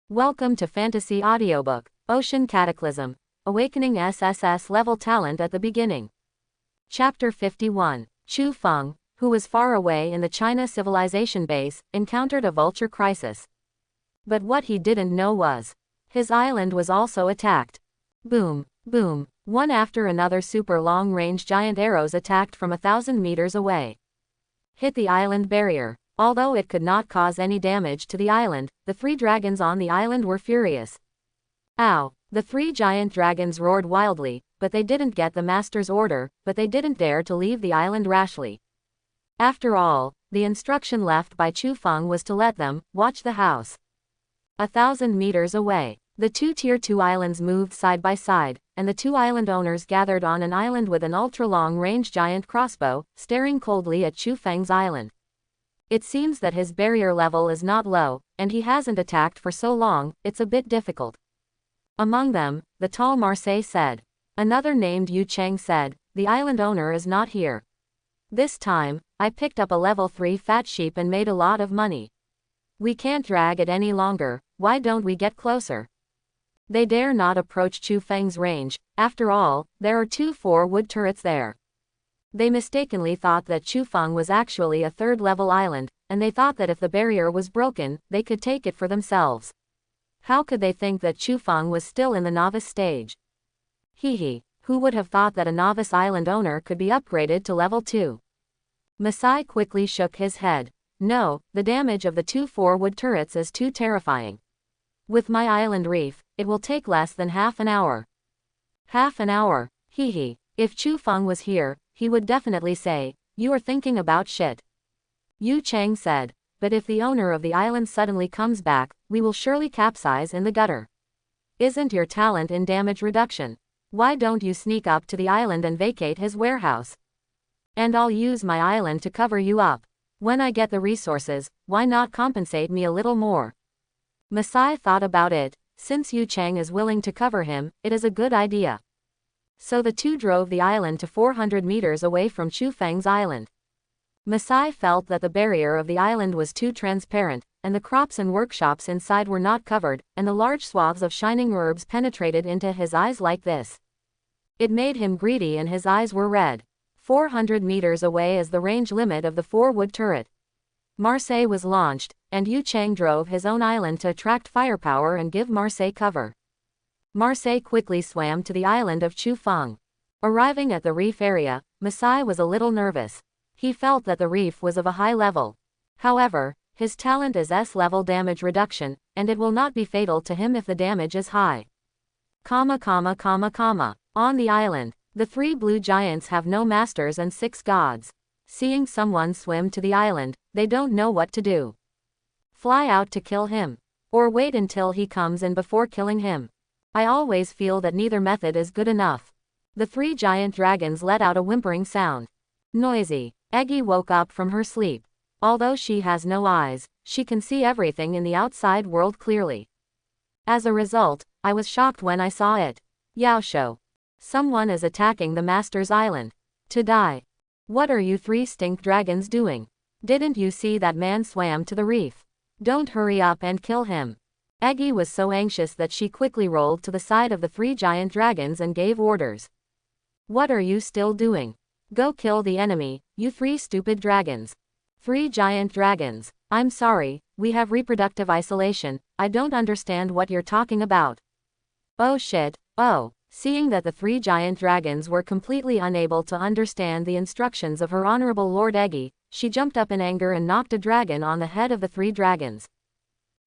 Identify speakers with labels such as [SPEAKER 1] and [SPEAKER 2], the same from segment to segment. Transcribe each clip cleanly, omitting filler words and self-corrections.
[SPEAKER 1] Welcome to Fantasy Audiobook, Ocean Cataclysm, Awakening SSS-level Talent at the Beginning. Chapter 51. Chu Feng, who was far away in the China civilization base, encountered a vulture crisis. But what he didn't know was, his island was also attacked. Boom, boom, one after another super long-range giant arrows attacked from 1,000 meters away. Hit the island barrier. Although it could not cause any damage to the island, the three dragons on the island were furious. Ow! The three giant dragons roared wildly, but they didn't get the master's order, but they didn't dare to leave the island rashly. After all, the instruction left by Chu Feng was to let them watch the house. 1,000 meters away, the two Tier 2 islands moved side by side, and the two island owners gathered on an island with an ultra-long-range giant crossbow, staring coldly at Chu Feng's island. It seems that his barrier level is not low, and he hasn't attacked for so long, it's a bit difficult. Among them, the tall Marseille said. Another named Yu Cheng said, the island owner is not here. This time, I picked up a level 3 fat sheep and made a lot of money. We can't drag it any longer, why don't we get closer? They dare not approach Chu Feng's range, after all, there are 2 4-wood turrets there. They mistakenly thought that Chu Feng was actually a 3rd-level island, and they thought that if the barrier was broken, they could take it for themselves. How could they think that Chu Feng was still in the novice stage? Hee, who would have thought that a novice island owner could be upgraded to level 2? Masai quickly shook his head. No, the damage of the 2 4-wood turrets is too terrifying. With my island reef, it will take less than half an hour. Half an hour, hee. If Chu Feng was here, he would definitely say, you are thinking about shit. Yu Cheng said, but if the owner of the island suddenly comes back, we will surely capsize in the gutter. Isn't your talent in damage reduction? Why don't you sneak up to the island and vacate his warehouse? And I'll use my island to cover you up. When I get the resources, why not compensate me a little more? Masai thought about it. Since Yu Cheng is willing to cover him, it is a good idea. So the two drove the island to 400 meters away from Chu Feng's island. Masai felt that the barrier of the island was too transparent, and the crops and workshops inside were not covered, and the large swaths of shining herbs penetrated into his eyes like this. It made him greedy and his eyes were red. 400 meters away is the range limit of the 4-wood turret. Marseille was launched, and Yu Cheng drove his own island to attract firepower and give Marseille cover. Marseille quickly swam to the island of Chu Feng. Arriving at the reef area, Masai was a little nervous. He felt that the reef was of a high level. However, his talent is S-level damage reduction, and it will not be fatal to him if the damage is high. On the island, the 3 blue giants have no masters and 6 gods. Seeing someone swim to the island, they don't know what to do. Fly out to kill him. Or wait until he comes in before killing him. I always feel that neither method is good enough. The 3 giant dragons let out a whimpering sound. Noisy. Eggy woke up from her sleep. Although she has no eyes, she can see everything in the outside world clearly. As a result, I was shocked when I saw it. Yaosho. Someone is attacking the master's island. To die. What are you 3 stink dragons doing? Didn't you see that man swam to the reef? Don't hurry up and kill him. Eggy was so anxious that she quickly rolled to the side of the 3 giant dragons and gave orders. What are you still doing? Go kill the enemy, you 3 stupid dragons. 3 giant dragons. I'm sorry, we have reproductive isolation, I don't understand what you're talking about. Oh shit, oh. Seeing that the 3 giant dragons were completely unable to understand the instructions of her honorable Lord Eggy, she jumped up in anger and knocked a dragon on the head of the 3 dragons.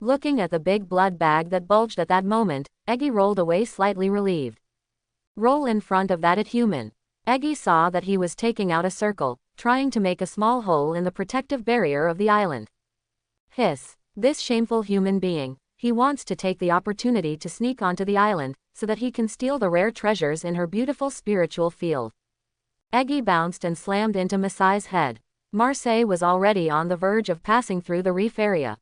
[SPEAKER 1] Looking at the big blood bag that bulged at that moment, Eggy rolled away slightly relieved. Roll in front of that human. Eggy saw that he was taking out a circle, trying to make a small hole in the protective barrier of the island. Hiss. This shameful human being, he wants to take the opportunity to sneak onto the island, so that he can steal the rare treasures in her beautiful spiritual field. Eggy bounced and slammed into Masai's head. Marseille was already on the verge of passing through the reef area.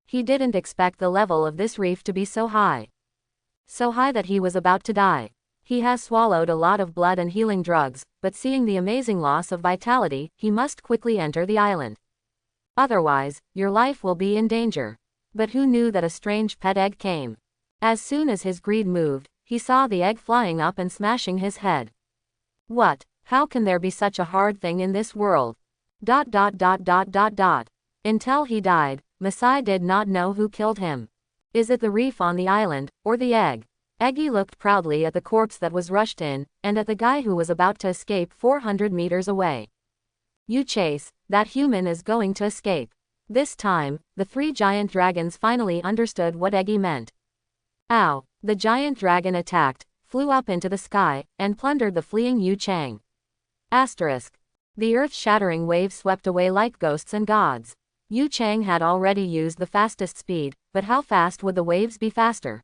[SPEAKER 1] He didn't expect the level of this reef to be so high. So high that he was about to die. He has swallowed a lot of blood and healing drugs, but seeing the amazing loss of vitality, he must quickly enter the island. Otherwise, your life will be in danger. But who knew that a strange pet egg came? As soon as his greed moved, he saw the egg flying up and smashing his head. What? How can there be such a hard thing in this world? Until he died, Masai did not know who killed him. Is it the reef on the island, or the egg? Eggy looked proudly at the corpse that was rushed in, and at the guy who was about to escape 400 meters away. You chase, that human is going to escape. This time, the three giant dragons finally understood what Eggy meant. Ow! The giant dragon attacked, flew up into the sky, and plundered the fleeing Yu Chang. Asterisk. The earth-shattering waves swept away like ghosts and gods. Yu Chang had already used the fastest speed, but how fast would the waves be faster?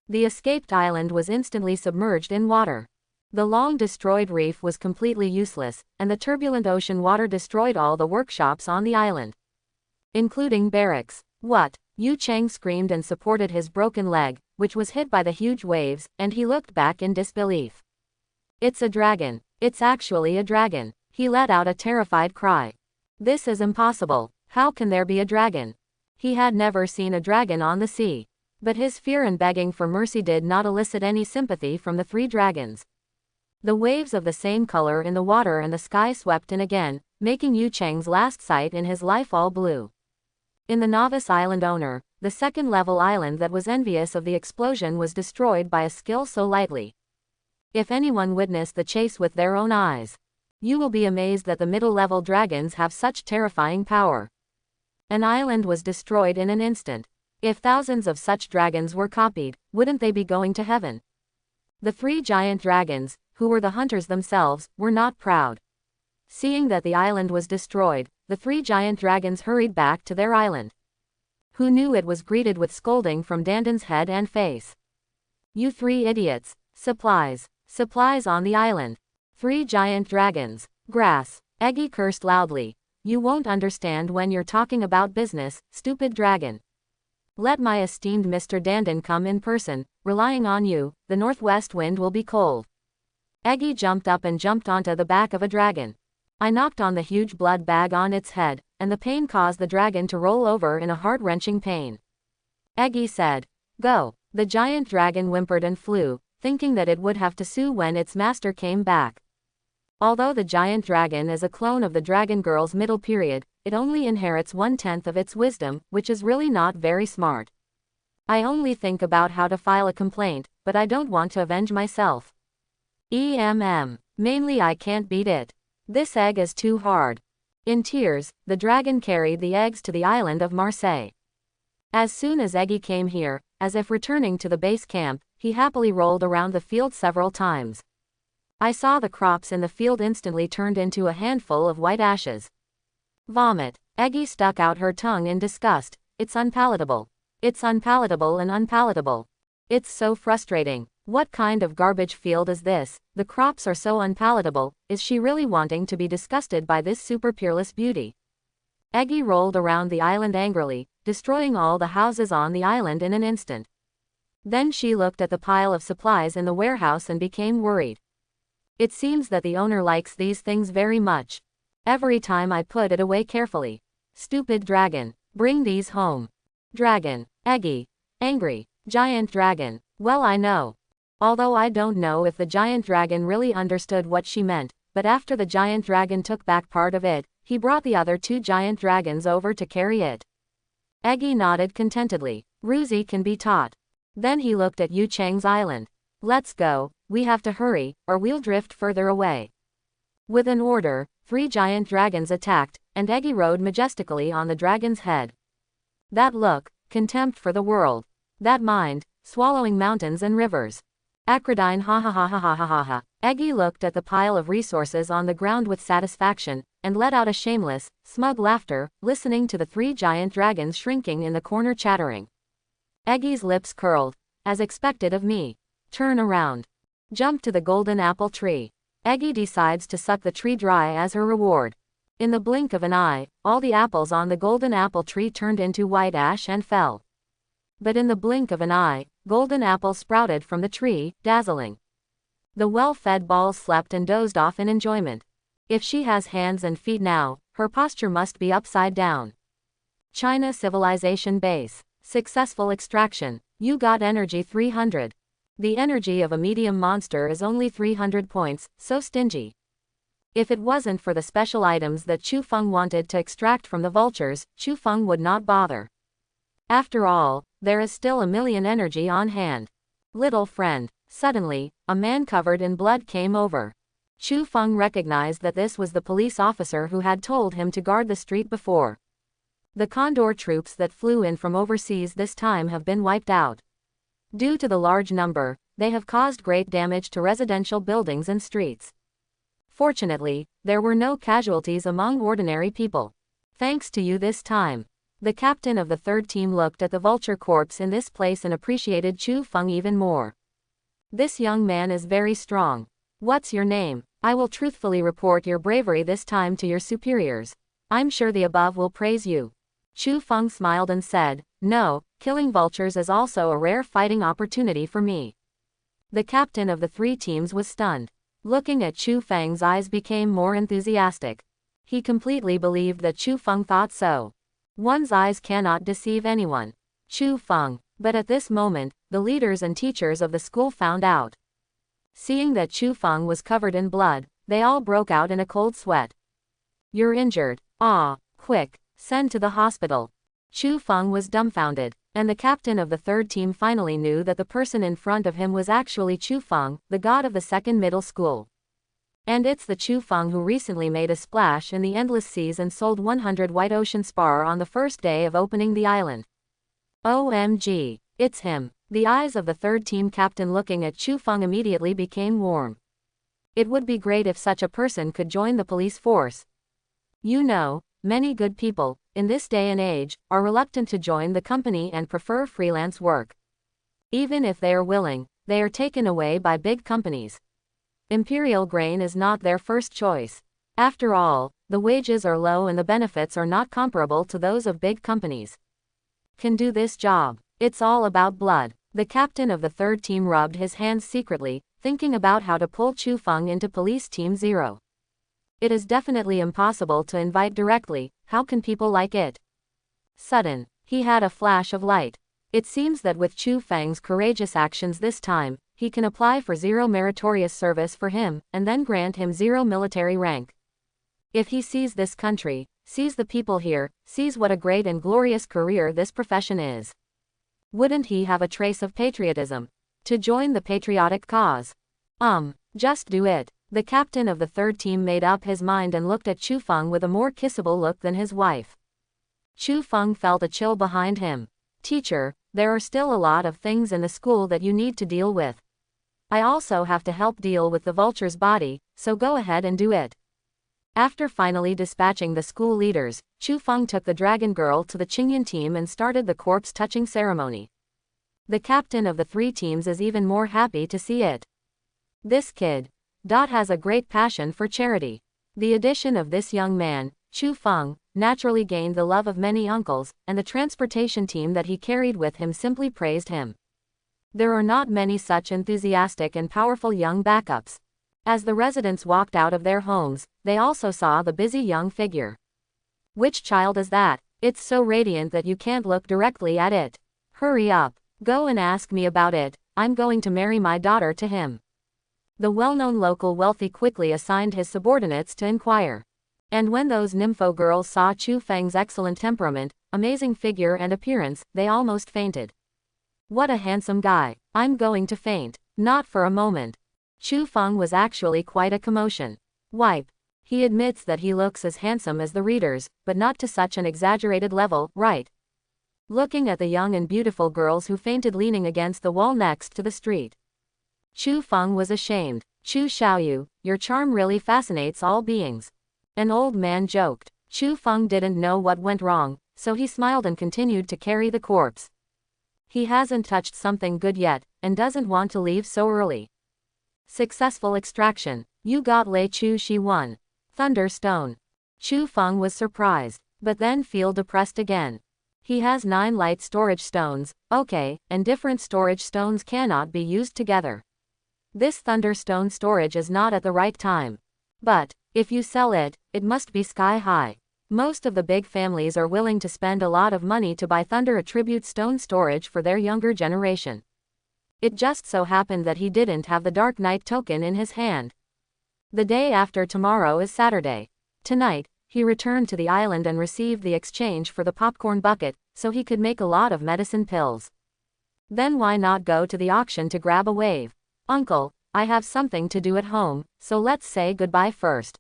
[SPEAKER 1] The escaped island was instantly submerged in water. The long-destroyed reef was completely useless, and the turbulent ocean water destroyed all the workshops on the island, including barracks. What? Yu Chang screamed and supported his broken leg, which was hit by the huge waves, and he looked back in disbelief. It's a dragon. It's actually a dragon. He let out a terrified cry. This is impossible. How can there be a dragon? He had never seen a dragon on the sea. But his fear and begging for mercy did not elicit any sympathy from the three dragons. The waves of the same color in the water and the sky swept in again, making Yu Chang's last sight in his life all blue. In the novice island owner, the second-level island that was envious of the explosion was destroyed by a skill so lightly. If anyone witnessed the chase with their own eyes, you will be amazed that the middle-level dragons have such terrifying power. An island was destroyed in an instant. If thousands of such dragons were copied, wouldn't they be going to heaven? The three giant dragons, who were the hunters themselves, were not proud. Seeing that the island was destroyed, the three giant dragons hurried back to their island. Who knew it was greeted with scolding from Dandan's head and face. You three idiots. Supplies. Supplies on the island. Three giant dragons. Grass. Eggy cursed loudly. You won't understand when you're talking about business, stupid dragon. Let my esteemed Mr. Dandan come in person, relying on you, the northwest wind will be cold. Eggy jumped up and jumped onto the back of a dragon. I knocked on the huge blood bag on its head, and the pain caused the dragon to roll over in a heart-wrenching pain. Eggy said, "Go." The giant dragon whimpered and flew, thinking that it would have to sue when its master came back. Although the giant dragon is a clone of the dragon girl's middle period, it only inherits 1/10 of its wisdom, which is really not very smart. I only think about how to file a complaint, but I don't want to avenge myself. Mainly I can't beat it. This egg is too hard. In tears, the dragon carried the eggs to the island of Marseille. As soon as Eggy came here, as if returning to the base camp, he happily rolled around the field several times. I saw the crops in the field instantly turned into a handful of white ashes. Vomit. Eggy stuck out her tongue in disgust. It's unpalatable. It's unpalatable and unpalatable. It's so frustrating. What kind of garbage field is this? The crops are so unpalatable. Is she really wanting to be disgusted by this super peerless beauty? Eggy rolled around the island angrily, destroying all the houses on the island in an instant. Then she looked at the pile of supplies in the warehouse and became worried. It seems that the owner likes these things very much. Every time I put it away carefully. Stupid dragon. Bring these home. Dragon. Eggy. Angry. Giant dragon. Well, I know. Although I don't know if the giant dragon really understood what she meant, but after the giant dragon took back part of it, he brought the other two giant dragons over to carry it. Eggy nodded contentedly. Ruzi can be taught. Then he looked at Yu Chang's island. Let's go, we have to hurry, or we'll drift further away. With an order, 3 giant dragons attacked, and Eggy rode majestically on the dragon's head. That look, contempt for the world. That mind, swallowing mountains and rivers. Acridine ha ha ha ha ha ha ha ha. Eggy looked at the pile of resources on the ground with satisfaction, and let out a shameless, smug laughter, listening to the 3 giant dragons shrinking in the corner chattering. Eggy's lips curled. As expected of me. Turn around. Jump to the golden apple tree. Eggy decides to suck the tree dry as her reward. In the blink of an eye, all the apples on the golden apple tree turned into white ash and fell. But in the blink of an eye, golden apples sprouted from the tree, dazzling. The well-fed balls slept and dozed off in enjoyment. If she has hands and feet now, her posture must be upside down. China Civilization Base. Successful extraction. You got energy 300. The energy of a medium monster is only 300 points, so stingy. If it wasn't for the special items that Chu Feng wanted to extract from the vultures, Chu Feng would not bother. After all, there is still a million energy on hand. Little friend. Suddenly, a man covered in blood came over. Chu Feng recognized that this was the police officer who had told him to guard the street before. The Condor troops that flew in from overseas this time have been wiped out. Due to the large number, they have caused great damage to residential buildings and streets. Fortunately, there were no casualties among ordinary people. Thanks to you this time. The captain of the third team looked at the vulture corpse in this place and appreciated Chu Feng even more. This young man is very strong. What's your name? I will truthfully report your bravery this time to your superiors. I'm sure the above will praise you. Chu Feng smiled and said, no, killing vultures is also a rare fighting opportunity for me. The captain of the three teams was stunned. Looking at Chu Feng's eyes became more enthusiastic. He completely believed that Chu Feng thought so. One's eyes cannot deceive anyone. Chu Feng. But at this moment, the leaders and teachers of the school found out. Seeing that Chu Feng was covered in blood, they all broke out in a cold sweat. You're injured. Ah, quick, send to the hospital. Chu Feng was dumbfounded, and the captain of the third team finally knew that the person in front of him was actually Chu Feng, the god of the second middle school. And it's the Chu Feng who recently made a splash in the endless seas and sold 100 white ocean spar on the first day of opening the island. OMG, it's him. The eyes of the third team captain looking at Chu Feng immediately became warm. It would be great if such a person could join the police force. You know, many good people, in this day and age, are reluctant to join the company and prefer freelance work. Even if they are willing, they are taken away by big companies. Imperial Grain is not their first choice. After all, the wages are low and the benefits are not comparable to those of big companies. Can do this job. It's all about blood. The captain of the third team rubbed his hands secretly, thinking about how to pull Chu Feng into police team 0. It is definitely impossible to invite directly, how can people like it? Sudden, he had a flash of light. It seems that with Chu Feng's courageous actions this time, he can apply for 0 meritorious service for him, and then grant him 0 military rank. If he sees this country, sees the people here, sees what a great and glorious career this profession is. Wouldn't he have a trace of patriotism? To join the patriotic cause. Just do it. The captain of the third team made up his mind and looked at Chu Feng with a more kissable look than his wife. Chu Feng felt a chill behind him. Teacher, there are still a lot of things in the school that you need to deal with. I also have to help deal with the vulture's body, so go ahead and do it. After finally dispatching the school leaders, Chu Feng took the dragon girl to the Qingyan team and started the corpse touching ceremony. The captain of the three teams is even more happy to see it. This kid has a great passion for charity. The addition of this young man, Chu Feng, naturally gained the love of many uncles, and the transportation team that he carried with him simply praised him. There are not many such enthusiastic and powerful young backups. As the residents walked out of their homes, they also saw the busy young figure. Which child is that? It's so radiant that you can't look directly at it. Hurry up. Go and ask me about it. I'm going to marry my daughter to him. The well-known local wealthy quickly assigned his subordinates to inquire. And when those nympho girls saw Chu Feng's excellent temperament, amazing figure and appearance, they almost fainted. What a handsome guy. I'm going to faint. Not for a moment. Chu Feng was actually quite a commotion. Wipe. He admits that he looks as handsome as the readers, but not to such an exaggerated level, right? Looking at the young and beautiful girls who fainted leaning against the wall next to the street. Chu Feng was ashamed. Chu Xiaoyu, your charm really fascinates all beings. An old man joked. Chu Feng didn't know what went wrong, so he smiled and continued to carry the corpse. He hasn't touched something good yet, and doesn't want to leave so early. Successful extraction. You got Lei Chu Shi 1. Thunderstone. Chu Feng was surprised, but then feel depressed again. He has 9 light storage stones, okay, and different storage stones cannot be used together. This Thunderstone storage is not at the right time. But, if you sell it, it must be sky high. Most of the big families are willing to spend a lot of money to buy thunder attribute stone storage for their younger generation. It just so happened that he didn't have the Dark Knight token in his hand. The day after tomorrow is Saturday. Tonight, he returned to the island and received the exchange for the popcorn bucket, so he could make a lot of medicine pills. Then why not go to the auction to grab a wave? Uncle, I have something to do at home, so let's say goodbye first.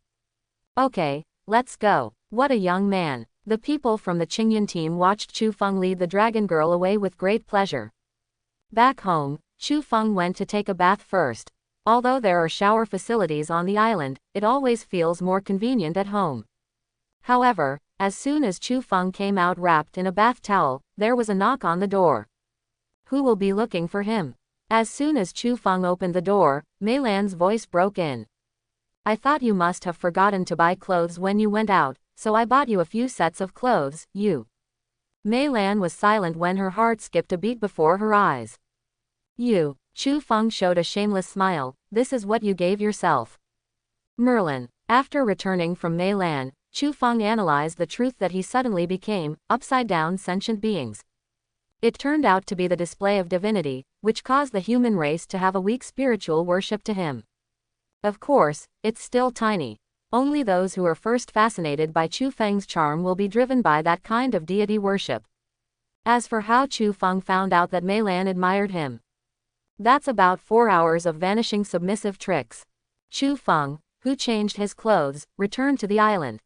[SPEAKER 1] Okay, let's go. What a young man. The people from the Qingyun team watched Chu Feng lead the dragon girl away with great pleasure. Back home, Chu Feng went to take a bath first. Although there are shower facilities on the island, it always feels more convenient at home. However, as soon as Chu Feng came out wrapped in a bath towel, there was a knock on the door. Who will be looking for him? As soon as Chu Feng opened the door, Mei Lan's voice broke in. I thought you must have forgotten to buy clothes when you went out, so I bought you a few sets of clothes, you. Mei Lan was silent when her heart skipped a beat before her eyes. You. Chu Feng showed a shameless smile, this is what you gave yourself. Merlin. After returning from Mei Lan, Chu Feng analyzed the truth that he suddenly became upside-down sentient beings. It turned out to be the display of divinity, which caused the human race to have a weak spiritual worship to him. Of course, it's still tiny. Only those who are first fascinated by Chu Feng's charm will be driven by that kind of deity worship. As for how Chu Feng found out that Mei Lan admired him, that's about 4 hours of vanishing submissive tricks. Chu Feng, who changed his clothes, returned to the island.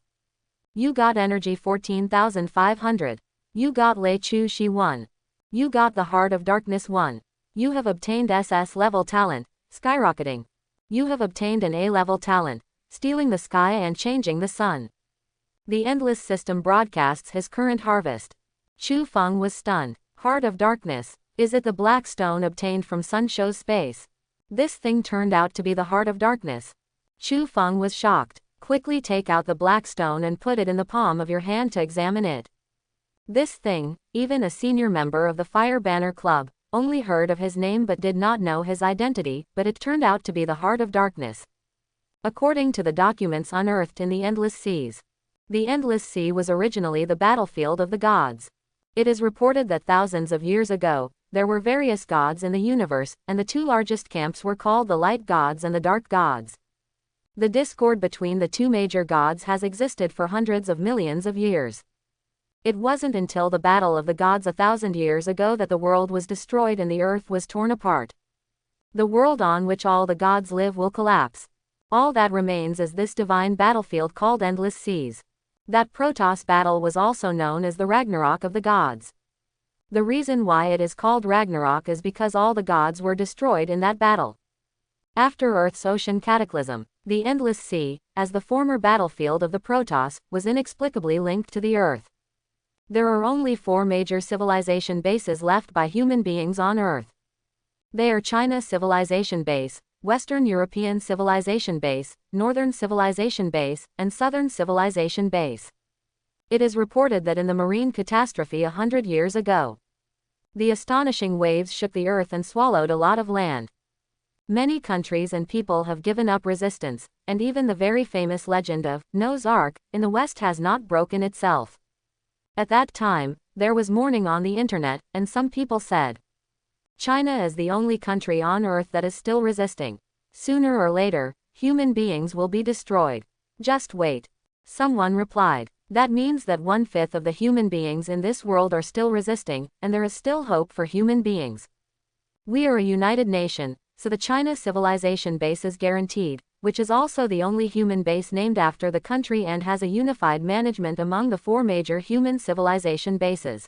[SPEAKER 1] You got energy 14,500. You got Lei Chu Shi 1. You got the Heart of Darkness 1. You have obtained SS-level talent, skyrocketing. You have obtained an A-level talent, stealing the sky and changing the sun. The Endless System broadcasts his current harvest. Chu Feng was stunned. Heart of Darkness. Is it the black stone obtained from Sun Show's space? This thing turned out to be the Heart of Darkness. Chu Feng was shocked. Quickly take out the black stone and put it in the palm of your hand to examine it. This thing, even a senior member of the Fire Banner Club, only heard of his name but did not know his identity, but it turned out to be the Heart of Darkness. According to the documents unearthed in the Endless Seas, the Endless Sea was originally the battlefield of the gods. It is reported that thousands of years ago, there were various gods in the universe, and the two largest camps were called the Light Gods and the Dark Gods. The discord between the two major gods has existed for hundreds of millions of years. It wasn't until the Battle of the Gods 1,000 years ago that the world was destroyed and the earth was torn apart. The world on which all the gods live will collapse. All that remains is this divine battlefield called Endless Seas. That Protoss battle was also known as the Ragnarok of the gods. The reason why it is called Ragnarok is because all the gods were destroyed in that battle. After Earth's ocean cataclysm, the Endless Sea, as the former battlefield of the Protoss, was inexplicably linked to the Earth. There are only 4 major civilization bases left by human beings on Earth. They are China Civilization Base, Western European Civilization Base, Northern Civilization Base, and Southern Civilization Base. It is reported that in the marine catastrophe 100 years ago, the astonishing waves shook the earth and swallowed a lot of land. Many countries and people have given up resistance, and even the very famous legend of Noah's Ark in the West has not broken itself. At that time, there was mourning on the internet, and some people said, China is the only country on Earth that is still resisting. Sooner or later, human beings will be destroyed. Just wait. Someone replied. That means that 1/5 of the human beings in this world are still resisting, and there is still hope for human beings. We are a united nation, so the China Civilization Base is guaranteed, which is also the only human base named after the country and has a unified management among the 4 major human civilization bases.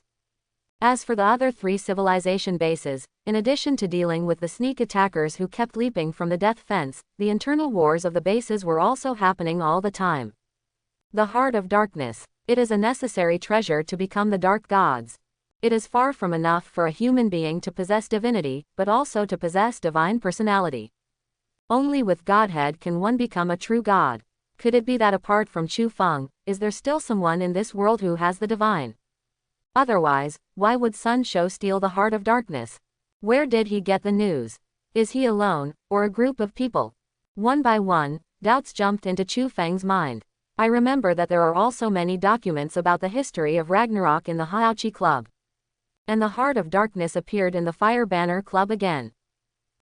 [SPEAKER 1] As for the other 3 civilization bases, in addition to dealing with the sneak attackers who kept leaping from the death fence, the internal wars of the bases were also happening all the time. The Heart of Darkness. It is a necessary treasure to become the Dark Gods. It is far from enough for a human being to possess divinity, but also to possess divine personality. Only with Godhead can one become a true God. Could it be that apart from Chu Feng, is there still someone in this world who has the divine? Otherwise, why would Sun Shou steal the Heart of Darkness? Where did he get the news? Is he alone, or a group of people? One by one, doubts jumped into Chu Feng's mind. I remember that there are also many documents about the history of Ragnarok in the Haochi Club. And the Heart of Darkness appeared in the Fire Banner Club again.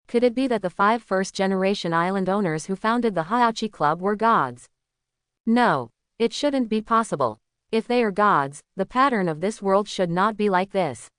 [SPEAKER 1] Could it be that the 5 first-generation island owners who founded the Haochi Club were gods? No, it shouldn't be possible. If they are gods, the pattern of this world should not be like this.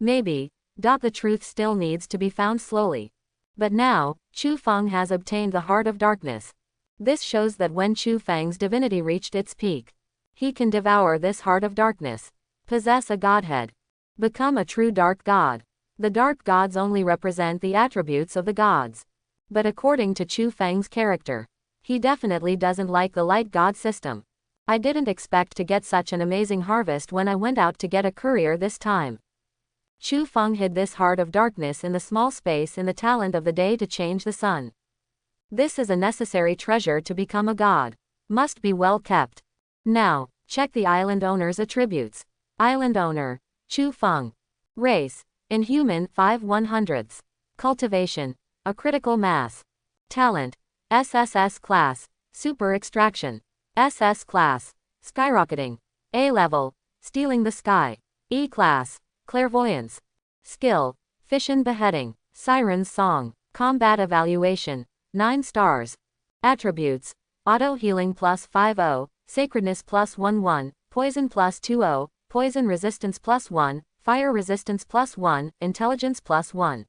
[SPEAKER 1] Maybe, the truth still needs to be found slowly. But now, Chu Feng has obtained the Heart of Darkness. This shows that when Chu Feng's divinity reached its peak, he can devour this Heart of Darkness, possess a godhead, become a true dark god. The dark gods only represent the attributes of the gods. But according to Chu Feng's character, he definitely doesn't like the light god system. I didn't expect to get such an amazing harvest when I went out to get a courier this time. Chu Feng hid this Heart of Darkness in the small space in the talent of the day to change the sun. This is a necessary treasure to become a god. Must be well kept. Now, check the island owner's attributes. Island owner, Chu Feng. Race, Inhuman 5/100. Cultivation, a critical mass. Talent, SSS class, Super Extraction. SS class, Skyrocketing. A level, Stealing the Sky. E class, Clairvoyance. Skill, Fission Beheading. Siren's Song. Combat Evaluation, 9 stars. Attributes, Auto Healing +50, Sacredness +11, Poison +20, Poison Resistance +1, Fire Resistance +1, Intelligence +1.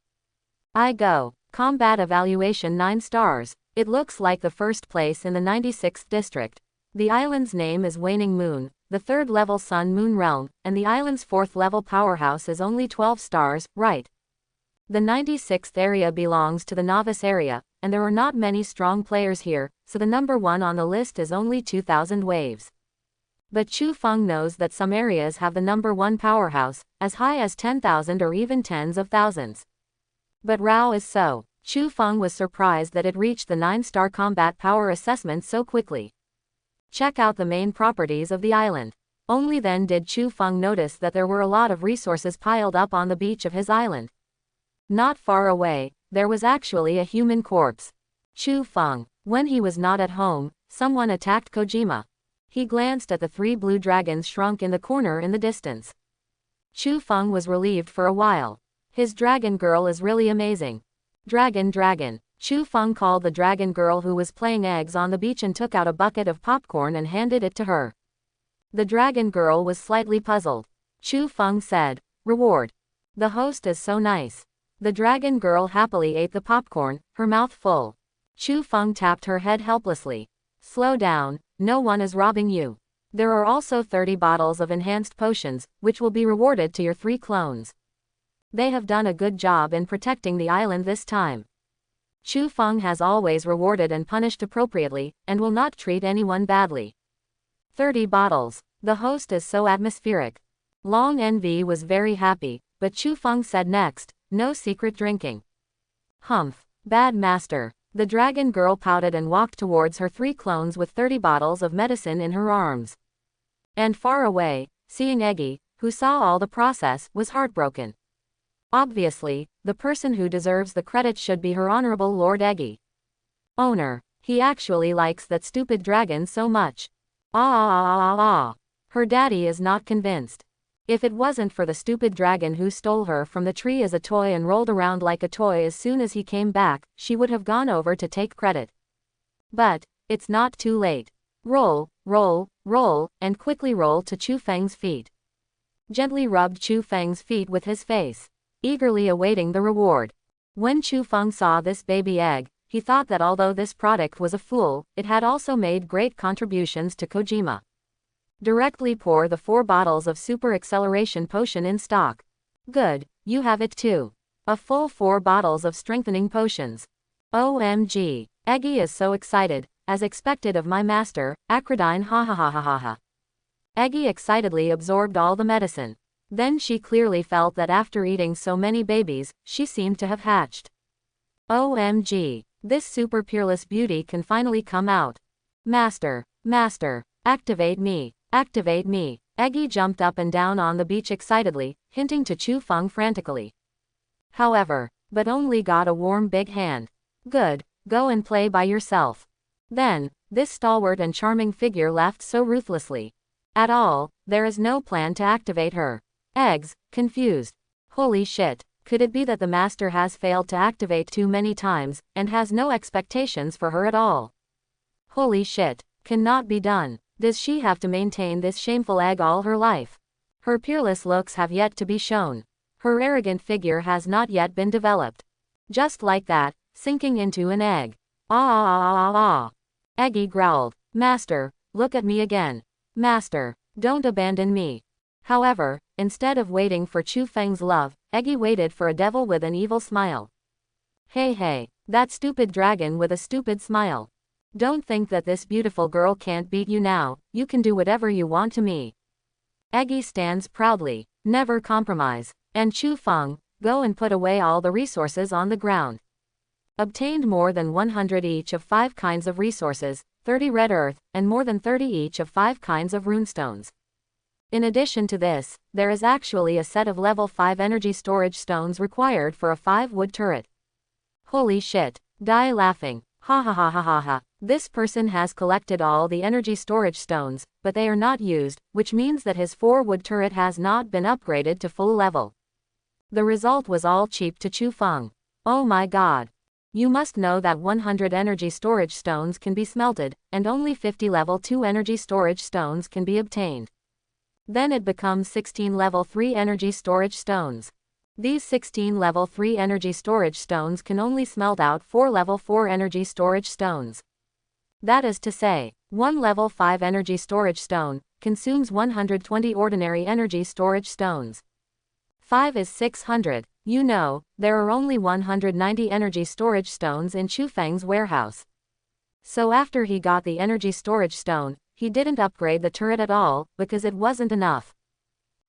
[SPEAKER 1] I go. Combat Evaluation 9 stars. It looks like the first place in the 96th district. The island's name is Waning Moon, the 3rd level Sun Moon Realm, and the island's 4th level powerhouse is only 12 stars, right? The 96th area belongs to the novice area, and there are not many strong players here, so the number 1 on the list is only 2,000 waves. But Chu Feng knows that some areas have the number 1 powerhouse, as high as 10,000 or even tens of thousands. But Rao is so. Chu Feng was surprised that it reached the 9-star combat power assessment so quickly. Check out the main properties of the island. Only then did Chu Feng notice that there were a lot of resources piled up on the beach of his island. Not far away, there was actually a human corpse. Chu Feng. When he was not at home, someone attacked Kojima. He glanced at the 3 blue dragons shrunk in the corner in the distance. Chu Feng was relieved for a while. His dragon girl is really amazing. Dragon. Chu Feng called the dragon girl who was playing eggs on the beach and took out a bucket of popcorn and handed it to her. The dragon girl was slightly puzzled. Chu Feng said, "Reward. The host is so nice." The dragon girl happily ate the popcorn, her mouth full. Chu Feng tapped her head helplessly. "Slow down, no one is robbing you. There are also 30 bottles of enhanced potions, which will be rewarded to your 3 clones. They have done a good job in protecting the island this time." Chu Feng has always rewarded and punished appropriately, and will not treat anyone badly. 30 bottles. The host is so atmospheric. Long NV was very happy, but Chu Feng said next, "No secret drinking." Humph. Bad master. The dragon girl pouted and walked towards her 3 clones with 30 bottles of medicine in her arms. And far away, seeing Eggy, who saw all the process, was heartbroken. Obviously, the person who deserves the credit should be her Honorable Lord Eggy. Owner. He actually likes that stupid dragon so much. Her daddy is not convinced. If it wasn't for the stupid dragon who stole her from the tree as a toy and rolled around like a toy as soon as he came back, she would have gone over to take credit. But, it's not too late. Roll, and quickly roll to Chu Feng's feet. Gently rubbed Chu Feng's feet with his face, eagerly awaiting the reward. When Chu Feng saw this baby egg, he thought that although this product was a fool, it had also made great contributions to Kojima. Directly pour the 4 bottles of Super Acceleration Potion in stock. Good, you have it too. A full 4 bottles of Strengthening Potions. OMG. Eggy is so excited, as expected of my master, Acridine ha. Eggy excitedly absorbed all the medicine. Then she clearly felt that after eating so many babies, she seemed to have hatched. OMG. This super peerless beauty can finally come out. Master, activate me. Activate me. Eggy jumped up and down on the beach excitedly, hinting to Chu Feng frantically. However, but only got a warm big hand. Good, go and play by yourself. Then, this stalwart and charming figure laughed so ruthlessly. At all, there is no plan to activate her eggs, confused. Holy shit, could it be that the master has failed to activate too many times, and has no expectations for her at all? Holy shit, cannot be done. Does she have to maintain this shameful egg all her life? Her peerless looks have yet to be shown. Her arrogant figure has not yet been developed. Just like that, sinking into an egg. Ah. Eggy growled. Master, look at me again. Master, don't abandon me. However, instead of waiting for Chu Feng's love, Eggy waited for a devil with an evil smile. Hey, that stupid dragon with a stupid smile. Don't think that this beautiful girl can't beat you now, you can do whatever you want to me. Eggy stands proudly, never compromise. And Chu Feng, go and put away all the resources on the ground. Obtained more than 100 each of 5 kinds of resources, 30 red earth, and more than 30 each of 5 kinds of runestones. In addition to this, there is actually a set of level 5 energy storage stones required for a 5 wood turret. Holy shit, die laughing. Ha. This person has collected all the energy storage stones, but they are not used, which means that his 4 wood turret has not been upgraded to full level. The result was all cheap to Chu Feng. Oh my god. You must know that 100 energy storage stones can be smelted, and only 50 level 2 energy storage stones can be obtained. Then it becomes 16 level 3 energy storage stones. These 16 level 3 energy storage stones can only smelt out 4 level 4 energy storage stones. That is to say, 1 level 5 energy storage stone consumes 120 ordinary energy storage stones. 5 is 600. You know, there are only 190 energy storage stones in Chu Feng's warehouse. So after he got the energy storage stone, he didn't upgrade the turret at all, because it wasn't enough.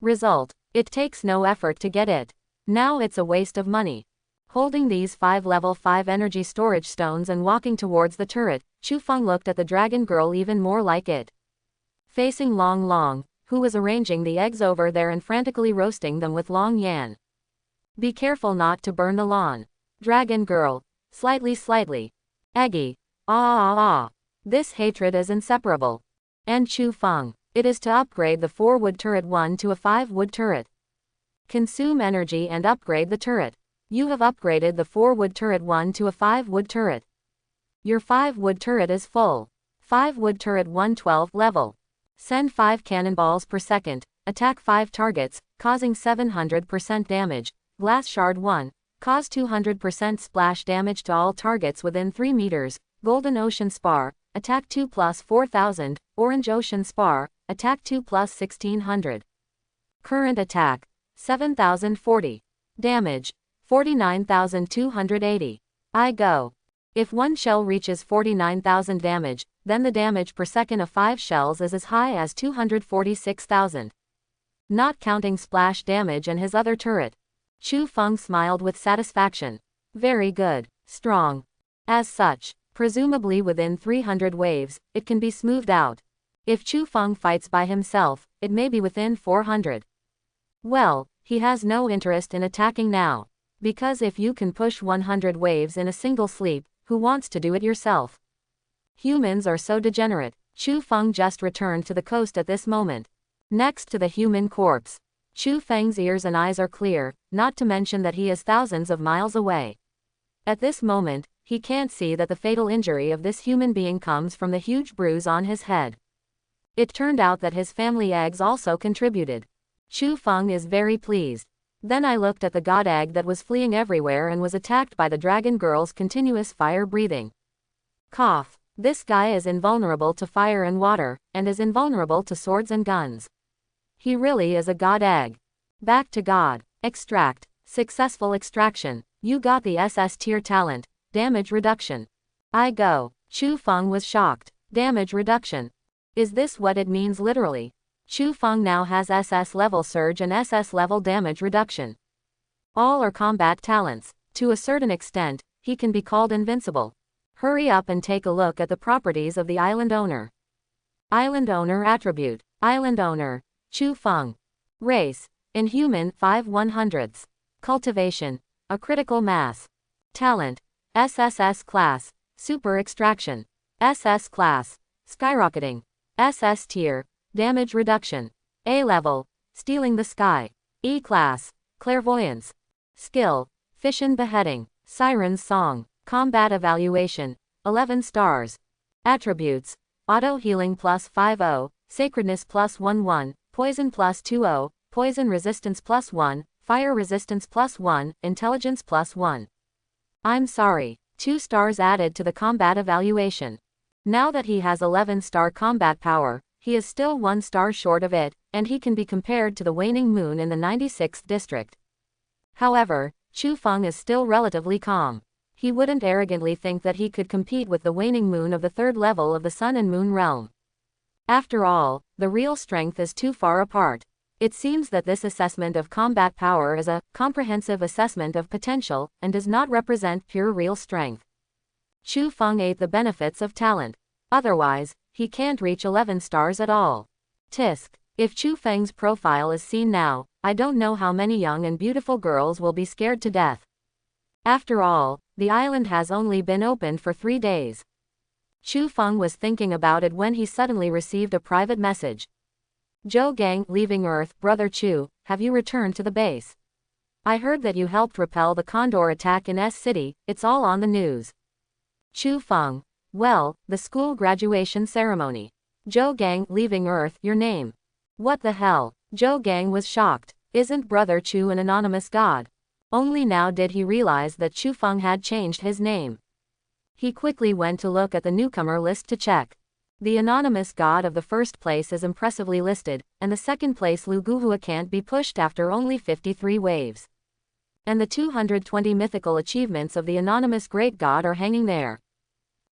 [SPEAKER 1] Result, it takes no effort to get it. Now it's a waste of money. Holding these 5 level 5 energy storage stones and walking towards the turret, Chu Feng looked at the dragon girl even more like it. Facing Long, who was arranging the eggs over there and frantically roasting them with Long Yan. Be careful not to burn the lawn. Dragon girl. Slightly. Eggy. Ah. This hatred is inseparable. And Chu Feng. It is to upgrade the 4 wood turret 1 to a 5 wood turret. Consume energy and upgrade the turret. You have upgraded the 4 wood turret 1 to a 5 wood turret. Your 5 wood turret is full. 5 wood turret 112 level. Send 5 cannonballs per second, attack 5 targets, causing 700% damage. Glass shard 1, cause 200% splash damage to all targets within 3 meters. Golden ocean spar, attack 2 plus 4000. Orange ocean spar, attack 2 plus 1600. Current attack, 7040. Damage, 49,280. I go. If 1 shell reaches 49,000 damage, then the damage per second of 5 shells is as high as 246,000. Not counting splash damage and his other turret. Chu Feng smiled with satisfaction. Very good. Strong. As such, presumably within 300 waves, it can be smoothed out. If Chu Feng fights by himself, it may be within 400. Well, he has no interest in attacking now. Because if you can push 100 waves in a single sleep, who wants to do it yourself? Humans are so degenerate. Chu Feng just returned to the coast at this moment. Next to the human corpse. Chu Feng's ears and eyes are clear, not to mention that he is thousands of miles away. At this moment, he can't see that the fatal injury of this human being comes from the huge bruise on his head. It turned out that his family eggs also contributed. Chu Feng is very pleased. Then I looked at the god egg that was fleeing everywhere and was attacked by the dragon girl's continuous fire breathing. Cough. This guy is invulnerable to fire and water, and is invulnerable to swords and guns. He really is a god egg. Back to god. Extract. Successful extraction. You got the SS tier talent. Damage reduction. I go. Chu Feng was shocked. Damage reduction. Is this what it means literally? Chu Feng now has SS level surge and SS level damage reduction. All are combat talents. To a certain extent, he can be called invincible. Hurry up and take a look at the properties of the island owner. Island owner attribute. Island owner. Chu Feng. Race. Inhuman 5/100ths. Cultivation. A critical mass. Talent. SSS class. Super extraction. SS class. Skyrocketing. SS tier. Damage reduction. A level. Stealing the sky. E class. Clairvoyance. Skill. Fission beheading. Siren's song. Combat evaluation. 11 stars. Attributes. Auto healing plus 50. Sacredness plus 11. Poison plus 20. Poison resistance plus 1. Fire resistance plus 1. Intelligence plus 1. I'm sorry. 2 stars added to the combat evaluation. Now that he has 11-star combat power, he is still 1 star short of it, and he can be compared to the waning moon in the 96th district. However, Chu Feng is still relatively calm. He wouldn't arrogantly think that he could compete with the waning moon of the 3rd level of the Sun and Moon realm. After all, the real strength is too far apart. It seems that this assessment of combat power is a comprehensive assessment of potential and does not represent pure real strength. Chu Feng ate the benefits of talent. Otherwise, he can't reach 11 stars at all. Tisk. If Chu Feng's profile is seen now, I don't know how many young and beautiful girls will be scared to death. After all, the island has only been opened for 3 days. Chu Feng was thinking about it when he suddenly received a private message. Zhou Gang, leaving Earth, Brother Chu, have you returned to the base? I heard that you helped repel the Condor attack in S City, it's all on the news. Chu Feng. Well, the school graduation ceremony. Zhou Gang, leaving Earth, your name. What the hell? Zhou Gang was shocked. Isn't Brother Chu an anonymous god? Only now did he realize that Chu Feng had changed his name. He quickly went to look at the newcomer list to check. The anonymous god of the first place is impressively listed, and the second place Lu Guhua can't be pushed after only 53 waves. And the 220 mythical achievements of the anonymous great god are hanging there.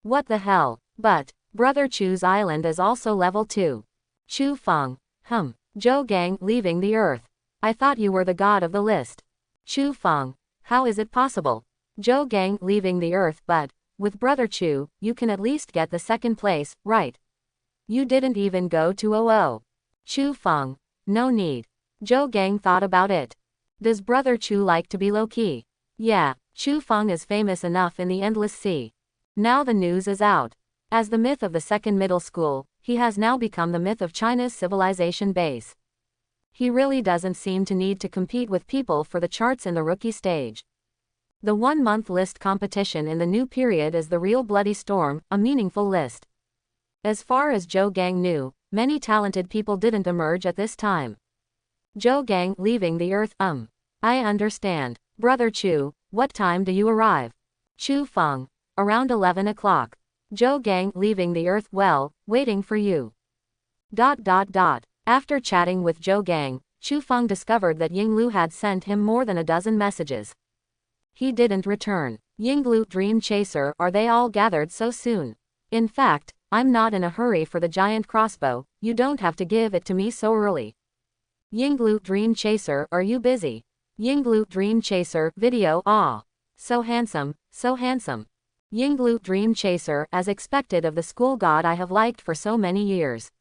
[SPEAKER 1] What the hell? But, Brother Chu's island is also level 2. Chu Feng. Zhou Gang, leaving the Earth. I thought you were the god of the list. Chu Feng. How is it possible? Zhou Gang, leaving the Earth, but, with Brother Chu, you can at least get the second place, right? You didn't even go to OO. Chu Feng. No need. Zhou Gang thought about it. Does Brother Chu like to be low-key? Yeah, Chu Feng is famous enough in the Endless Sea. Now the news is out. As the myth of the second middle school, he has now become the myth of China's civilization base. He really doesn't seem to need to compete with people for the charts in the rookie stage. The 1-month list competition in the new period is the real bloody storm, a meaningful list. As far as Zhou Gang knew, many talented people didn't emerge at this time. Zhou Gang, leaving the Earth. I understand. Brother Chu, what time do you arrive? Chu Feng. Around 11 o'clock. Zhou Gang, leaving the Earth. Well, waiting for you. After chatting with Zhou Gang, Chu Feng discovered that Yinglu had sent him more than a dozen messages. He didn't return. Yinglu, Dream Chaser, are they all gathered so soon? In fact, I'm not in a hurry for the giant crossbow, you don't have to give it to me so early. Yinglu, Dream Chaser, are you busy? Yinglu, Dream Chaser, video, ah. So handsome, so handsome. Yinglu, Dream Chaser, as expected of the school god I have liked for so many years.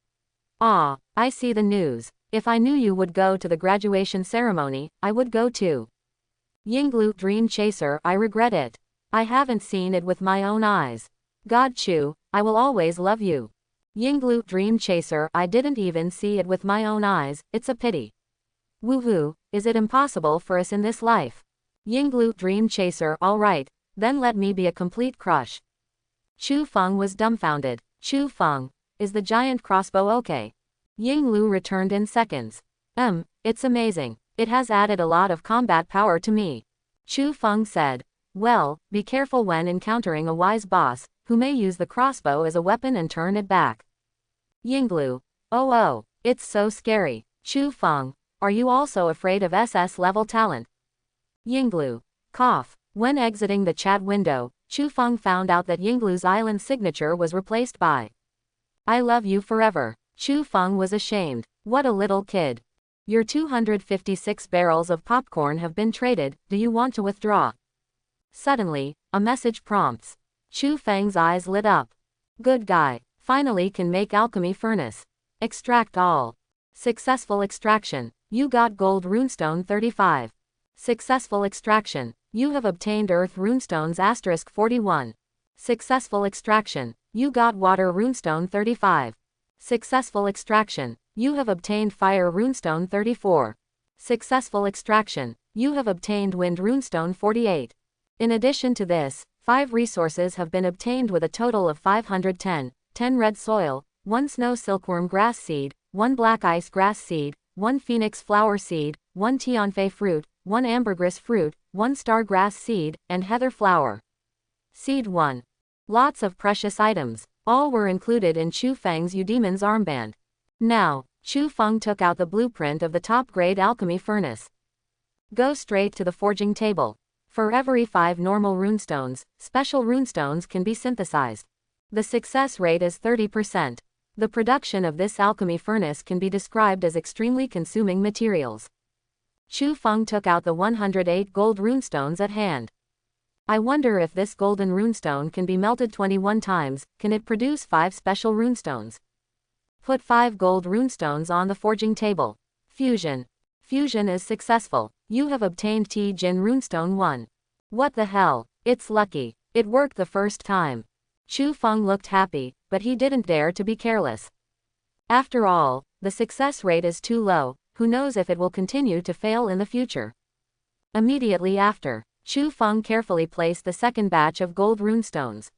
[SPEAKER 1] Ah, I see the news. If I knew you would go to the graduation ceremony, I would go too. Yinglu, Dream Chaser, I regret it. I haven't seen it with my own eyes. God Chu, I will always love you. Yinglu, Dream Chaser, I didn't even see it with my own eyes, it's a pity. Woohoo, is it impossible for us in this life? Yinglu, Dream Chaser, alright, then let me be a complete crush. Chu Feng was dumbfounded. Chu Feng, is the giant crossbow okay? Yinglu returned in seconds. It's amazing. It has added a lot of combat power to me. Chu Feng said. Well, be careful when encountering a wise boss, who may use the crossbow as a weapon and turn it back. Yinglu. Oh, it's so scary. Chu Feng, are you also afraid of SS-level talent? Yinglu. Cough. When exiting the chat window, Chu Feng found out that Yinglu's island signature was replaced by I love you forever. Chu Feng was ashamed. What a little kid. Your 256 barrels of popcorn have been traded, do you want to withdraw? Suddenly, a message prompts. Chu Feng's eyes lit up. Good guy. Finally can make alchemy furnace. Extract all. Successful extraction. You got gold runestone 35. Successful extraction. You have obtained earth runestones *41. Successful extraction. You got water runestone 35. Successful extraction. You have obtained fire runestone 34. Successful extraction. You have obtained wind runestone 48. In addition to this, 5 resources have been obtained with a total of 510, 10 red soil, 1 snow silkworm grass seed, 1 black ice grass seed, 1 phoenix flower seed, 1 tianfei fruit, 1 ambergris fruit, 1 star grass seed, and heather flower. Seed 1. Lots of precious items. All were included in Chu Feng's Eudemon's armband. Now, Chu Feng took out the blueprint of the top-grade alchemy furnace. Go straight to the forging table. For every 5 normal runestones, special runestones can be synthesized. The success rate is 30%. The production of this alchemy furnace can be described as extremely consuming materials. Chu Feng took out the 108 gold runestones at hand. I wonder if this golden runestone can be melted 21 times, can it produce 5 special runestones? Put 5 gold runestones on the forging table. Fusion. Fusion is successful. You have obtained T Jin runestone 1. What the hell? It's lucky. It worked the first time. Chu Feng looked happy, but he didn't dare to be careless. After all, the success rate is too low, who knows if it will continue to fail in the future. Immediately after, Chu Feng carefully placed the second batch of gold runestones.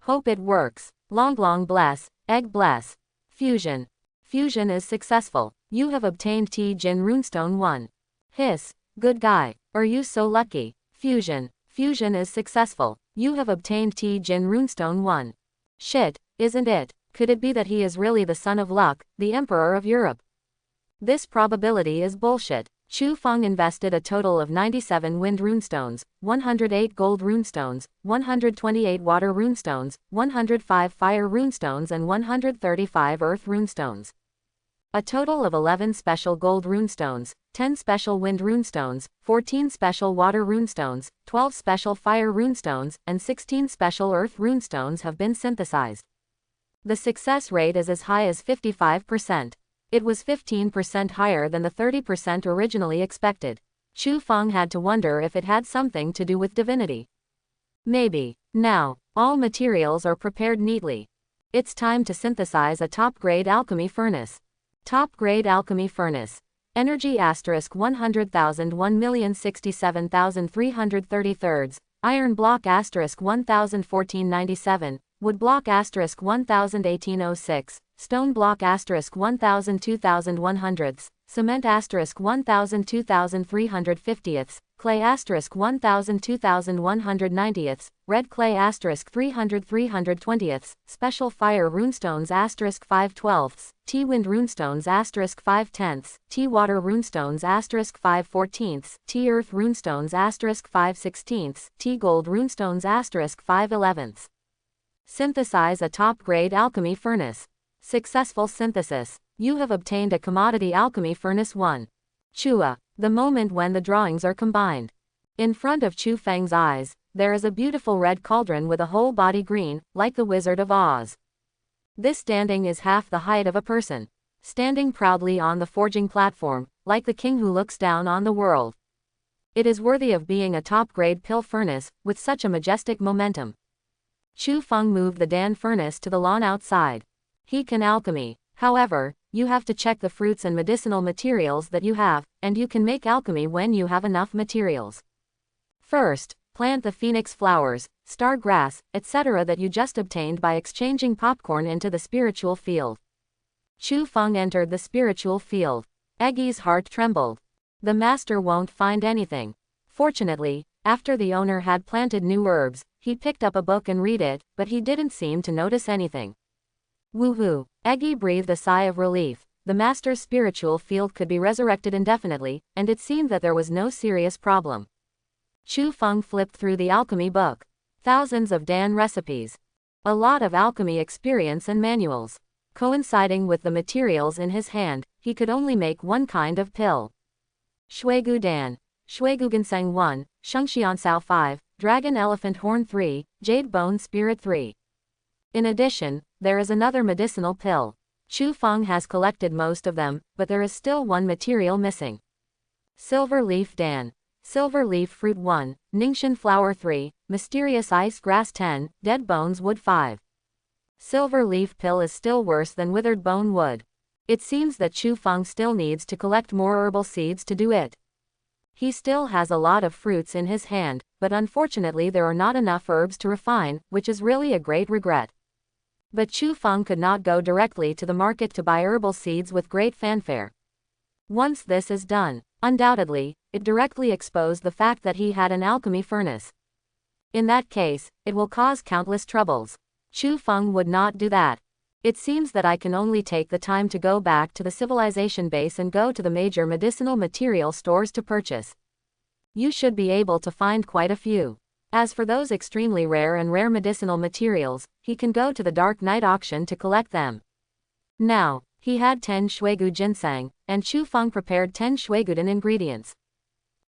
[SPEAKER 1] Hope it works. Long long bless, egg bless. Fusion. Fusion is successful. You have obtained T Jin runestone 1. Hiss, good guy. Are you so lucky? Fusion. Fusion is successful. You have obtained T Jin runestone 1. Shit, isn't it? Could it be that he is really the son of luck, the emperor of Europe? This probability is bullshit. Chu Feng invested a total of 97 wind runestones, 108 gold runestones, 128 water runestones, 105 fire runestones and 135 earth runestones. A total of 11 special gold runestones, 10 special wind runestones, 14 special water runestones, 12 special fire runestones, and 16 special earth runestones have been synthesized. The success rate is as high as 55%. It was 15% higher than the 30% originally expected. Chu Feng had to wonder if it had something to do with divinity. Maybe. Now, all materials are prepared neatly. It's time to synthesize a top-grade alchemy furnace. Top-grade alchemy furnace. Energy * 100,000 1,067,333, iron block * 1,01497, wood block * 1,01806, stone block * 1,000 2,100, cement * 1,000 2,350, clay * 1,000 2,190, red clay * 300 320, special fire runestones * 5/12, T wind runestones * 5/10, T water runestones * 5/14, T earth runestones * 5/16, T gold runestones * 5/11. Synthesize a top-grade alchemy furnace. Successful synthesis. You have obtained a commodity alchemy furnace 1. Chua. The moment when the drawings are combined. In front of Chu Feng's eyes, there is a beautiful red cauldron with a whole body green, like the Wizard of Oz. This standing is half the height of a person. Standing proudly on the forging platform, like the king who looks down on the world. It is worthy of being a top-grade pill furnace, with such a majestic momentum. Chu Feng moved the Dan furnace to the lawn outside. He can alchemy. However, you have to check the fruits and medicinal materials that you have, and you can make alchemy when you have enough materials. First, plant the phoenix flowers, star grass, etc. that you just obtained by exchanging popcorn into the spiritual field. Chu Feng entered the spiritual field. Eggy's heart trembled. The master won't find anything. Fortunately, after the owner had planted new herbs, he picked up a book and read it, but he didn't seem to notice anything. Woohoo! Eggy breathed a sigh of relief. The master's spiritual field could be resurrected indefinitely, and it seemed that there was no serious problem. Chu Feng flipped through the alchemy book. Thousands of Dan recipes. A lot of alchemy experience and manuals. Coinciding with the materials in his hand, he could only make one kind of pill. Shuigu Dan. Shuigu Ginseng 1, Shengxiansao 5, Dragon Elephant Horn 3, Jade Bone Spirit 3. In addition, there is another medicinal pill. Chu Feng has collected most of them, but there is still one material missing. Silver Leaf Dan. Silver Leaf Fruit 1, Ningxian Flower 3, Mysterious Ice Grass 10, Dead Bones Wood 5. Silver leaf pill is still worse than withered bone wood. It seems that Chu Feng still needs to collect more herbal seeds to do it. He still has a lot of fruits in his hand, but unfortunately there are not enough herbs to refine, which is really a great regret. But Chu Feng could not go directly to the market to buy herbal seeds with great fanfare. Once this is done, undoubtedly, it directly exposed the fact that he had an alchemy furnace. In that case, it will cause countless troubles. Chu Feng would not do that. It seems that I can only take the time to go back to the civilization base and go to the major medicinal material stores to purchase. You should be able to find quite a few. As for those extremely rare medicinal materials, he can go to the Dark Night auction to collect them. Now, he had 10 Shuigu ginseng, and Chu Feng prepared 10 Shuiguden ingredients.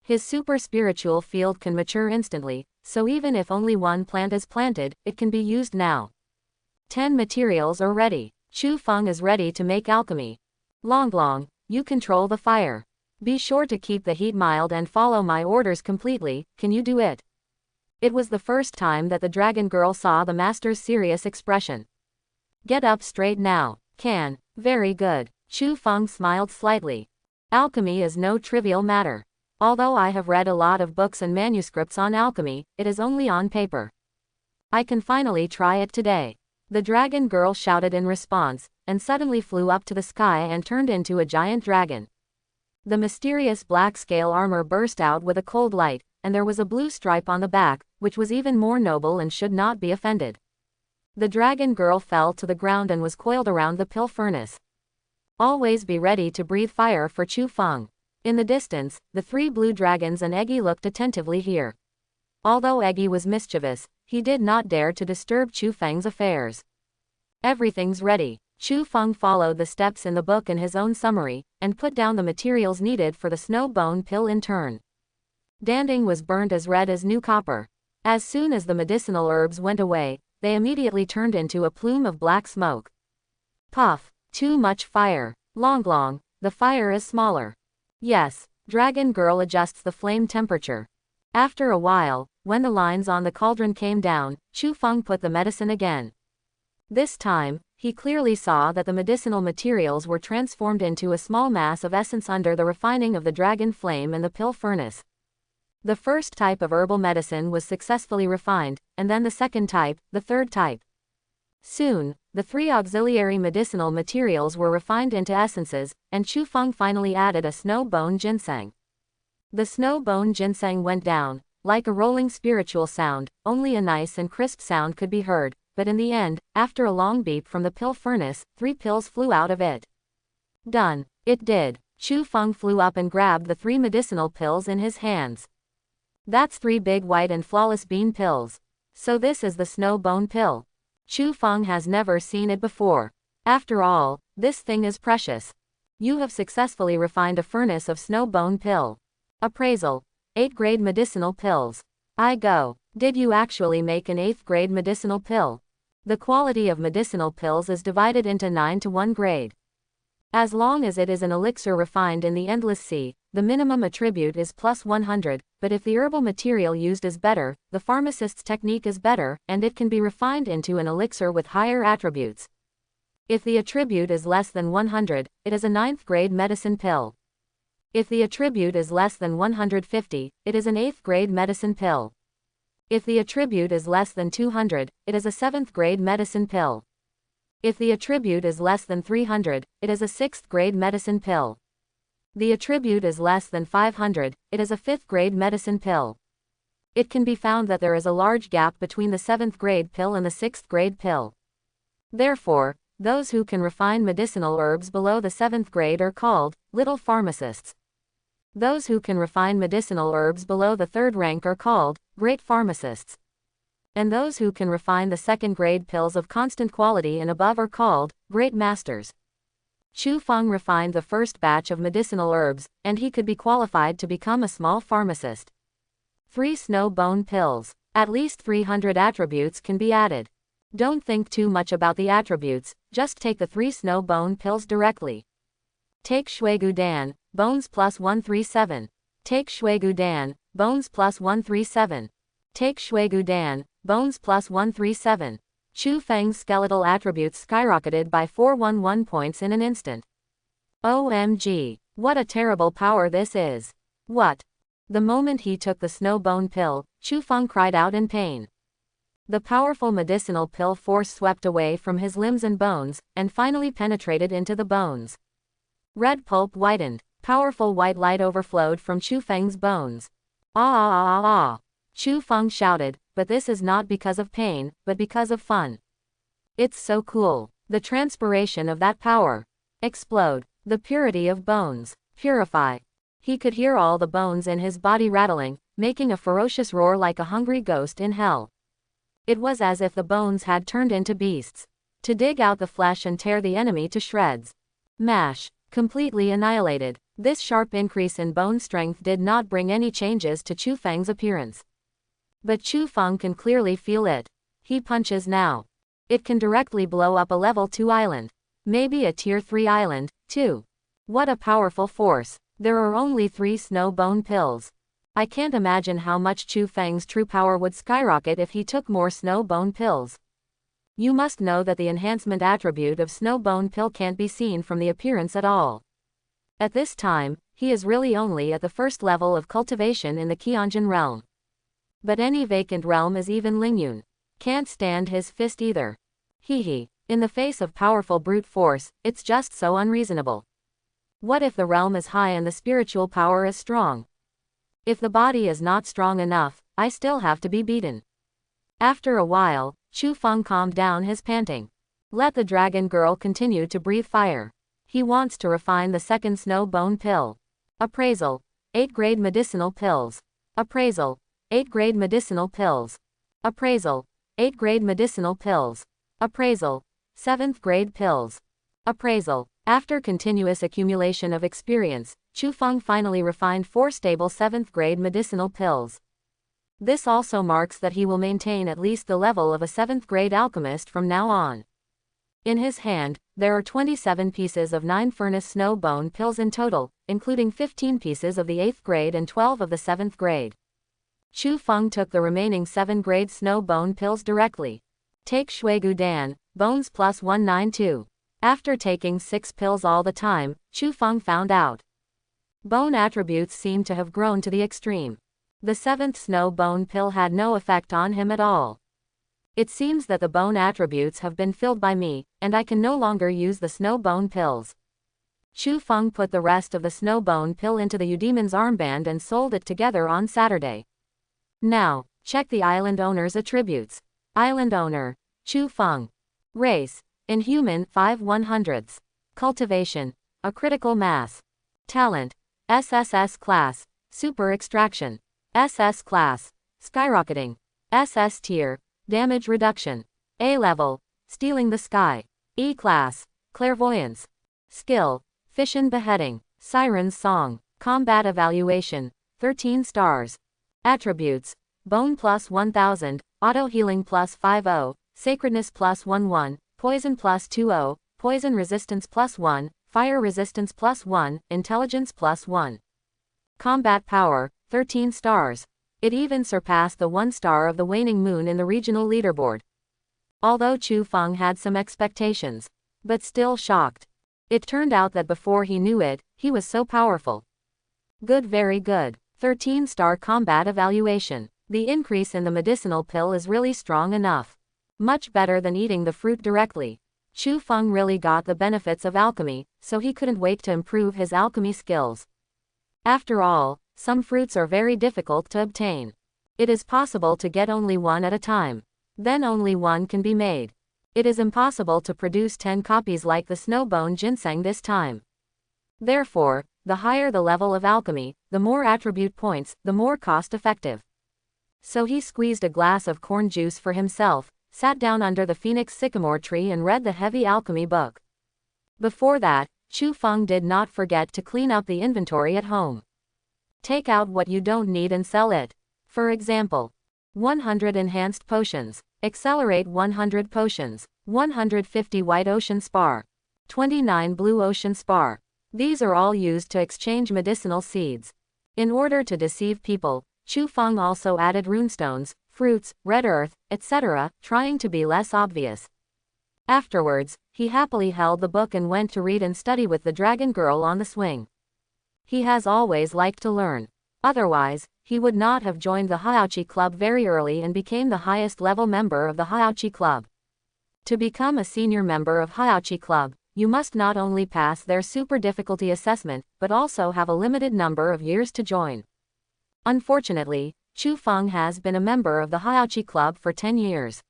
[SPEAKER 1] His super spiritual field can mature instantly, so even if only one plant is planted, it can be used now. 10 materials are ready. Chu Feng is ready to make alchemy. Longlong, you control the fire. Be sure to keep the heat mild and follow my orders completely. Can you do it? It was the first time that the dragon girl saw the master's serious expression. Get up straight now. Can. Very good. Chu Feng smiled slightly. Alchemy is no trivial matter. Although I have read a lot of books and manuscripts on alchemy, it is only on paper. I can finally try it today. The dragon girl shouted in response, and suddenly flew up to the sky and turned into a giant dragon. The mysterious black scale armor burst out with a cold light, and there was a blue stripe on the back, which was even more noble and should not be offended. The dragon girl fell to the ground and was coiled around the pill furnace. Always be ready to breathe fire for Chu Feng. In the distance, the 3 blue dragons and Eggy looked attentively here. Although Eggy was mischievous, he did not dare to disturb Chu Feng's affairs. Everything's ready. Chu Feng followed the steps in the book in his own summary, and put down the materials needed for the snow bone pill in turn. Danding was burnt as red as new copper. As soon as the medicinal herbs went away, they immediately turned into a plume of black smoke. Puff. Too much fire. Longlong, the fire is smaller. Yes. Dragon girl adjusts the flame temperature. After a while, when the lines on the cauldron came down, Chu Feng put the medicine again. This time, he clearly saw that the medicinal materials were transformed into a small mass of essence under the refining of the dragon flame and the pill furnace. The first type of herbal medicine was successfully refined, and then the second type, the third type. Soon, the 3 auxiliary medicinal materials were refined into essences, and Chu Feng finally added a snow bone ginseng. The snow bone ginseng went down, like a rolling spiritual sound, only a nice and crisp sound could be heard, but in the end, after a long beep from the pill furnace, 3 pills flew out of it. Done. It did. Chu Feng flew up and grabbed the 3 medicinal pills in his hands. That's 3 big white and flawless bean pills. So this is the snow bone pill. Chu Feng has never seen it before. After all, this thing is precious. You have successfully refined a furnace of snow bone pill. Appraisal. 8th grade medicinal pills. I go. Did you actually make an 8th grade medicinal pill? The quality of medicinal pills is divided into 9 to 1 grade. As long as it is an elixir refined in the endless sea, the minimum attribute is plus 100, but if the herbal material used is better, the pharmacist's technique is better, and it can be refined into an elixir with higher attributes. If the attribute is less than 100, it is a 9th grade medicine pill. If the attribute is less than 150, it is an 8th grade medicine pill. If the attribute is less than 200, it is a 7th grade medicine pill. If the attribute is less than 300, it is a 6th grade medicine pill. The attribute is less than 500, it is a 5th grade medicine pill. It can be found that there is a large gap between the 7th grade pill and the 6th grade pill. Therefore, those who can refine medicinal herbs below the 7th grade are called little pharmacists. Those who can refine medicinal herbs below the 3rd rank are called great pharmacists. And those who can refine the 2nd grade pills of constant quality and above are called great masters. Chu Feng refined the first batch of medicinal herbs, and he could be qualified to become a small pharmacist. 3 snow bone pills. At least 300 attributes can be added. Don't think too much about the attributes, just take the 3 snow bone pills directly. Take Shuigu Dan, bones plus 137. Take Shuigu Dan, bones plus 137. Take Shuigu Dan, bones plus 137. Chu Feng's skeletal attributes skyrocketed by 411 points in an instant. OMG. What a terrible power this is. What? The moment he took the snow bone pill, Chu Feng cried out in pain. The powerful medicinal pill force swept away from his limbs and bones, and finally penetrated into the bones. Red pulp whitened. Powerful white light overflowed from Chu Feng's bones. Ah ah ah ah. Chu Feng shouted, but this is not because of pain, but because of fun. It's so cool. The transpiration of that power. Explode. The purity of bones. Purify. He could hear all the bones in his body rattling, making a ferocious roar like a hungry ghost in hell. It was as if the bones had turned into beasts, to dig out the flesh and tear the enemy to shreds. Mash. Completely annihilated. This sharp increase in bone strength did not bring any changes to Chu Feng's appearance. But Chu Feng can clearly feel it. He punches now. It can directly blow up a level 2 island. Maybe a tier 3 island, too. What a powerful force. There are only 3 snow bone pills. I can't imagine how much Chu Feng's true power would skyrocket if he took more snow bone pills. You must know that the enhancement attribute of snow bone pill can't be seen from the appearance at all. At this time, he is really only at the first level of cultivation in the Qianjin realm. But any vacant realm is even Lingyun. Can't stand his fist either. Hee. In the face of powerful brute force, it's just so unreasonable. What if the realm is high and the spiritual power is strong? If the body is not strong enough, I still have to be beaten. After a while, Chu Feng calmed down his panting. Let the dragon girl continue to breathe fire. He wants to refine the second snow bone pill. Appraisal. 8-grade medicinal pills. Appraisal. 8-grade medicinal pills. Appraisal. 8-grade medicinal pills. Appraisal. 7th grade pills. Appraisal. After continuous accumulation of experience, Chu Feng finally refined 4 stable 7th grade medicinal pills. This also marks that he will maintain at least the level of a 7th grade alchemist from now on. In his hand, there are 27 pieces of 9 furnace snow bone pills in total, including 15 pieces of the 8th grade and 12 of the 7th grade. Chu Feng took the remaining 7 grade snow bone pills directly. Take Shuigu Dan, bones plus 192. After taking 6 pills all the time, Chu Feng found out. Bone attributes seemed to have grown to the extreme. The 7th snow bone pill had no effect on him at all. It seems that the bone attributes have been filled by me, and I can no longer use the snow bone pills. Chu Feng put the rest of the snow bone pill into the Eudemon's armband and sold it together on Saturday. Now, check the island owner's attributes. Island owner, Chu Feng. Race, Inhuman 5/100ths. Cultivation, a critical mass. Talent, SSS class, super extraction. SS class, skyrocketing. SS tier, damage reduction. A level, stealing the sky. E class, clairvoyance. Skill, fission beheading. Siren's song, combat evaluation, 13 stars. Attributes, bone plus 1000, auto healing plus 50, sacredness plus 11, poison plus 20, poison resistance plus 1, fire resistance plus 1, intelligence plus 1. Combat power, 13 stars. It even surpassed the 1 star of the waning moon in the regional leaderboard. Although Chu Feng had some expectations, but still shocked. It turned out that before he knew it, he was so powerful. Good, very good. 13-star combat evaluation. The increase in the medicinal pill is really strong enough. Much better than eating the fruit directly. Chu Feng really got the benefits of alchemy, so he couldn't wait to improve his alchemy skills. After all, some fruits are very difficult to obtain. It is possible to get only one at a time. Then only one can be made. It is impossible to produce 10 copies like the snowbone ginseng this time. Therefore, the higher the level of alchemy, the more attribute points, the more cost-effective. So he squeezed a glass of corn juice for himself, sat down under the phoenix sycamore tree and read the heavy alchemy book. Before that, Chu Feng did not forget to clean up the inventory at home. Take out what you don't need and sell it. For example, 100 enhanced potions, accelerate 100 potions, 150 white ocean spar, 29 blue ocean spar. These are all used to exchange medicinal seeds. In order to deceive people, Chu Feng also added runestones, fruits, red earth, etc., trying to be less obvious. Afterwards, he happily held the book and went to read and study with the dragon girl on the swing. He has always liked to learn. Otherwise, he would not have joined the Hyachi Club very early and became the highest level member of the Hyachi Club. To become a senior member of Hyachi Club, you must not only pass their super difficulty assessment, but also have a limited number of years to join. Unfortunately, Chu Feng has been a member of the Hyachi Club for 10 years.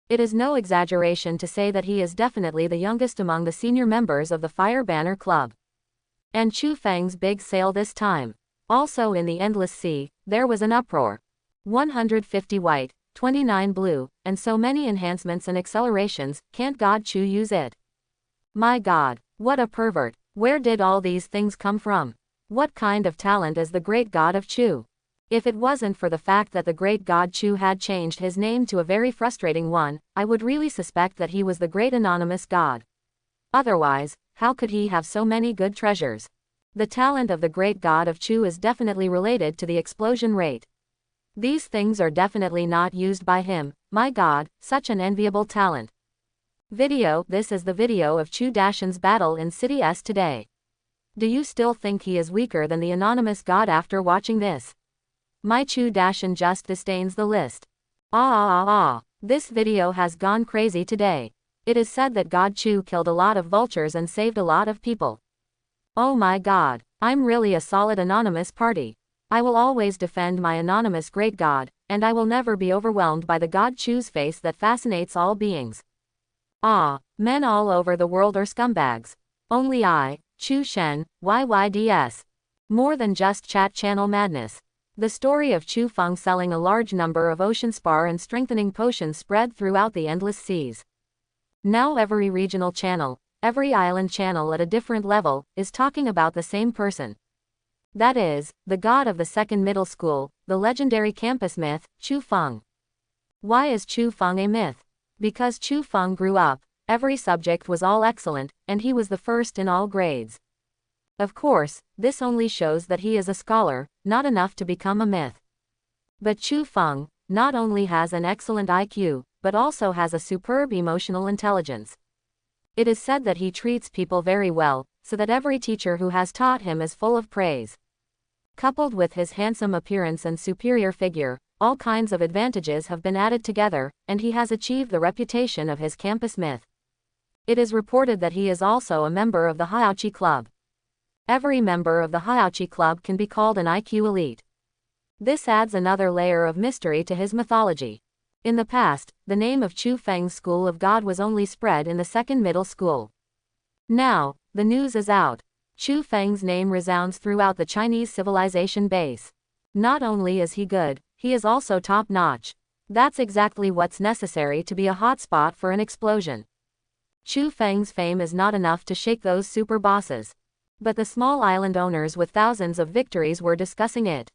[SPEAKER 1] It is no exaggeration to say that he is definitely the youngest among the senior members of the Fire Banner Club. And Chu Feng's big sale this time. Also in the Endless Sea, there was an uproar. 150 white, 29 blue, and so many enhancements and accelerations, can't God Chu use it? My God, what a pervert, where did all these things come from? What kind of talent is the great God of Chu? If it wasn't for the fact that the great God Chu had changed his name to a very frustrating one, I would really suspect that he was the great anonymous God. Otherwise, how could he have so many good treasures? The talent of the great God of Chu is definitely related to the explosion rate. These things are definitely not used by him. My God, such an enviable talent. Video. This is the video of Chu Dashan's battle in City S today. Do you still think he is weaker than the anonymous God after watching this? My Chu Dashan just disdains the list. This video has gone crazy today. It is said that God Chu killed a lot of vultures and saved a lot of people. Oh my God, I'm really a solid anonymous party. I will always defend my anonymous great God, and I will never be overwhelmed by the God Chu's face that fascinates all beings. Men all over the world are scumbags. Only I, Chu Shen, YYDS. More than just chat channel madness. The story of Chu Feng selling a large number of ocean spar and strengthening potions spread throughout the endless seas. Now every regional channel, every island channel at a different level, is talking about the same person. That is, the god of the second middle school, the legendary campus myth, Chu Feng. Why is Chu Feng a myth? Because Chu Feng grew up, every subject was all excellent, and he was the first in all grades. Of course, this only shows that he is a scholar, not enough to become a myth. But Chu Feng not only has an excellent IQ, but also has a superb emotional intelligence. It is said that he treats people very well, so that every teacher who has taught him is full of praise. Coupled with his handsome appearance and superior figure, all kinds of advantages have been added together, and he has achieved the reputation of his campus myth. It is reported that he is also a member of the Hyachi Club. Every member of the Hyachi Club can be called an IQ elite. This adds another layer of mystery to his mythology. In the past, the name of Chu Feng's School of God was only spread in the second middle school. Now, the news is out. Chu Feng's name resounds throughout the Chinese civilization base. Not only is he good, he is also top-notch. That's exactly what's necessary to be a hotspot for an explosion. Chu Feng's fame is not enough to shake those super bosses. But the small island owners with thousands of victories were discussing it.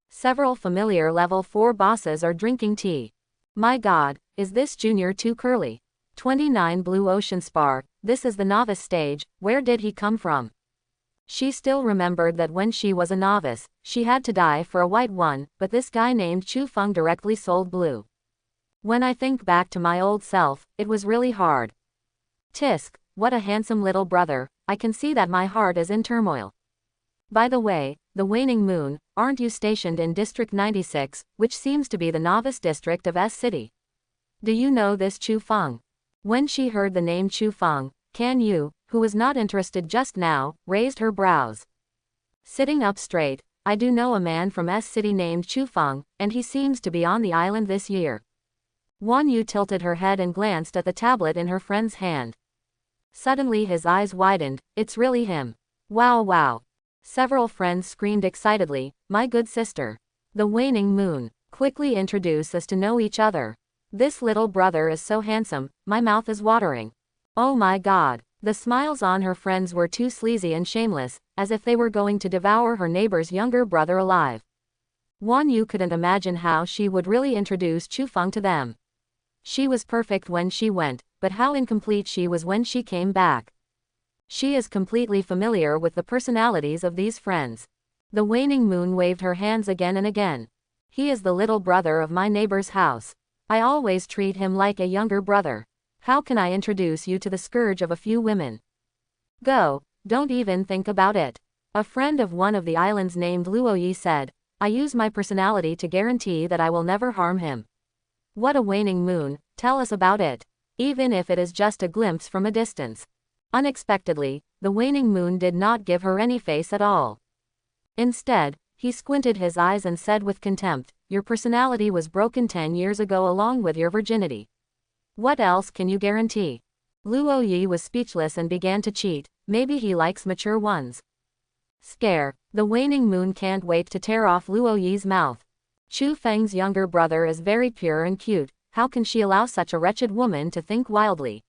[SPEAKER 1] Several familiar level 4 bosses are drinking tea. My God, is this junior too curly? 29 blue ocean spar, this is the novice stage, where did he come from? She still remembered that when she was a novice, she had to die for a white one, but this guy named Chu Feng directly sold blue. When I think back to my old self, it was really hard. Tisk, what a handsome little brother, I can see that my heart is in turmoil. By the way, the waning moon, aren't you stationed in District 96, which seems to be the novice district of S City? Do you know this Chu Feng? When she heard the name Chu Feng, Can Yu, who was not interested just now, raised her brows. Sitting up straight, I do know a man from S City named Chu Feng, and he seems to be on the island this year. Wan Yu tilted her head and glanced at the tablet in her friend's hand. Suddenly his eyes widened, it's really him. Wow. Several friends screamed excitedly, my good sister. The waning moon, quickly introduce us to know each other. This little brother is so handsome, my mouth is watering. Oh my God. The smiles on her friends were too sleazy and shameless, as if they were going to devour her neighbor's younger brother alive. Wan Yu couldn't imagine how she would really introduce Chu Feng to them. She was perfect when she went, but how incomplete she was when she came back. She is completely familiar with the personalities of these friends. The waning moon waved her hands again and again. He is the little brother of my neighbor's house. I always treat him like a younger brother. How can I introduce you to the scourge of a few women? Go, don't even think about it. A friend of one of the islands named Luoyi said, I use my personality to guarantee that I will never harm him. What a waning moon, tell us about it. Even if it is just a glimpse from a distance. Unexpectedly, the waning moon did not give her any face at all. Instead, he squinted his eyes and said with contempt, your personality was broken 10 years ago along with your virginity. What else can you guarantee? Luo Yi was speechless and began to cheat, maybe he likes mature ones. Scare, the waning moon can't wait to tear off Luo Yi's mouth. Chu Feng's younger brother is very pure and cute, how can she allow such a wretched woman to think wildly?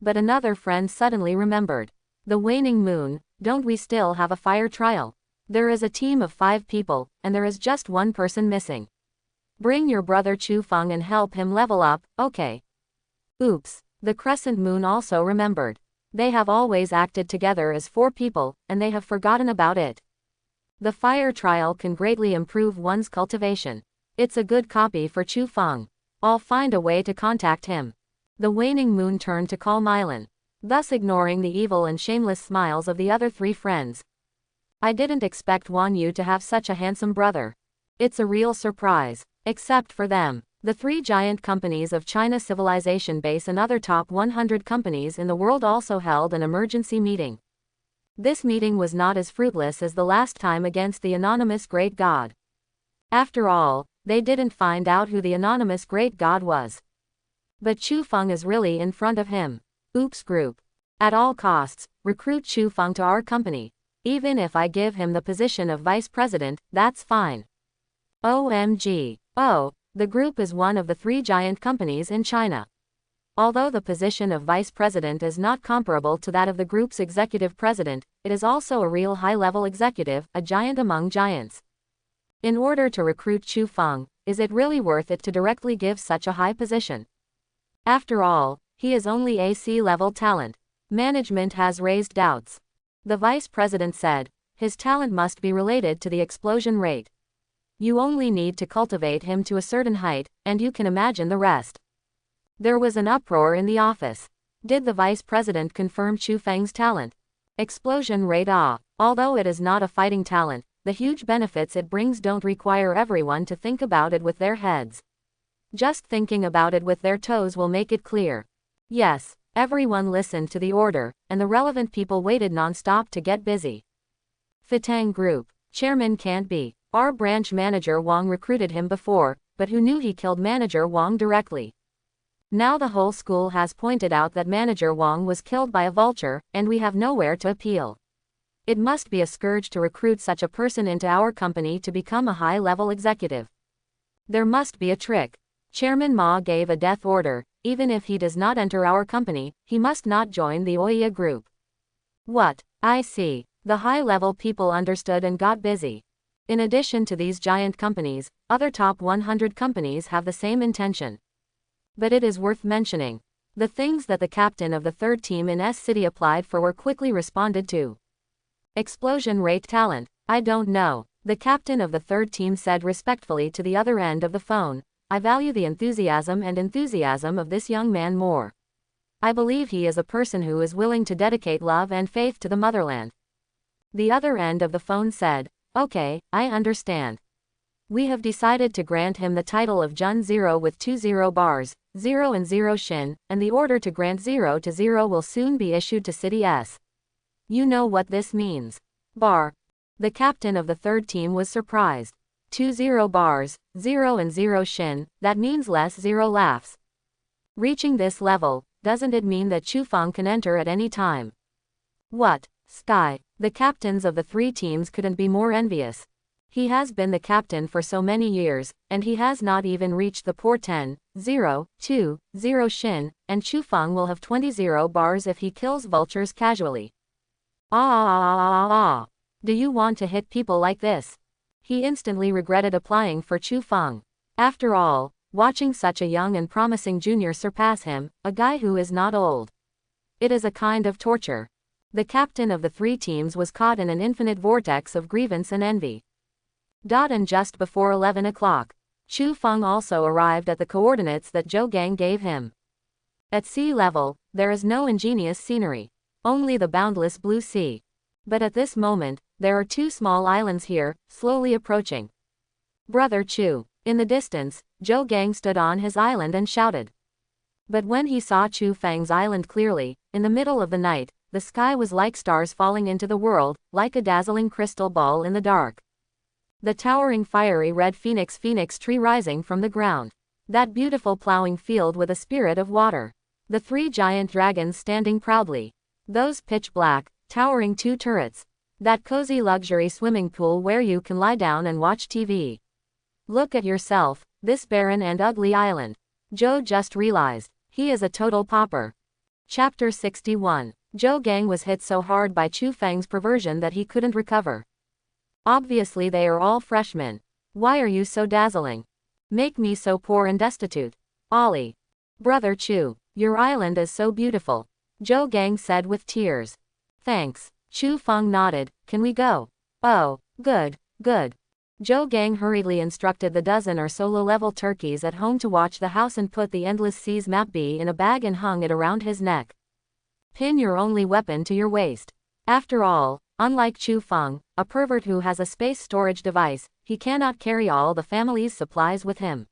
[SPEAKER 1] But another friend suddenly remembered. The waning moon, don't we still have a fire trial? There is a team of 5 people, and there is just one person missing. Bring your brother Chu Feng and help him level up, okay? Oops, the crescent moon also remembered. They have always acted together as 4 people, and they have forgotten about it. The fire trial can greatly improve one's cultivation. It's a good copy for Chu Feng. I'll find a way to contact him. The waning moon turned to call Mylan, thus ignoring the evil and shameless smiles of the other 3 friends. I didn't expect Wan Yu to have such a handsome brother. It's a real surprise. Except for them, the 3 giant companies of China Civilization Base and other top 100 companies in the world also held an emergency meeting. This meeting was not as fruitless as the last time against the anonymous great god. After all, they didn't find out who the anonymous great god was. But Chu Feng is really in front of him. Oops group. At all costs, recruit Chu Feng to our company. Even if I give him the position of vice president, that's fine. OMG. Oh, the group is one of the 3 giant companies in China. Although the position of vice president is not comparable to that of the group's executive president, it is also a real high-level executive, a giant among giants. In order to recruit Chu Feng, is it really worth it to directly give such a high position? After all, he is only a C-level talent. Management has raised doubts. The vice president said, his talent must be related to the explosion rate. You only need to cultivate him to a certain height, and you can imagine the rest. There was an uproar in the office. Did the vice president confirm Chu Feng's talent? Explosion rate although it is not a fighting talent, the huge benefits it brings don't require everyone to think about it with their heads. Just thinking about it with their toes will make it clear. Yes, everyone listened to the order, and the relevant people waited non-stop to get busy. Fitang Group. Chairman can't be. Our branch manager Wang recruited him before, but who knew he killed manager Wang directly? Now the whole school has pointed out that manager Wang was killed by a vulture, and we have nowhere to appeal. It must be a scourge to recruit such a person into our company to become a high-level executive. There must be a trick. Chairman Ma gave a death order, even if he does not enter our company, he must not join the Oya group. What? I see. The high-level people understood and got busy. In addition to these giant companies, other top 100 companies have the same intention. But it is worth mentioning. The things that the captain of the 3rd team in S City applied for were quickly responded to. Explosion rate talent, I don't know. The captain of the 3rd team said respectfully to the other end of the phone, I value the enthusiasm of this young man more. I believe he is a person who is willing to dedicate love and faith to the motherland. The other end of the phone said, okay, I understand. We have decided to grant him the title of Jun 0 with 2 0 bars, 0 and 0 Shin, and the order to grant 0 to 0 will soon be issued to City S. You know what this means. Bar. The captain of the 3rd team was surprised. 2 0 bars, 0 and 0 Shin, that means less 0 laughs. Reaching this level, doesn't it mean that Chu Feng can enter at any time? What? Sky. The captains of the 3 teams couldn't be more envious. He has been the captain for so many years, and he has not even reached the poor 10, 0, 2, 0 Shin, and Chu Feng will have 20 0 bars if he kills vultures casually. Do you want to hit people like this? He instantly regretted applying for Chu Feng. After all, watching such a young and promising junior surpass him, a guy who is not old. It is a kind of torture. The captain of the 3 teams was caught in an infinite vortex of grievance and envy. And just before 11 o'clock, Chu Feng also arrived at the coordinates that Zhou Gang gave him. At sea level, there is no ingenious scenery, only the boundless blue sea. But at this moment, there are two small islands here, slowly approaching. Brother Chu. In the distance, Zhou Gang stood on his island and shouted. But when he saw Chu Feng's island clearly, in the middle of the night, the sky was like stars falling into the world, like a dazzling crystal ball in the dark. The towering fiery red phoenix tree rising from the ground. That beautiful plowing field with a spirit of water. The three giant dragons standing proudly. Those pitch black, towering two turrets. That cozy luxury swimming pool where you can lie down and watch TV. Look at yourself, this barren and ugly island. Zhou just realized, he is a total pauper. Chapter 61. Zhou Gang was hit so hard by Chu Feng's perversion that he couldn't recover. Obviously they are all freshmen. Why are you so dazzling? Make me so poor and destitute. Ollie. Brother Chu, your island is so beautiful. Zhou Gang said with tears. Thanks. Chu Feng nodded. Can we go? Oh, good, good. Zhou Gang hurriedly instructed the dozen or so low-level turkeys at home to watch the house and put the Endless Seas map B in a bag and hung it around his neck. Pin your only weapon to your waist. After all, unlike Chu Feng, a pervert who has a space storage device, he cannot carry all the family's supplies with him.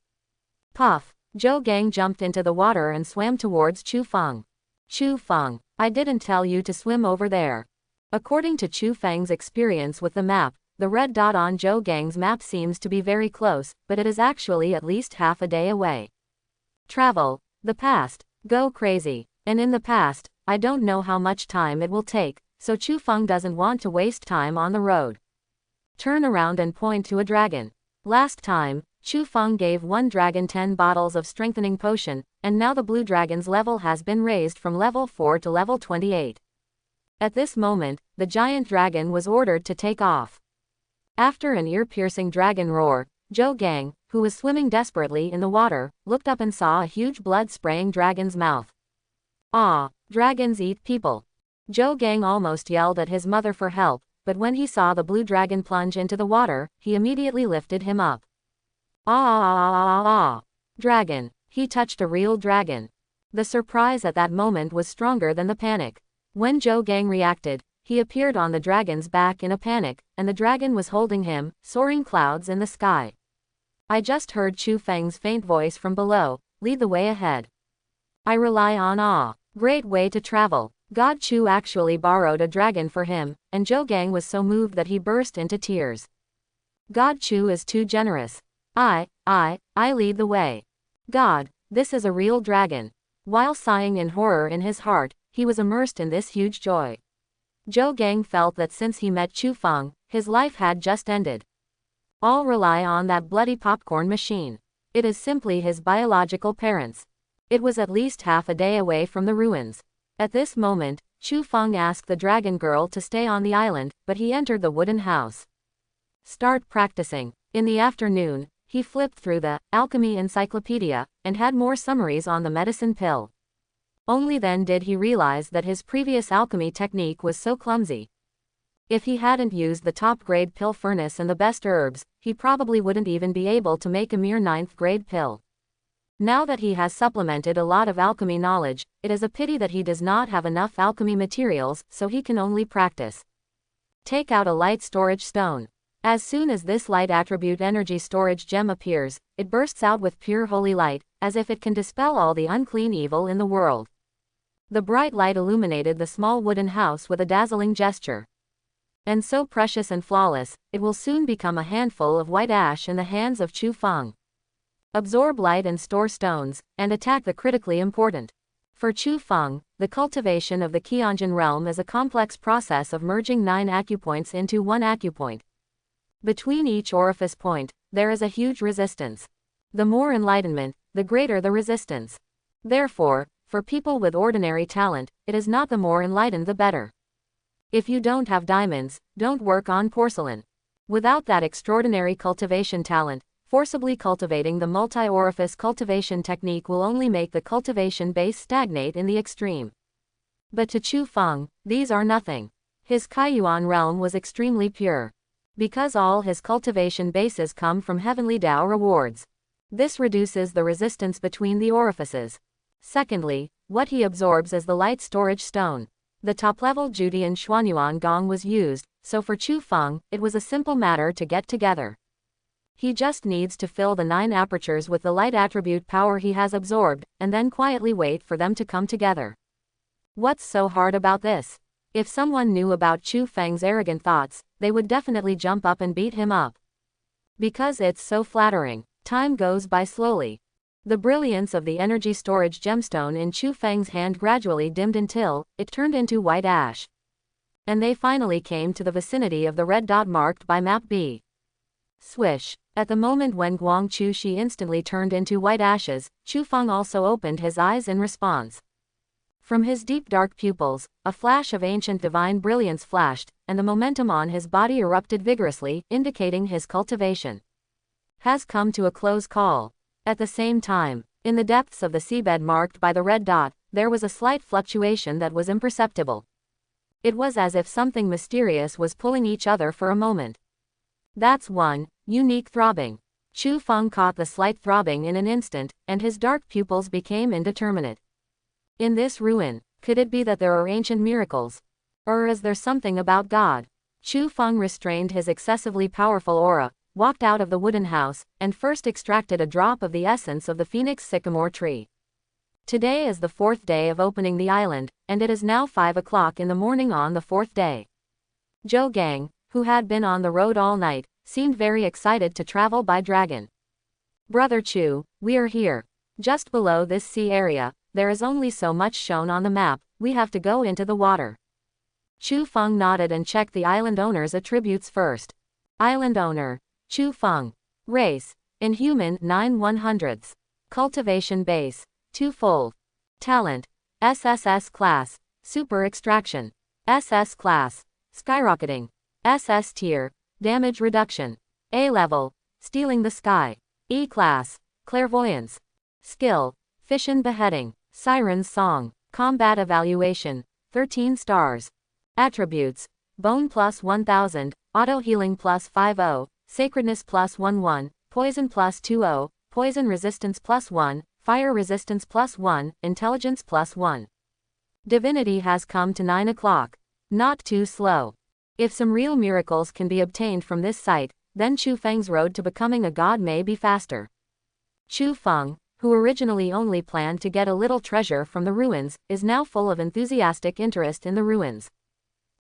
[SPEAKER 1] Puff. Zhou Gang jumped into the water and swam towards Chu Feng. Chu Feng, I didn't tell you to swim over there. According to Chu Feng's experience with the map, the red dot on Zhou Gang's map seems to be very close, but it is actually at least half a day away. Travel. The past. Go crazy. And in the past, I don't know how much time it will take, so Chu Feng doesn't want to waste time on the road. Turn around and point to a dragon. Last time, Chu Feng gave one dragon 10 bottles of strengthening potion, and now the blue dragon's level has been raised from level 4 to level 28. At this moment, the giant dragon was ordered to take off. After an ear-piercing dragon roar, Zhou Gang, who was swimming desperately in the water, looked up and saw a huge blood-spraying dragon's mouth. Ah, dragons eat people. Zhou Gang almost yelled at his mother for help, but when he saw the blue dragon plunge into the water, he immediately lifted him up. Ah! Dragon. He touched a real dragon. The surprise at that moment was stronger than the panic. When Zhou Gang reacted, he appeared on the dragon's back in a panic, and the dragon was holding him, soaring clouds in the sky. I just heard Chu Feng's faint voice from below, lead the way ahead. I rely on awe. Great way to travel. God Chu actually borrowed a dragon for him, and Zhou Gang was so moved that he burst into tears. God Chu is too generous. I lead the way. God, this is a real dragon. While sighing in horror in his heart, he was immersed in this huge joy. Zhou Gang felt that since he met Chu Feng, his life had just ended. All rely on that bloody popcorn machine. It is simply his biological parents. It was at least half a day away from the ruins. At this moment, Chu Feng asked the dragon girl to stay on the island, but he entered the wooden house. Start practicing. In the afternoon, he flipped through the Alchemy encyclopedia, and had more summaries on the medicine pill. Only then did he realize that his previous alchemy technique was so clumsy. If he hadn't used the top-grade pill furnace and the best herbs, he probably wouldn't even be able to make a mere 9th-grade pill. Now that he has supplemented a lot of alchemy knowledge, it is a pity that he does not have enough alchemy materials, so he can only practice. Take out a light storage stone. As soon as this light attribute energy storage gem appears, it bursts out with pure holy light, as if it can dispel all the unclean evil in the world. The bright light illuminated the small wooden house with a dazzling gesture. And so precious and flawless, it will soon become a handful of white ash in the hands of Chu Feng. Absorb light and store stones, and attack the critically important. For Chu Feng, the cultivation of the Qianjin realm is a complex process of merging 9 acupoints into 1 acupoint. Between each orifice point, there is a huge resistance. The more enlightenment, the greater the resistance. Therefore, for people with ordinary talent, it is not the more enlightened the better. If you don't have diamonds, don't work on porcelain. Without that extraordinary cultivation talent, forcibly cultivating the multi-orifice cultivation technique will only make the cultivation base stagnate in the extreme. But to Chu Feng, these are nothing. His Kaiyuan realm was extremely pure. because all his cultivation bases come from heavenly Tao rewards. This reduces the resistance between the orifices. Secondly, what he absorbs is the light storage stone. The top-level Judian Xuanyuan Gong was used, so for Chu Feng, it was a simple matter to get together. He just needs to fill the 9 apertures with the light attribute power he has absorbed, and then quietly wait for them to come together. What's so hard about this? If someone knew about Chu Feng's arrogant thoughts, they would definitely jump up and beat him up. Because it's so flattering. Time goes by slowly. The brilliance of the energy storage gemstone in Chu Feng's hand gradually dimmed until it turned into white ash. And they finally came to the vicinity of the red dot marked by map B. Swish. At the moment when Guang Chu Shi instantly turned into white ashes, Chu Feng also opened his eyes in response. From his deep dark pupils, a flash of ancient divine brilliance flashed, and the momentum on his body erupted vigorously, indicating his cultivation has come to a close call. At the same time, in the depths of the seabed marked by the red dot, there was a slight fluctuation that was imperceptible. It was as if something mysterious was pulling each other for a moment. That's one unique throbbing. Chu Feng caught the slight throbbing in an instant, and his dark pupils became indeterminate. In this ruin, could it be that there are ancient miracles? Or is there something about God? Chu Feng restrained his excessively powerful aura, walked out of the wooden house, and first extracted a drop of the essence of the phoenix sycamore tree. Today is the 4th day of opening the island, and it is now 5 o'clock in the morning on the 4th day. Zhou Gang, who had been on the road all night, seemed very excited to travel by dragon. Brother Chu, we are here. Just below this sea area, there is only so much shown on the map, we have to go into the water. Chu Feng nodded and checked the island owner's attributes first. Island owner, Chu Feng. Race, Inhuman 9/100ths. Cultivation base, 2-fold. Talent, SSS class, Super Extraction. SS class, Skyrocketing. SS tier, Damage Reduction. A level, Stealing the Sky. E class, Clairvoyance. Skill, Fission Beheading. Siren's Song. Combat Evaluation, 13 stars. Attributes, Bone plus 1000, Auto Healing plus 50, Sacredness plus 11, Poison plus 20, Poison Resistance plus 1, Fire Resistance plus 1, Intelligence plus 1. Divinity has come to 9 o'clock. Not too slow. If some real miracles can be obtained from this site, then Chu Feng's road to becoming a god may be faster. Chu Feng, who originally only planned to get a little treasure from the ruins, is now full of enthusiastic interest in the ruins.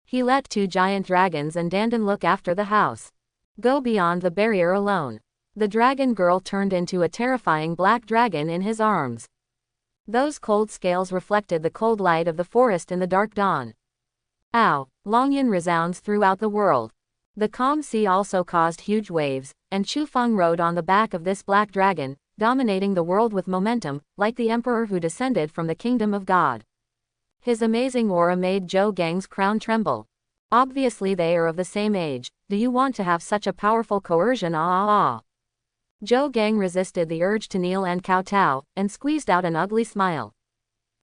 [SPEAKER 1] He let 2 giant dragons and Dandan look after the house. Go beyond the barrier alone. The dragon girl turned into a terrifying black dragon in his arms. Those cold scales reflected the cold light of the forest in the dark dawn. Ow! Longyan resounds throughout the world. The calm sea also caused huge waves, and Chu Feng rode on the back of this black dragon, dominating the world with momentum, like the emperor who descended from the kingdom of God. His amazing aura made Zhou Gang's crown tremble. Obviously they are of the same age. Do you want to have such a powerful coercion? Zhou Gang resisted the urge to kneel and kowtow, and squeezed out an ugly smile.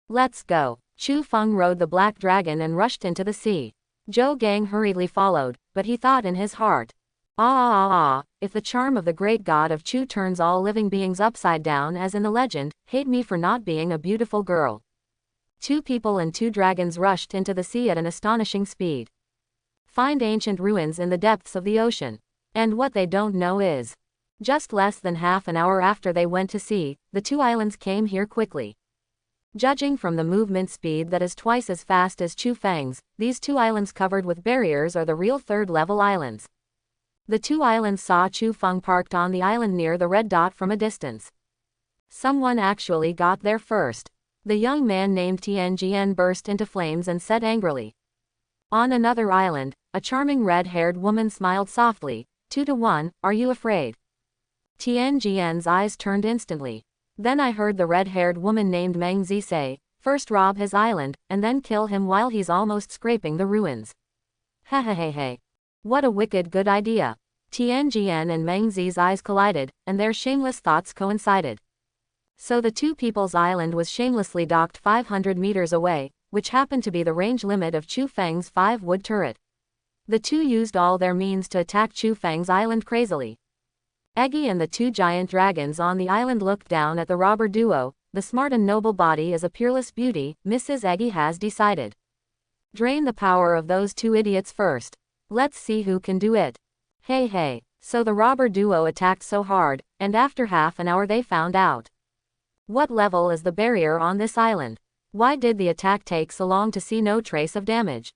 [SPEAKER 1] Let's go. Chu Feng rode the black dragon and rushed into the sea. Zhou Gang hurriedly followed, but he thought in his heart, if the charm of the great god of Chu turns all living beings upside down as in the legend, hate me for not being a beautiful girl. 2 people and 2 dragons rushed into the sea at an astonishing speed. Find ancient ruins in the depths of the ocean. And what they don't know is, just less than half an hour after they went to sea, the 2 islands came here quickly. Judging from the movement speed that is twice as fast as Chu Feng's, these 2 islands covered with barriers are the real 3rd-level islands. The 2 islands saw Chu Feng parked on the island near the red dot from a distance. Someone actually got there first. The young man named Tianjian burst into flames and said angrily. On another island, a charming red-haired woman smiled softly. 2-1, are you afraid? Tianjian's eyes turned instantly. Then I heard the red-haired woman named Meng Zi say, first rob his island, and then kill him while he's almost scraping the ruins. Hey. What a wicked good idea. Tianjian and Meng Zi's eyes collided, and their shameless thoughts coincided. So the 2 people's island was shamelessly docked 500 meters away, which happened to be the range limit of Chu Feng's 5-wood turret. The two used all their means to attack Chu Feng's island crazily. Eggy and the two giant dragons on the island looked down at the robber duo. The smart and noble body is a peerless beauty, Mrs. Eggy has decided. Drain the power of those two idiots first. Let's see who can do it. Hey. So the robber duo attacked so hard, and after half an hour they found out. What level is the barrier on this island? Why did the attack take so long to see no trace of damage?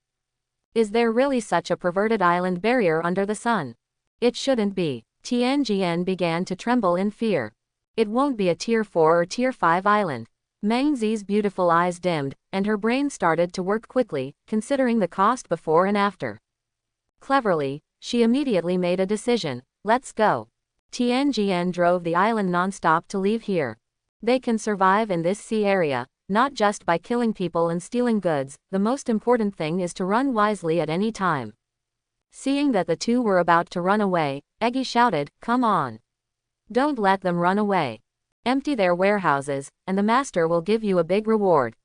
[SPEAKER 1] Is there really such a perverted island barrier under the sun? It shouldn't be. Tianjian began to tremble in fear. It won't be a Tier 4 or Tier 5 island. Meng Zi's beautiful eyes dimmed, and her brain started to work quickly, considering the cost before and after. Cleverly, she immediately made a decision. Let's go. Tianjian drove the island non-stop to leave here. They can survive in this sea area, not just by killing people and stealing goods. The most important thing is to run wisely at any time. Seeing that the two were about to run away, Eggy shouted, "Come on. Don't let them run away. Empty their warehouses, and the master will give you a big reward."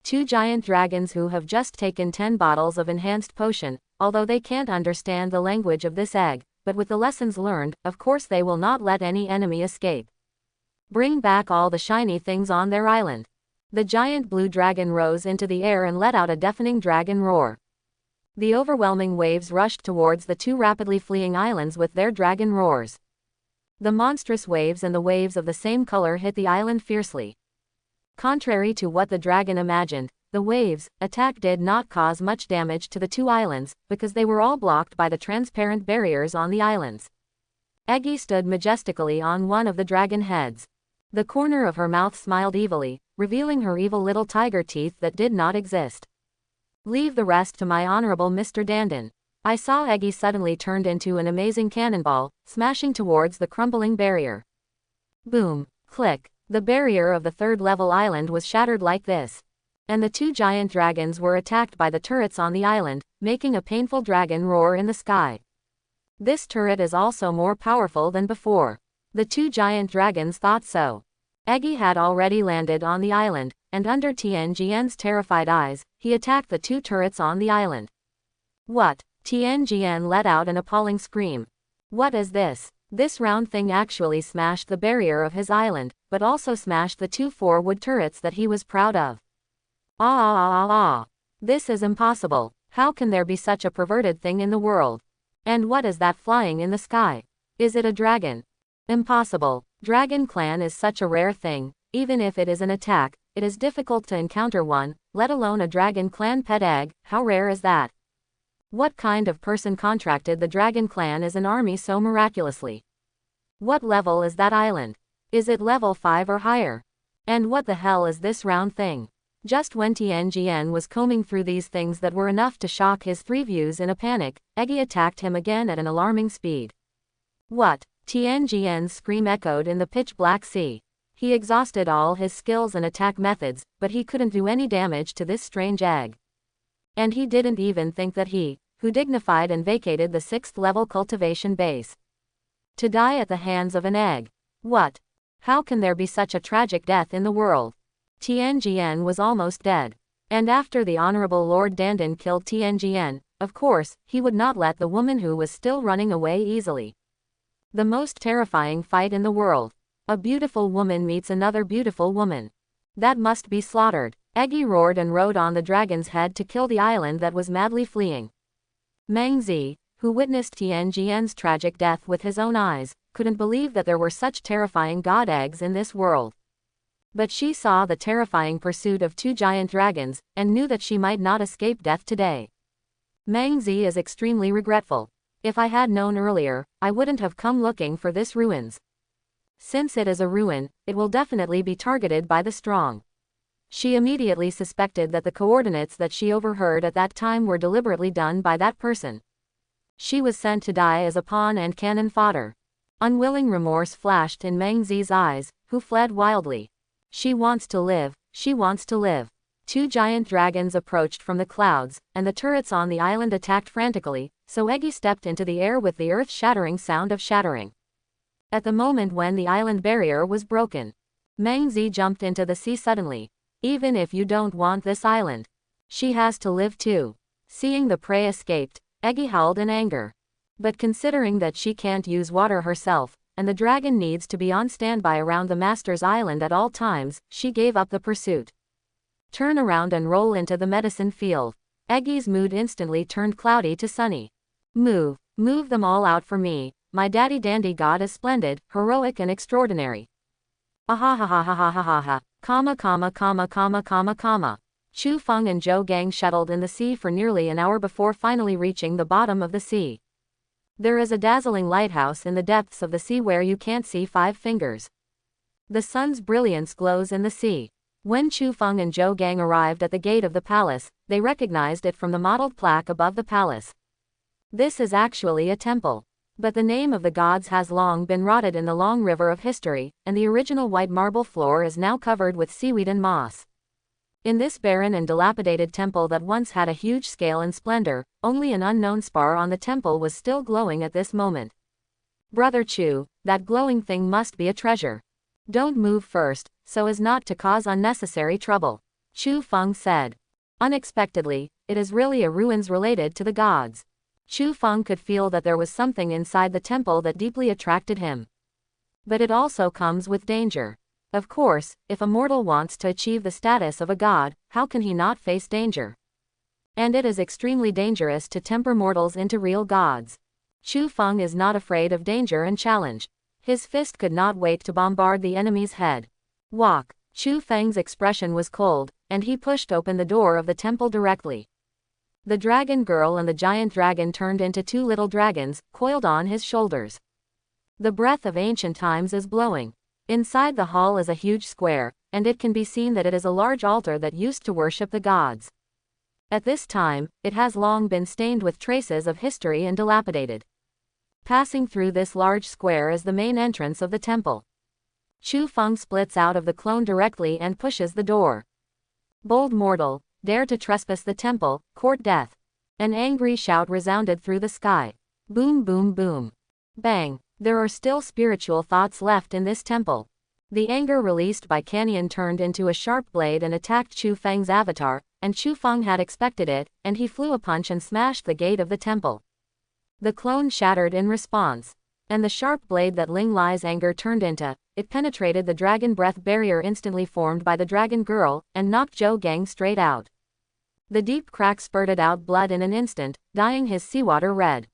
[SPEAKER 1] Two giant dragons who have just taken 10 bottles of enhanced potion, although they can't understand the language of this egg, but with the lessons learned, of course they will not let any enemy escape. Bring back all the shiny things on their island. The giant blue dragon rose into the air and let out a deafening dragon roar. The overwhelming waves rushed towards the two rapidly fleeing islands with their dragon roars. The monstrous waves and the waves of the same color hit the island fiercely. Contrary to what the dragon imagined, the waves' attack did not cause much damage to the two islands, because they were all blocked by the transparent barriers on the islands. Eggy stood majestically on one of the dragon heads. The corner of her mouth smiled evilly, revealing her evil little tiger teeth that did not exist. "Leave the rest to my honorable Mr. Dandin." I saw Eggy suddenly turned into an amazing cannonball, smashing towards the crumbling barrier. Boom, click. The barrier of the third-level island was shattered like this. And the two giant dragons were attacked by the turrets on the island, making a painful dragon roar in the sky. This turret is also more powerful than before. The two giant dragons thought so. Eggy had already landed on the island, and under Tianjian's terrified eyes, he attacked the two turrets on the island. What? Tianjian let out an appalling scream. What is this? This round thing actually smashed the barrier of his island, but also smashed the two 4-wood turrets that he was proud of. Ah. This is impossible. How can there be such a perverted thing in the world? And what is that flying in the sky? Is it a dragon? Impossible. Dragon clan is such a rare thing. Even if it is an attack, it is difficult to encounter one, let alone a dragon clan pet egg. How rare is that? What kind of person contracted the dragon clan as an army so miraculously? What level is that island? Is it level 5 or higher? And what the hell is this round thing? Just when Tianjian was combing through these things that were enough to shock his three views in a panic, Eggy attacked him again at an alarming speed. What? Tianjian's scream echoed in the pitch-black sea. He exhausted all his skills and attack methods, but he couldn't do any damage to this strange egg. And he didn't even think that he, who dignified and vacated the 6th-level cultivation base, to die at the hands of an egg. What? How can there be such a tragic death in the world? Tianjian was almost dead. And after the Honorable Lord Dandin killed Tianjian, of course, he would not let the woman who was still running away easily. The most terrifying fight in the world. A beautiful woman meets another beautiful woman. That must be slaughtered. Eggy roared and rode on the dragon's head to kill the island that was madly fleeing. Meng Zi, who witnessed Tianjian's tragic death with his own eyes, couldn't believe that there were such terrifying god eggs in this world. But she saw the terrifying pursuit of two giant dragons, and knew that she might not escape death today. Meng Zi is extremely regretful. If I had known earlier, I wouldn't have come looking for this ruins. Since it is a ruin, it will definitely be targeted by the strong. She immediately suspected that the coordinates that she overheard at that time were deliberately done by that person. She was sent to die as a pawn and cannon fodder. Unwilling remorse flashed in Meng Zi's eyes, who fled wildly. She wants to live, she wants to live. Two giant dragons approached from the clouds, and the turrets on the island attacked frantically, so Eggy stepped into the air with the earth-shattering sound of shattering. At the moment when the island barrier was broken, Meng Zi jumped into the sea suddenly. Even if you don't want this island, she has to live too. Seeing the prey escaped, Eggy howled in anger. But considering that she can't use water herself, and the dragon needs to be on standby around the Master's Island at all times, she gave up the pursuit. Turn around and roll into the medicine field. Eggy's mood instantly turned cloudy to sunny. Move them all out for me. My daddy dandy god is splendid, heroic and extraordinary. Ahahahahahahaha. Chu Feng and Zhou Gang shuttled in the sea for nearly an hour before finally reaching the bottom of the sea. There is a dazzling lighthouse in the depths of the sea where you can't see 5 fingers. The sun's brilliance glows in the sea. When Chu Feng and Zhou Gang arrived at the gate of the palace, they recognized it from the mottled plaque above the palace. This is actually a temple. But the name of the gods has long been rotted in the long river of history, and the original white marble floor is now covered with seaweed and moss. In this barren and dilapidated temple that once had a huge scale and splendor, only an unknown spar on the temple was still glowing at this moment. Brother Chu, that glowing thing must be a treasure. Don't move first, so as not to cause unnecessary trouble, Chu Feng said. Unexpectedly, it is really a ruins related to the gods. Chu Feng could feel that there was something inside the temple that deeply attracted him. But it also comes with danger. Of course, if a mortal wants to achieve the status of a god, how can he not face danger? And it is extremely dangerous to temper mortals into real gods. Chu Feng is not afraid of danger and challenge. His fist could not wait to bombard the enemy's head. Walk. Chu Feng's expression was cold, and he pushed open the door of the temple directly. The dragon girl and the giant dragon turned into 2 little dragons, coiled on his shoulders. The breath of ancient times is blowing. Inside the hall is a huge square, and it can be seen that it is a large altar that used to worship the gods. At this time, it has long been stained with traces of history and dilapidated. Passing through this large square is the main entrance of the temple. Chu Feng splits out of the clone directly and pushes the door. Bold mortal, dare to trespass the temple, court death. An angry shout resounded through the sky. Boom boom boom. Bang. There are still spiritual thoughts left in this temple. The anger released by Canyon turned into a sharp blade and attacked Chu Feng's avatar, and Chu Feng had expected it, and he flew a punch and smashed the gate of the temple. The clone shattered in response. And the sharp blade that Ling Lai's anger turned into, it penetrated the dragon breath barrier instantly formed by the dragon girl, and knocked Zhou Gang straight out. The deep crack spurted out blood in an instant, dyeing his seawater red.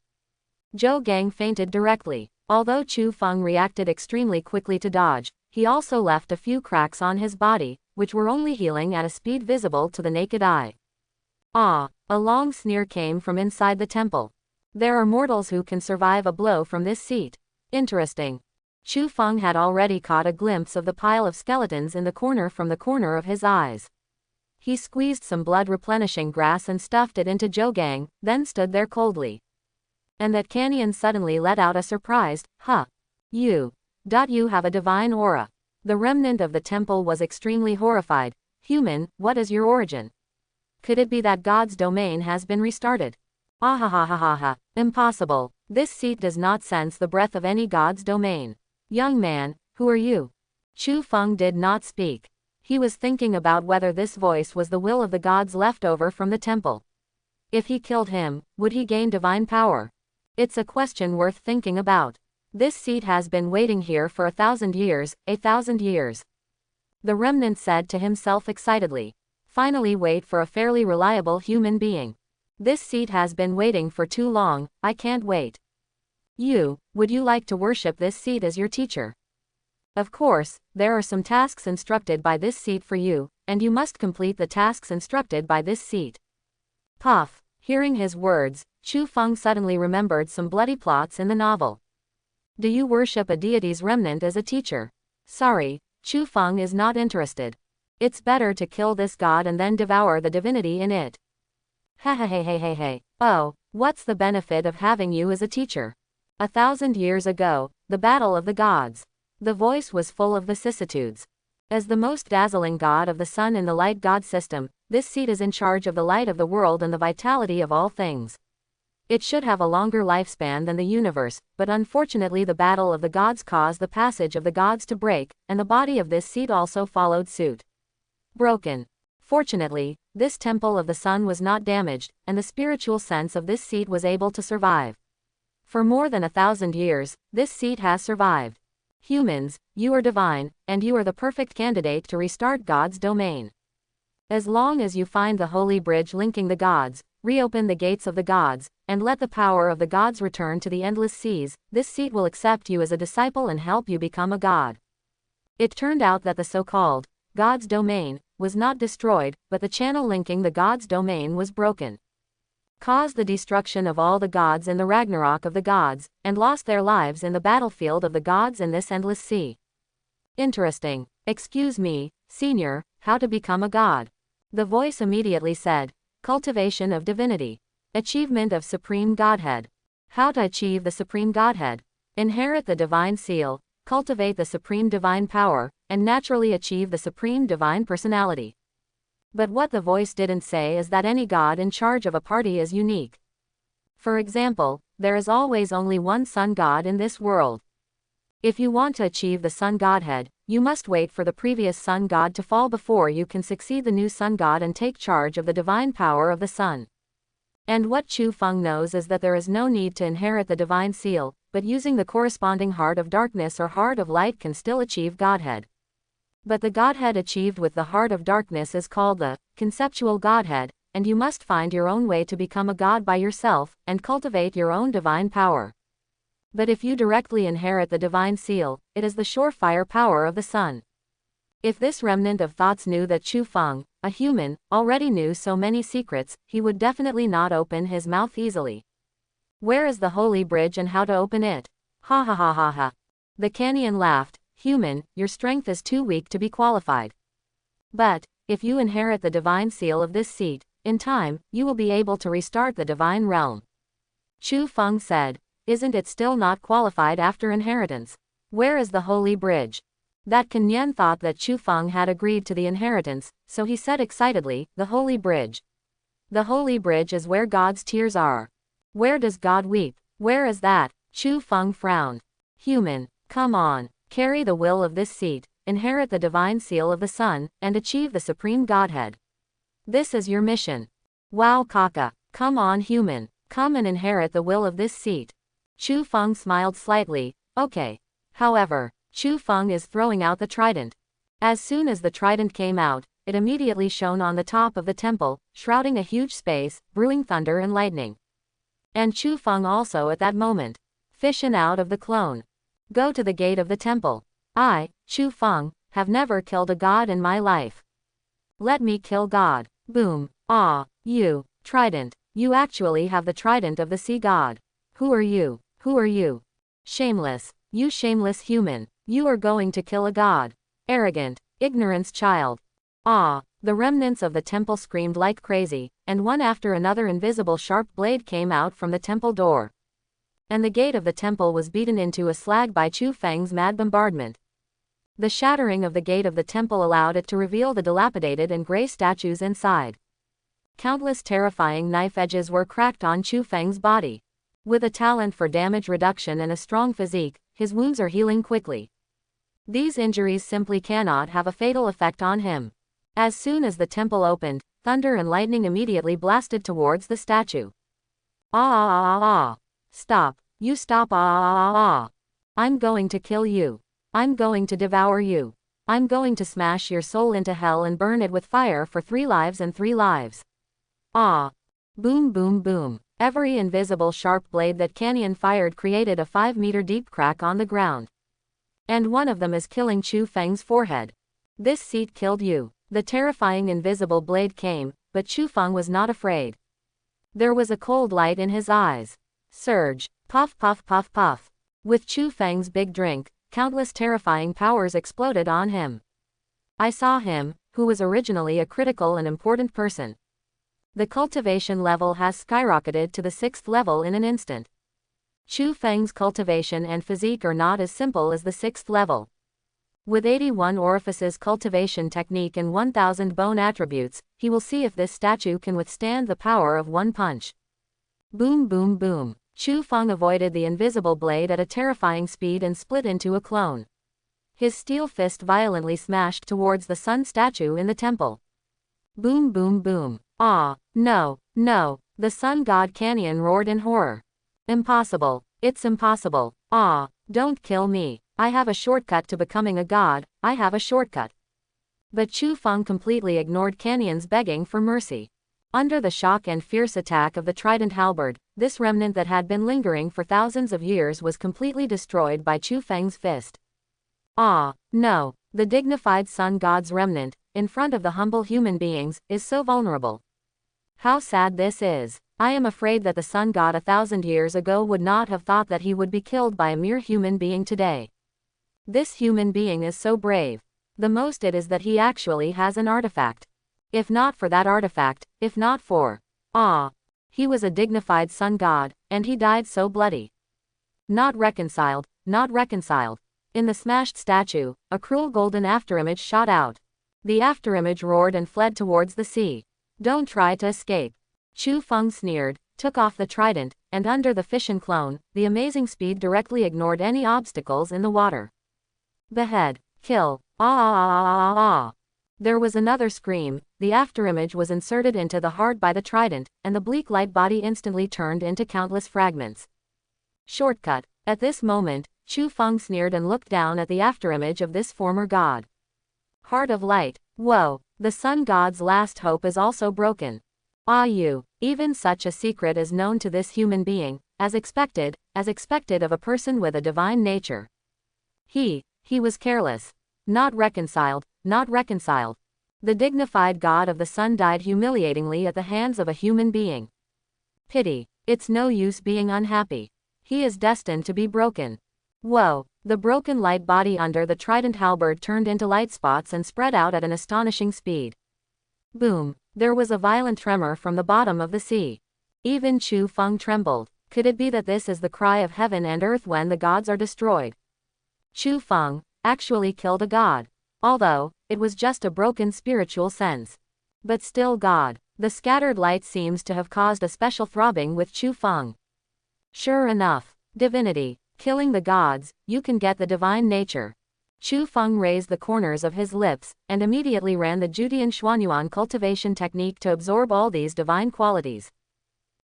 [SPEAKER 1] Zhou Gang fainted directly. Although Chu Feng reacted extremely quickly to dodge, he also left a few cracks on his body, which were only healing at a speed visible to the naked eye. Ah! A long sneer came from inside the temple. There are mortals who can survive a blow from this seat. Interesting. Chu Feng had already caught a glimpse of the pile of skeletons in the corner from the corner of his eyes. He squeezed some blood-replenishing grass and stuffed it into Zhou Gang, then stood there coldly. And that Canyon suddenly let out a surprised, "Huh. You have a divine aura." The remnant of the temple was extremely horrified. "Human, what is your origin? Could it be that God's domain has been restarted?" Ahahahaha. Impossible. This seat does not sense the breath of any God's domain. Young man, who are you? Chu Feng did not speak. He was thinking about whether this voice was the will of the gods left over from the temple. If he killed him, would he gain divine power? It's a question worth thinking about. This seat has been waiting here for 1,000 years, 1,000 years. The remnant said to himself excitedly. Finally wait for a fairly reliable human being. This seat has been waiting for too long, I can't wait. Would you like to worship this seat as your teacher? Of course, there are some tasks instructed by this seat for you, and you must complete the tasks instructed by this seat. Puff. Hearing his words, Chu Feng suddenly remembered some bloody plots in the novel. Do you worship a deity's remnant as a teacher? Sorry, Chu Feng is not interested. It's better to kill this god and then devour the divinity in it. Hey. Oh, what's the benefit of having you as a teacher? 1,000 years ago, the battle of the gods. The voice was full of vicissitudes. As the most dazzling god of the sun in the light god system, this seat is in charge of the light of the world and the vitality of all things. It should have a longer lifespan than the universe, but unfortunately the battle of the gods caused the passage of the gods to break, and the body of this seat also followed suit. Broken. Fortunately, This temple of the sun was not damaged, and the spiritual sense of this seat was able to survive. For more than 1,000 years, this seat has survived. Humans, you are divine, and you are the perfect candidate to restart God's domain. As long as you find the holy bridge linking the gods, reopen the gates of the gods, and let the power of the gods return to the endless seas, this seat will accept you as a disciple and help you become a god. It turned out that the so-called God's domain was not destroyed, but the channel linking the God's domain was broken. Caused the destruction of all the gods in the Ragnarok of the gods, and lost their lives in the battlefield of the gods in this endless sea. Interesting. Excuse me, senior, how to become a god? The voice immediately said, cultivation of divinity. Achievement of supreme godhead. How to achieve the supreme godhead? Inherit the divine seal, cultivate the supreme divine power, and naturally achieve the supreme divine personality. But what the voice didn't say is that any god in charge of a party is unique. For example, there is always only one sun god in this world. If you want to achieve the sun godhead, you must wait for the previous sun god to fall before you can succeed the new sun god and take charge of the divine power of the sun. And what Chu Feng knows is that there is no need to inherit the divine seal, but using the corresponding heart of darkness or heart of light can still achieve godhead. But the godhead achieved with the heart of darkness is called the conceptual godhead, and you must find your own way to become a god by yourself, and cultivate your own divine power. But if you directly inherit the divine seal, it is the surefire power of the sun. If this remnant of thoughts knew that Chu Feng, a human, already knew so many secrets, he would definitely not open his mouth easily. Where is the holy bridge and how to open it? Ha ha ha ha ha. The Canyon laughed. Human, your strength is too weak to be qualified. But, if you inherit the divine seal of this seat, in time, you will be able to restart the divine realm. Chu Feng said, isn't it still not qualified after inheritance? Where is the holy bridge? That Kenyan thought that Chu Feng had agreed to the inheritance, so he said excitedly, the holy bridge. The holy bridge is where God's tears are. Where does God weep? Where is that? Chu Feng frowned. Human, come on. Carry the will of this seat, inherit the divine seal of the sun, and achieve the supreme godhead. This is your mission. Wow Kaka, come on human, come and inherit the will of this seat. Chu Feng smiled slightly, okay. However, Chu Feng is throwing out the trident. As soon as the trident came out, it immediately shone on the top of the temple, shrouding a huge space, brewing thunder and lightning. And Chu Feng also at that moment. Fission out of the clone. Go to the gate of the temple. I, Chu Feng, have never killed a god in my life. Let me kill God. Boom. Ah, you, trident. You actually have the trident of the sea god. Who are you? Who are you? Shameless. You shameless human. You are going to kill a god. Arrogant. Ignorance child. Ah, the remnants of the temple screamed like crazy, and one after another invisible sharp blade came out from the temple door. And the gate of the temple was beaten into a slag by Chu Feng's mad bombardment. The shattering of the gate of the temple allowed it to reveal the dilapidated and gray statues inside. Countless terrifying knife edges were cracked on Chu Feng's body. With a talent for damage reduction and a strong physique, his wounds are healing quickly. These injuries simply cannot have a fatal effect on him. As soon as the temple opened, thunder and lightning immediately blasted towards the statue. Ah ah ah ah. Stop, you stop ah. I'm going to kill you. I'm going to devour you. I'm going to smash your soul into hell and burn it with fire for 3 lives and 3 lives. Ah. Boom boom boom. Every invisible sharp blade that Canyon fired created a 5-meter deep crack on the ground. And one of them is killing Chu Feng's forehead. This seat killed you. The terrifying invisible blade came, but Chu Feng was not afraid. There was a cold light in his eyes. Surge. Puff puff puff puff. With Chu Feng's big drink, countless terrifying powers exploded on him. I saw him, who was originally a critical and important person. The cultivation level has skyrocketed to the 6th level in an instant. Chu Feng's cultivation and physique are not as simple as the 6th level. With 81 orifices cultivation technique and 1000 bone attributes, he will see if this statue can withstand the power of one punch. Boom boom boom. Chu Feng avoided the invisible blade at a terrifying speed and split into a clone. His steel fist violently smashed towards the sun statue in the temple. Boom boom boom. Ah, no, no, the sun god canyon roared in horror. Impossible, it's impossible. Ah, don't kill me. I have a shortcut to becoming a god, I have a shortcut. But Chu Feng completely ignored Canyon's begging for mercy. Under the shock and fierce attack of the trident halberd, this remnant that had been lingering for thousands of years was completely destroyed by Chu Feng's fist. Ah, no, the dignified sun god's remnant, in front of the humble human beings, is so vulnerable. How sad this is. I am afraid that the sun god 1,000 years ago would not have thought that he would be killed by a mere human being today. This human being is so brave. The most it is that he actually has an artifact. If not for that artifact, if not for... he was a dignified sun god, and he died so bloody. Not reconciled, not reconciled. In the smashed statue, a cruel golden afterimage shot out. The afterimage roared and fled towards the sea. Don't try to escape. Chu Feng sneered, took off the trident, and under the fission clone, the amazing speed directly ignored any obstacles in the water. Behead, kill, ah. There was another scream, the afterimage was inserted into the heart by the trident, and the bleak light body instantly turned into countless fragments. Shortcut. At this moment, Chu Feng sneered and looked down at the afterimage of this former god. Heart of light. Whoa, the sun god's last hope is also broken. Even such a secret is known to this human being, as expected of a person with a divine nature. He was careless. Not reconciled, not reconciled. The dignified god of the sun died humiliatingly at the hands of a human being. Pity. It's no use being unhappy. He is destined to be broken. Whoa, the broken light body under the trident halberd turned into light spots and spread out at an astonishing speed. Boom, there was a violent tremor from the bottom of the sea. Even Chu Feng trembled. Could it be that this is the cry of heaven and earth when the gods are destroyed? Chu Feng actually killed a god. Although, it was just a broken spiritual sense. But still God. The scattered light seems to have caused a special throbbing with Chu Feng. Sure enough. Divinity. Killing the gods, you can get the divine nature. Chu Feng raised the corners of his lips, and immediately ran the Judian Xuanyuan cultivation technique to absorb all these divine qualities.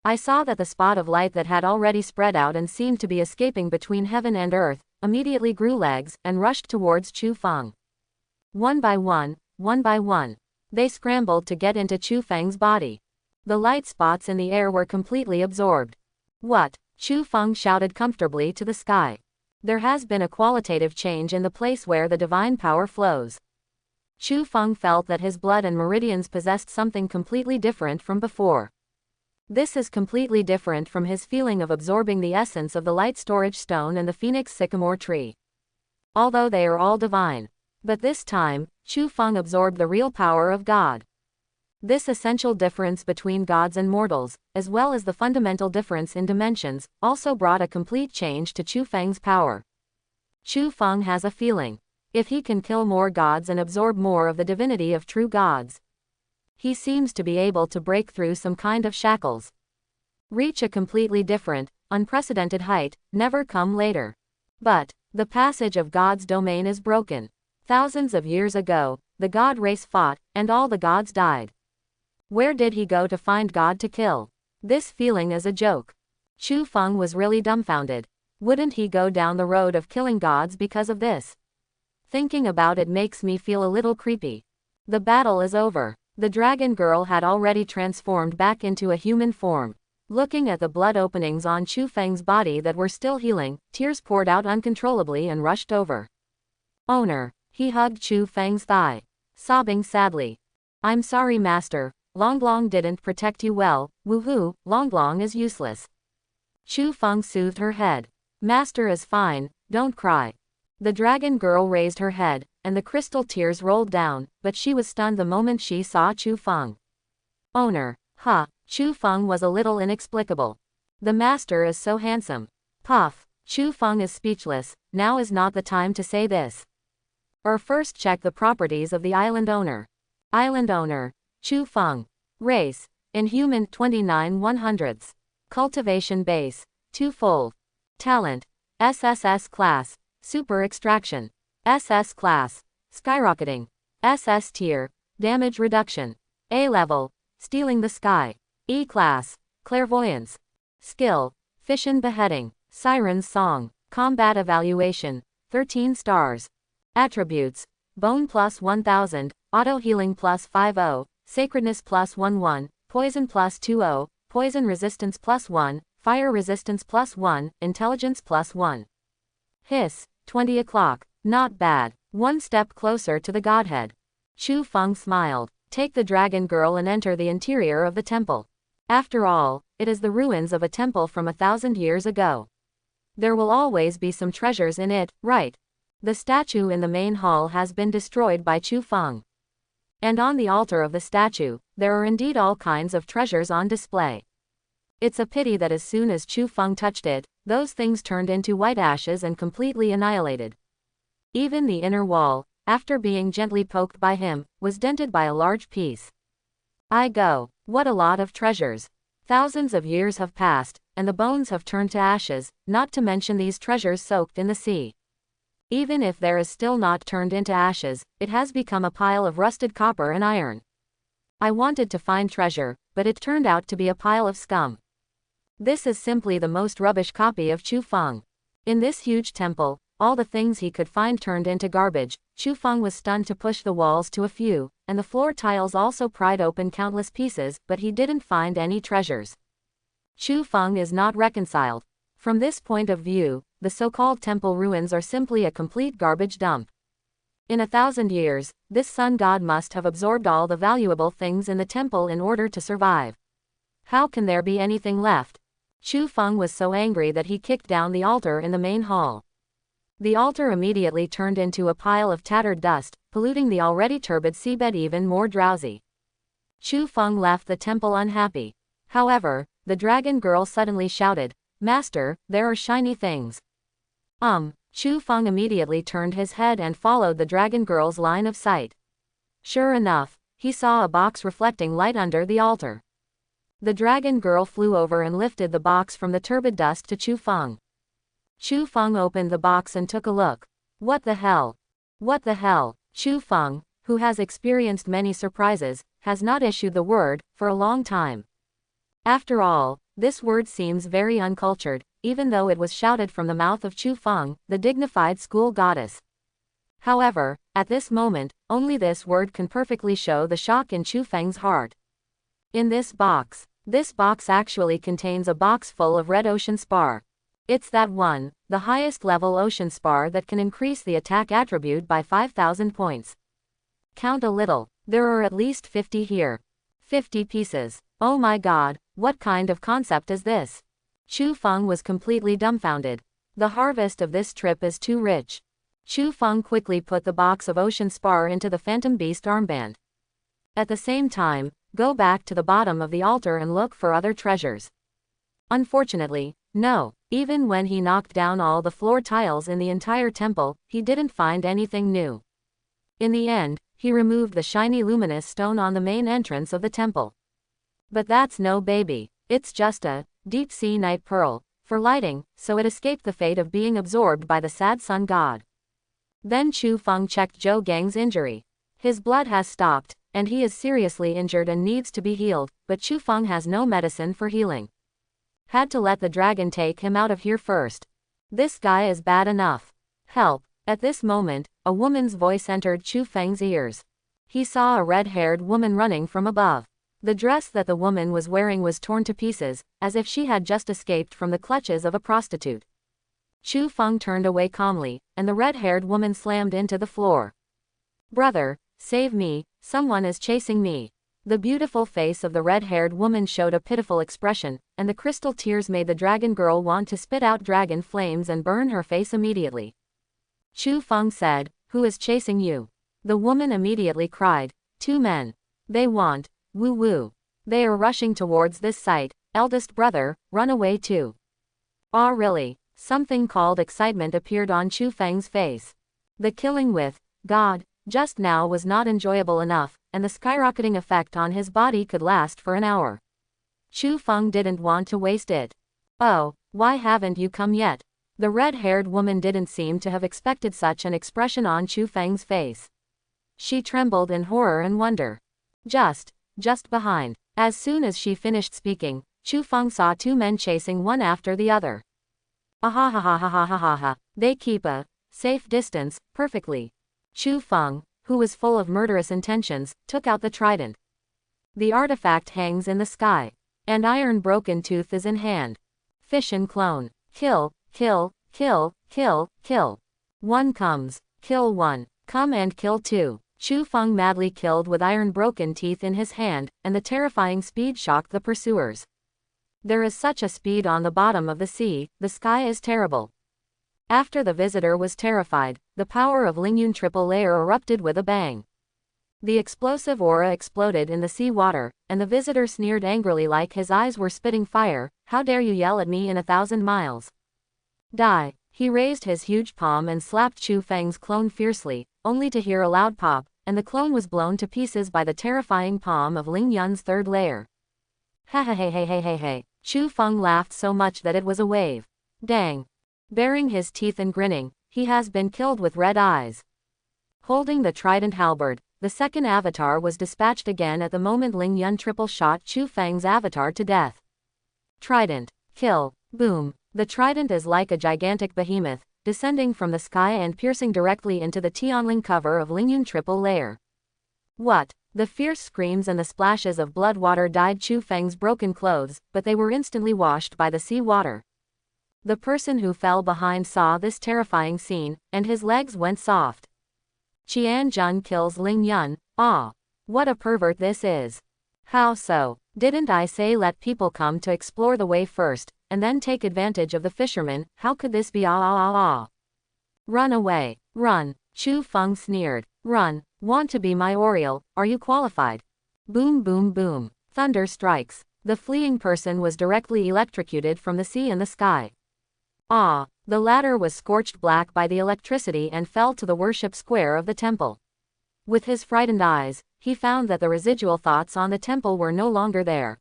[SPEAKER 1] I saw that the spot of light that had already spread out and seemed to be escaping between heaven and earth, immediately grew legs, and rushed towards Chu Feng. One by one, they scrambled to get into Chu Feng's body. The light spots in the air were completely absorbed. What? Chu Feng shouted comfortably to the sky. There has been a qualitative change in the place where the divine power flows. Chu Feng felt that his blood and meridians possessed something completely different from before. This is completely different from his feeling of absorbing the essence of the light storage stone and the phoenix sycamore tree. Although they are all divine. But this time, Chu Feng absorbed the real power of God. This essential difference between gods and mortals, as well as the fundamental difference in dimensions, also brought a complete change to Chu Feng's power. Chu Feng has a feeling. If he can kill more gods and absorb more of the divinity of true gods, he seems to be able to break through some kind of shackles. Reach a completely different, unprecedented height, never come later. But, the passage of God's domain is broken. Thousands of years ago, the god race fought, and all the gods died. Where did he go to find God to kill? This feeling is a joke. Chu Feng was really dumbfounded. Wouldn't he go down the road of killing gods because of this? Thinking about it makes me feel a little creepy. The battle is over. The dragon girl had already transformed back into a human form. Looking at the blood openings on Chu Feng's body that were still healing, tears poured out uncontrollably and rushed over. Owner. He hugged Chu Feng's thigh, sobbing sadly. I'm sorry, master. Longlong didn't protect you well. Woohoo, Longlong is useless. Chu Feng soothed her head. Master is fine, don't cry. The dragon girl raised her head, and the crystal tears rolled down, but she was stunned the moment she saw Chu Feng. Owner. Chu Feng was a little inexplicable. The master is so handsome. Puff. Chu Feng is speechless. Now is not the time to say this. Or first check the properties of the island owner. Island owner. Chu Feng. Race. Inhuman 29 100ths. Cultivation base. Twofold. Talent. SSS class. Super extraction. SS class. Skyrocketing. SS tier. Damage reduction. A-level, stealing the sky. E-class, clairvoyance. Skill, fission beheading, siren's song, combat evaluation, 13 stars. Attributes, bone plus 1000, auto healing plus 50, sacredness plus 11, poison plus 20, poison resistance plus 1, fire resistance plus 1, intelligence plus 1. Hiss, 20 o'clock, not bad, one step closer to the godhead. Chu Feng smiled. Take the dragon girl and enter the interior of the temple. After all, it is the ruins of a temple from 1,000 years ago. There will always be some treasures in it, right? The statue in the main hall has been destroyed by Chu Feng. And on the altar of the statue, there are indeed all kinds of treasures on display. It's a pity that as soon as Chu Feng touched it, those things turned into white ashes and completely annihilated. Even the inner wall, after being gently poked by him, was dented by a large piece. What a lot of treasures. Thousands of years have passed, and the bones have turned to ashes, not to mention these treasures soaked in the sea. Even if there is still not turned into ashes, it has become a pile of rusted copper and iron. I wanted to find treasure, but it turned out to be a pile of scum. This is simply the most rubbish copy of Chu Feng. In this huge temple, all the things he could find turned into garbage. Chu Feng was stunned to push the walls to a few, and the floor tiles also pried open countless pieces, but he didn't find any treasures. Chu Feng is not reconciled. From this point of view, the so-called temple ruins are simply a complete garbage dump. In 1,000 years, this sun god must have absorbed all the valuable things in the temple in order to survive. How can there be anything left? Chu Feng was so angry that he kicked down the altar in the main hall. The altar immediately turned into a pile of tattered dust, polluting the already turbid seabed even more drowsy. Chu Feng left the temple unhappy. However, the dragon girl suddenly shouted, "Master, there are shiny things." Chu Feng immediately turned his head and followed the dragon girl's line of sight. Sure enough, he saw a box reflecting light under the altar. The dragon girl flew over and lifted the box from the turbid dust to Chu Feng. Chu Feng opened the box and took a look. What the hell? What the hell? Chu Feng, who has experienced many surprises, has not issued the word for a long time. After all, this word seems very uncultured, even though it was shouted from the mouth of Chu Feng, the dignified school goddess. However, at this moment, only this word can perfectly show the shock in Chu Feng's heart. In this box actually contains a box full of red ocean spar. It's that one, the highest level ocean spar that can increase the attack attribute by 5,000 points. Count a little, there are at least 50 here. 50 pieces. Oh my god, what kind of concept is this? Chu Feng was completely dumbfounded. The harvest of this trip is too rich. Chu Feng quickly put the box of ocean spar into the Phantom Beast armband. At the same time, go back to the bottom of the altar and look for other treasures. Unfortunately, no, even when he knocked down all the floor tiles in the entire temple, he didn't find anything new. In the end, he removed the shiny luminous stone on the main entrance of the temple. But that's no baby, it's just a deep-sea night pearl, for lighting, so it escaped the fate of being absorbed by the sad sun god. Then Chu Feng checked Zhou Gang's injury. His blood has stopped, and he is seriously injured and needs to be healed, but Chu Feng has no medicine for healing. Had to let the dragon take him out of here first. This guy is bad enough. Help. At this moment, a woman's voice entered Chu Feng's ears. He saw a red-haired woman running from above. The dress that the woman was wearing was torn to pieces, as if she had just escaped from the clutches of a prostitute. Chu Feng turned away calmly, and the red-haired woman slammed into the floor. "Brother, save me, someone is chasing me." The beautiful face of the red-haired woman showed a pitiful expression, and the crystal tears made the dragon girl want to spit out dragon flames and burn her face immediately. Chu Feng said, "Who is chasing you?" The woman immediately cried, "Two men. They want, woo-woo. They are rushing towards this site, eldest brother, run away too." "Ah really?" Something called excitement appeared on Chu Feng's face. The killing with God just now was not enjoyable enough, and the skyrocketing effect on his body could last for an hour. Chu Feng didn't want to waste it. "Oh, why haven't you come yet?" The red-haired woman didn't seem to have expected such an expression on Chu Feng's face. She trembled in horror and wonder. just behind. As soon as she finished speaking, Chu Feng saw two men chasing one after the other. Ah ha ha ha ha ha ha ha. They keep a safe distance, perfectly. Chu Feng, who was full of murderous intentions, took out the trident. The artifact hangs in the sky. And iron broken tooth is in hand. Fission clone. Kill, kill, kill, kill, kill. One comes. Kill one. Come and kill two. Chu Feng madly killed with iron broken teeth in his hand, and the terrifying speed shocked the pursuers. There is such a speed on the bottom of the sea, the sky is terrible. After the visitor was terrified, the power of Lingyun triple layer erupted with a bang. The explosive aura exploded in the sea water, and the visitor sneered angrily like his eyes were spitting fire. How dare you yell at me in 1,000 miles? Die. He raised his huge palm and slapped Chu Feng's clone fiercely, only to hear a loud pop, and the clone was blown to pieces by the terrifying palm of Ling Yun's third layer. Ha ha ha ha ha ha ha. Chu Feng laughed so much that it was a wave. Dang. Baring his teeth and grinning, he has been killed with red eyes. Holding the trident halberd, the second avatar was dispatched again at the moment Ling Yun triple shot Chu Feng's avatar to death. Trident. Kill. Boom. The trident is like a gigantic behemoth, descending from the sky and piercing directly into the Tianling cover of Lingyun triple layer. What? The fierce screams and the splashes of blood water dyed Chu Feng's broken clothes, but they were instantly washed by the sea water. The person who fell behind saw this terrifying scene, and his legs went soft. Qian Jun kills Ling Yun. Ah! What a pervert this is. How so? Didn't I say let people come to explore the way first, and then take advantage of the fishermen? How could this be? Ah ah ah ah. Run away. Run. Chu Feng sneered. Run. Want to be my Oriole? Are you qualified? Boom boom boom. Thunder strikes. The fleeing person was directly electrocuted from the sea and the sky. Ah! The latter was scorched black by the electricity and fell to the worship square of the temple. With his frightened eyes, he found that the residual thoughts on the temple were no longer there.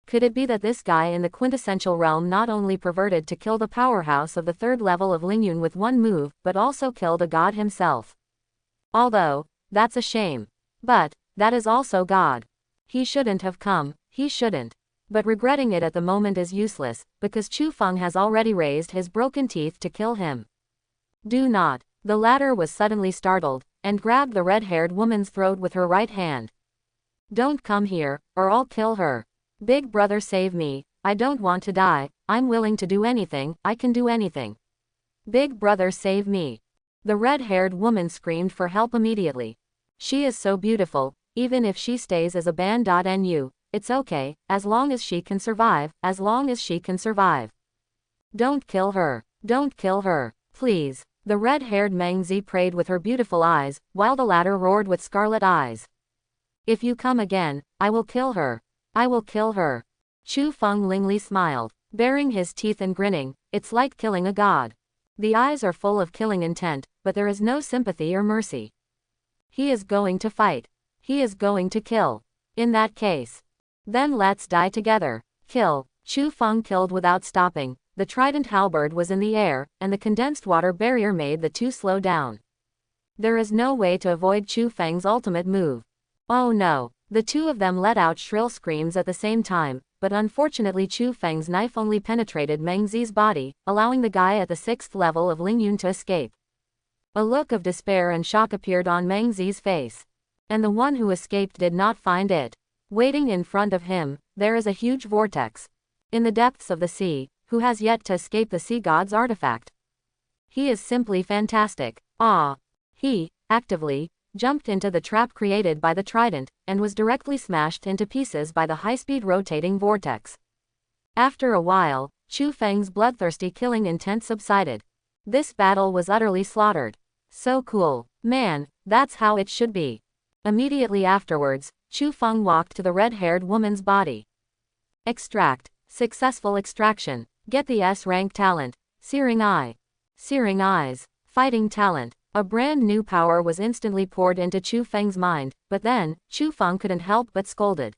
[SPEAKER 1] Could it be that this guy in the quintessential realm not only perverted to kill the powerhouse of the third level of Lingyun with one move, but also killed a god himself? Although, that's a shame. But, that is also God. He shouldn't have come, he shouldn't. But regretting it at the moment is useless, because Chu Feng has already raised his broken teeth to kill him. Do not. The latter was suddenly startled, and grabbed the red-haired woman's throat with her right hand. Don't come here, or I'll kill her. Big brother save me, I don't want to die, I'm willing to do anything, I can do anything. Big brother save me. The red-haired woman screamed for help immediately. She is so beautiful, even if she stays as a ban.nu, it's okay, as long as she can survive, as long as she can survive. Don't kill her. Don't kill her. Please. The red-haired Meng Zi prayed with her beautiful eyes, while the latter roared with scarlet eyes. If you come again, I will kill her. I will kill her. Chu Feng Lingli smiled, baring his teeth and grinning. It's like killing a god. The eyes are full of killing intent, but there is no sympathy or mercy. He is going to fight. He is going to kill. In that case. Then let's die together. Kill. Chu Feng killed without stopping. The trident halberd was in the air, and the condensed water barrier made the two slow down. There is no way to avoid Chu Feng's ultimate move. Oh no. The two of them let out shrill screams at the same time, but unfortunately Chu Feng's knife only penetrated Meng Zi's body, allowing the guy at the 6th level of Lingyun to escape. A look of despair and shock appeared on Meng Zi's face. And the one who escaped did not find it. Waiting in front of him, there is a huge vortex. In the depths of the sea, who has yet to escape the sea god's artifact? He is simply fantastic. Ah! He, actively, jumped into the trap created by the trident, and was directly smashed into pieces by the high-speed rotating vortex. After a while, Chu Feng's bloodthirsty killing intent subsided. This battle was utterly slaughtered. So cool. Man, that's how it should be. Immediately afterwards, Chu Feng walked to the red-haired woman's body. Extract. Successful extraction. Get the S-rank talent. Searing Eye. Searing Eyes. Fighting talent. A brand new power was instantly poured into Chu Feng's mind, but then, Chu Feng couldn't help but scolded.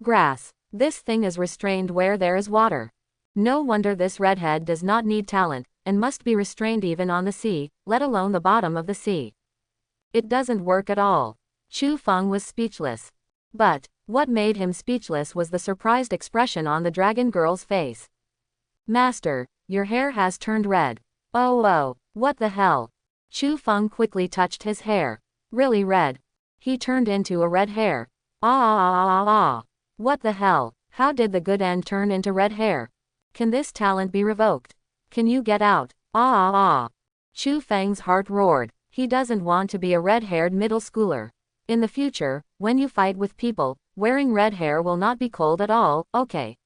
[SPEAKER 1] Grass. This thing is restrained where there is water. No wonder this redhead does not need talent, and must be restrained even on the sea, let alone the bottom of the sea. It doesn't work at all. Chu Feng was speechless. But, What made him speechless was the surprised expression on the dragon girl's face. Master, your hair has turned red. Oh, what the hell? Chu Feng quickly touched his hair. Really red. He turned into a red hair. Ah. What the hell? How did the good end turn into red hair? Can this talent be revoked? Can you get out? Ah. Chu Feng's heart roared. He doesn't want to be a red-haired middle schooler. In the future, when you fight with people, wearing red hair will not be cold at all, okay?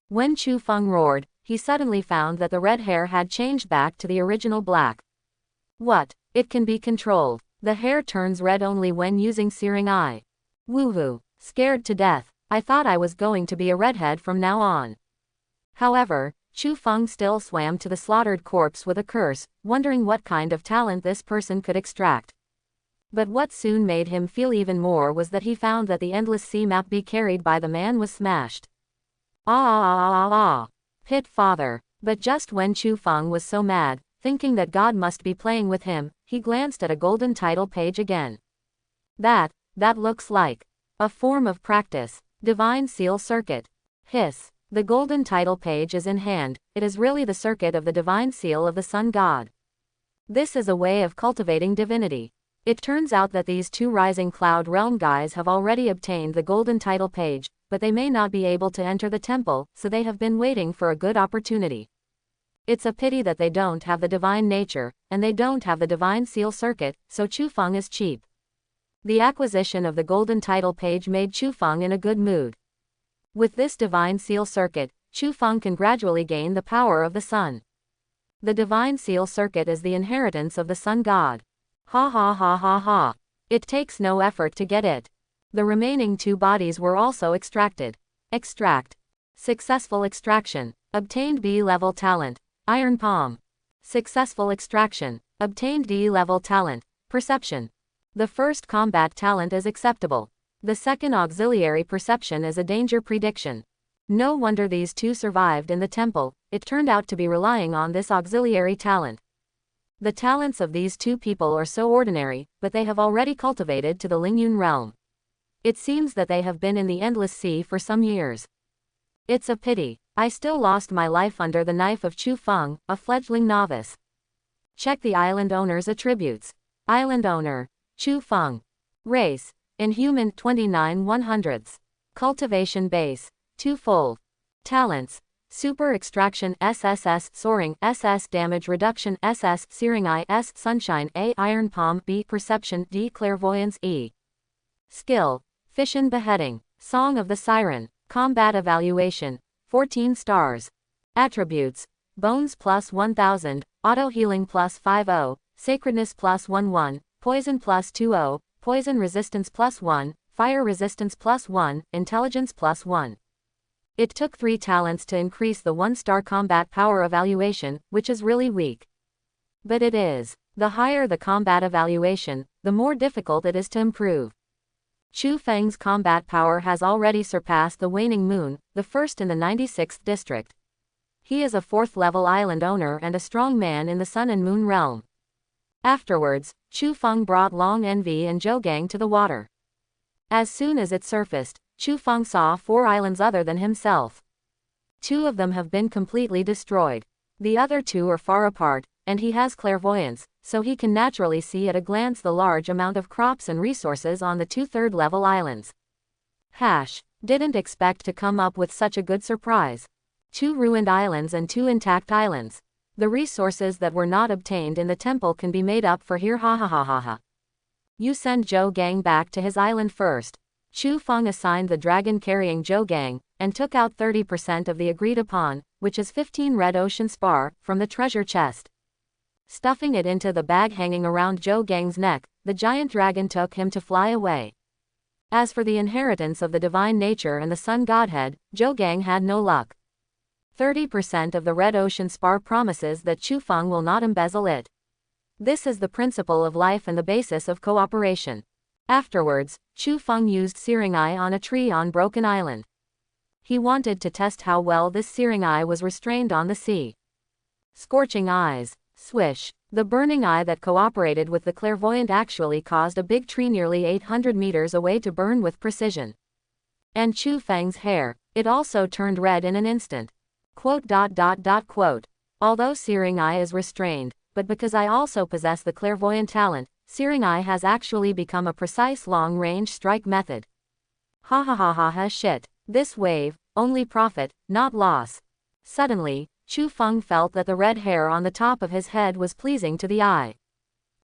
[SPEAKER 1] When Chu Feng roared, he suddenly found that the red hair had changed back to the original black. What? It can be controlled. The hair turns red only when using searing eye. Woohoo. Scared to death. I thought I was going to be a redhead from now on. However, Chu Feng still swam to the slaughtered corpse with a curse, wondering what kind of talent this person could extract. But what soon made him feel even more was that he found that the endless sea map be carried by the man was smashed. Pit father. But just when Chu Feng was so mad, thinking that God must be playing with him, he glanced at a golden title page again. That looks like a form of practice. Divine Seal Circuit. Hiss. The golden title page is in hand, it is really the circuit of the divine seal of the sun god. This is a way of cultivating divinity. It turns out that these two rising cloud realm guys have already obtained the golden title page, but they may not be able to enter the temple, so they have been waiting for a good opportunity. It's a pity that they don't have the divine nature, and they don't have the divine seal circuit, so Chu Feng is cheap. The acquisition of the golden title page made Chu Feng in a good mood. With this divine seal circuit, Chu Feng can gradually gain the power of the sun. The divine seal circuit is the inheritance of the sun god. Ha. It takes no effort to get it. The remaining two bodies were also extracted. Extract. Successful extraction. Obtained B-level talent. Iron Palm. Successful extraction. Obtained D-level talent. Perception. The first combat talent is acceptable. The second auxiliary perception is a danger prediction. No wonder these two survived in the temple, it turned out to be relying on this auxiliary talent. The talents of these two people are so ordinary, but they have already cultivated to the Lingyun realm. It seems that they have been in the endless sea for some years. It's a pity. I still lost my life under the knife of Chu Feng, a fledgling novice. Check the island owner's attributes. Island owner. Chu Feng. Race. Inhuman 29 100ths. Cultivation base. Twofold. Talents. Super extraction SSS soaring SS damage reduction SS searing eye S sunshine A iron palm B perception D clairvoyance E. Skill. Fission beheading. Song of the siren. Combat evaluation. 14 stars. Attributes. Bones plus 1000, auto healing plus 50, sacredness plus 11, poison plus 20, poison resistance plus 1, fire resistance plus 1, intelligence plus 1. It took 3 talents to increase the 1-star combat power evaluation, which is really weak. But it is. The higher the combat evaluation, the more difficult it is to improve. Chu Feng's combat power has already surpassed the waning moon, the first in the 96th district. He is a 4th-level island owner and a strong man in the sun and moon realm. Afterwards, Chu Feng brought Long Envy and Zhougang to the water. As soon as it surfaced, Chu Feng saw 4 islands other than himself. 2 of them have been completely destroyed. The other 2 are far apart, and he has clairvoyance, so he can naturally see at a glance the large amount of crops and resources on the 2 third-level islands. Didn't expect to come up with such a good surprise. 2 ruined islands and 2 intact islands. The resources that were not obtained in the temple can be made up for here ha. You send Zhougang back to his island first. Chu Feng assigned the dragon carrying Zhougang, and took out 30% of the agreed upon, which is 15 red ocean spar, from the treasure chest. Stuffing it into the bag hanging around Zhougang's neck, the giant dragon took him to fly away. As for the inheritance of the divine nature and the sun godhead, Zhougang had no luck. 30% of the red ocean spar promises that Chu Feng will not embezzle it. This is the principle of life and the basis of cooperation. Afterwards, Chu Feng used Searing Eye on a tree on Broken Island. He wanted to test how well this Searing Eye was restrained on the sea. Scorching eyes. Swish. The burning eye that cooperated with the clairvoyant actually caused a big tree nearly 800 meters away to burn with precision. And Chu Feng's hair, it also turned red in an instant. Quote. Although Searing Eye is restrained, but because I also possess the clairvoyant talent, Searing Eye has actually become a precise long-range strike method. Ha ha ha ha ha shit. This wave, only profit, not loss. Suddenly, Chu Feng felt that the red hair on the top of his head was pleasing to the eye.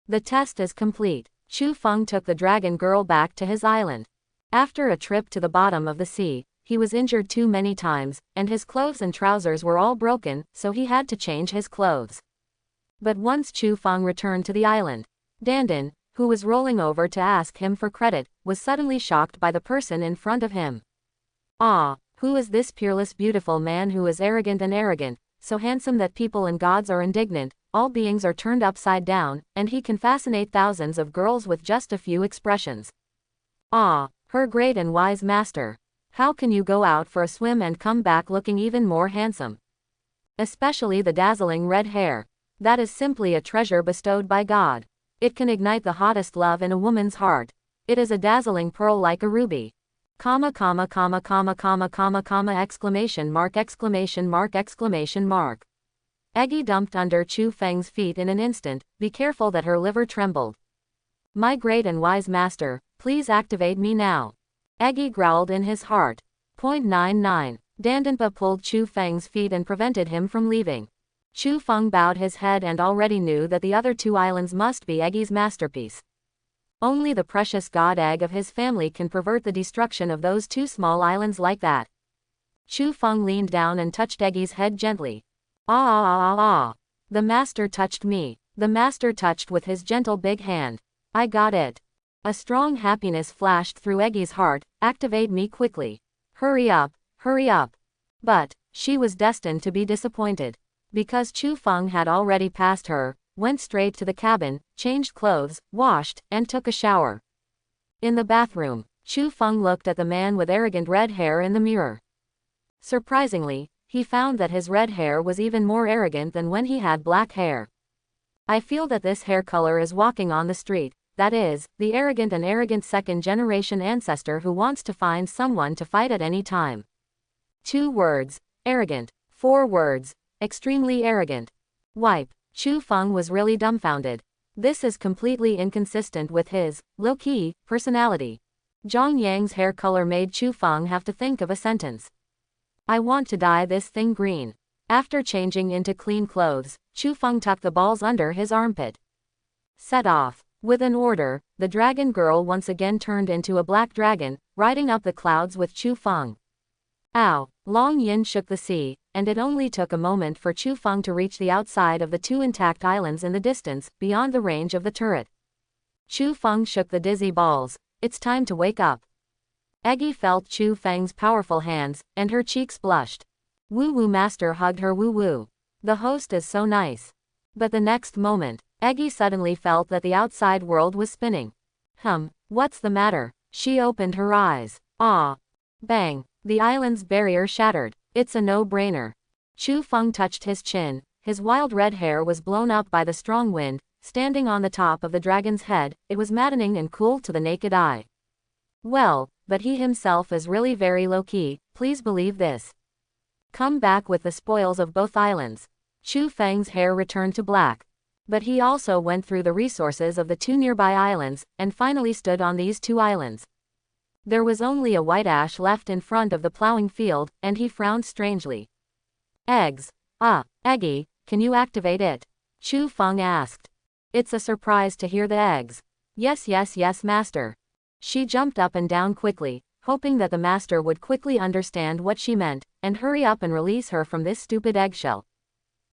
[SPEAKER 1] The test is complete. Chu Feng took the dragon girl back to his island. After a trip to the bottom of the sea, he was injured too many times, and his clothes and trousers were all broken, so he had to change his clothes. But once Chu Feng returned to the island, Dandan, who was rolling over to ask him for credit, was suddenly shocked by the person in front of him. Ah, who is this peerless beautiful man who is arrogant, so handsome that people and gods are indignant, all beings are turned upside down, and he can fascinate thousands of girls with just a few expressions. Ah, her great and wise master. How can you go out for a swim and come back looking even more handsome? Especially the dazzling red hair. That is simply a treasure bestowed by God. It can ignite the hottest love in a woman's heart. It is a dazzling pearl like a ruby. Exclamation mark. Eggy dumped under Chu Feng's feet in an instant. Be careful that her liver trembled. My great and wise master, please activate me now. Eggy growled in his heart. 99. Dandanpa pulled Chu Feng's feet and prevented him from leaving. Chu Feng bowed his head and already knew that the other two islands must be Eggy's masterpiece. Only the precious god egg of his family can pervert the destruction of those two small islands like that. Chu Feng leaned down and touched Eggy's head gently. Ah. The master touched me. The master touched with his gentle big hand. I got it. A strong happiness flashed through Eggy's heart. Activate me quickly. Hurry up. But she was destined to be disappointed. Because Chu Feng had already passed her, went straight to the cabin, changed clothes, washed, and took a shower. In the bathroom, Chu Feng looked at the man with arrogant red hair in the mirror. Surprisingly, he found that his red hair was even more arrogant than when he had black hair. I feel that this hair color is walking on the street, that is, the arrogant second-generation ancestor who wants to find someone to fight at any time. 2 words, arrogant. 4 words, extremely arrogant. Wipe. Chu Feng was really dumbfounded. This is completely inconsistent with his low-key personality. Zhang Yang's hair color made Chu Feng have to think of a sentence. I want to dye this thing green. After changing into clean clothes, Chu Feng tucked the balls under his armpit. Set off. With an order, the dragon girl once again turned into a black dragon, riding up the clouds with Chu Feng. Ow! Long Yin shook the sea, and it only took a moment for Chu Feng to reach the outside of the 2 intact islands in the distance, beyond the range of the turret. Chu Feng shook the dizzy balls. It's time to wake up. Eggy felt Chu Feng's powerful hands, and her cheeks blushed. Woo-woo master hugged her woo-woo. The host is so nice. But the next moment, Eggy suddenly felt that the outside world was spinning. What's the matter? She opened her eyes. Ah! Bang! The island's barrier shattered. It's a no-brainer. Chu Feng touched his chin. His wild red hair was blown up by the strong wind. Standing on the top of the dragon's head, it was maddening and cool to the naked eye. Well, but he himself is really very low-key, please believe this. Come back with the spoils of both islands. Chu Feng's hair returned to black. But he also went through the resources of the 2 nearby islands, and finally stood on these 2 islands. There was only a white ash left in front of the plowing field, and he frowned strangely. Eggs. Eggy, can you activate it? Chu Feng asked. It's a surprise to hear the eggs. Yes, master. She jumped up and down quickly, hoping that the master would quickly understand what she meant, and hurry up and release her from this stupid eggshell.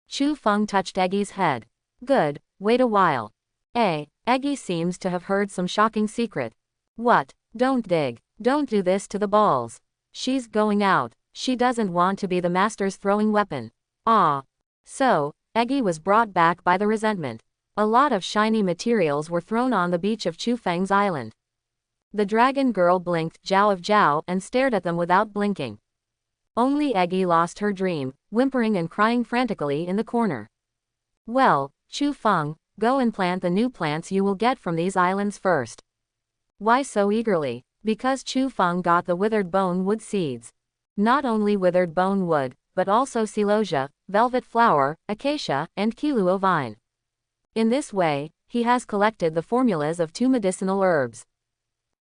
[SPEAKER 1] Chu Feng touched Eggy's head. Good, wait a while. Eggy seems to have heard some shocking secret. What? Don't dig. Don't do this to the balls. She's going out. She doesn't want to be the master's throwing weapon. So, Eggy was brought back by the resentment. A lot of shiny materials were thrown on the beach of Chu Feng's island. The dragon girl blinked Zhao and stared at them without blinking. Only Eggy lost her dream, whimpering and crying frantically in the corner. Well, Chu Feng, go and plant the new plants you will get from these islands first. Why so eagerly? Because Chu Feng got the withered bone wood seeds. Not only withered bone wood, but also celosia, velvet flower, acacia, and kiluo vine. In this way, he has collected the formulas of 2 medicinal herbs.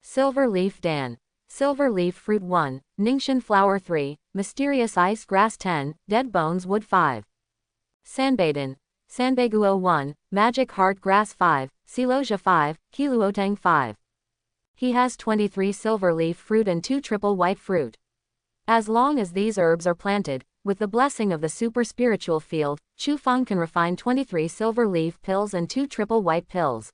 [SPEAKER 1] Silver leaf dan. Silver leaf fruit 1, Ningxian flower 3, mysterious ice grass 10, dead bones wood 5. Sanbaiden. Sanbeiguo 1, magic heart grass 5, celosia 5, kiluotang 5. He has 23 silver leaf fruit and 2 triple white fruit. As long as these herbs are planted, with the blessing of the super spiritual field, Chu Feng can refine 23 silver leaf pills and 2 triple white pills.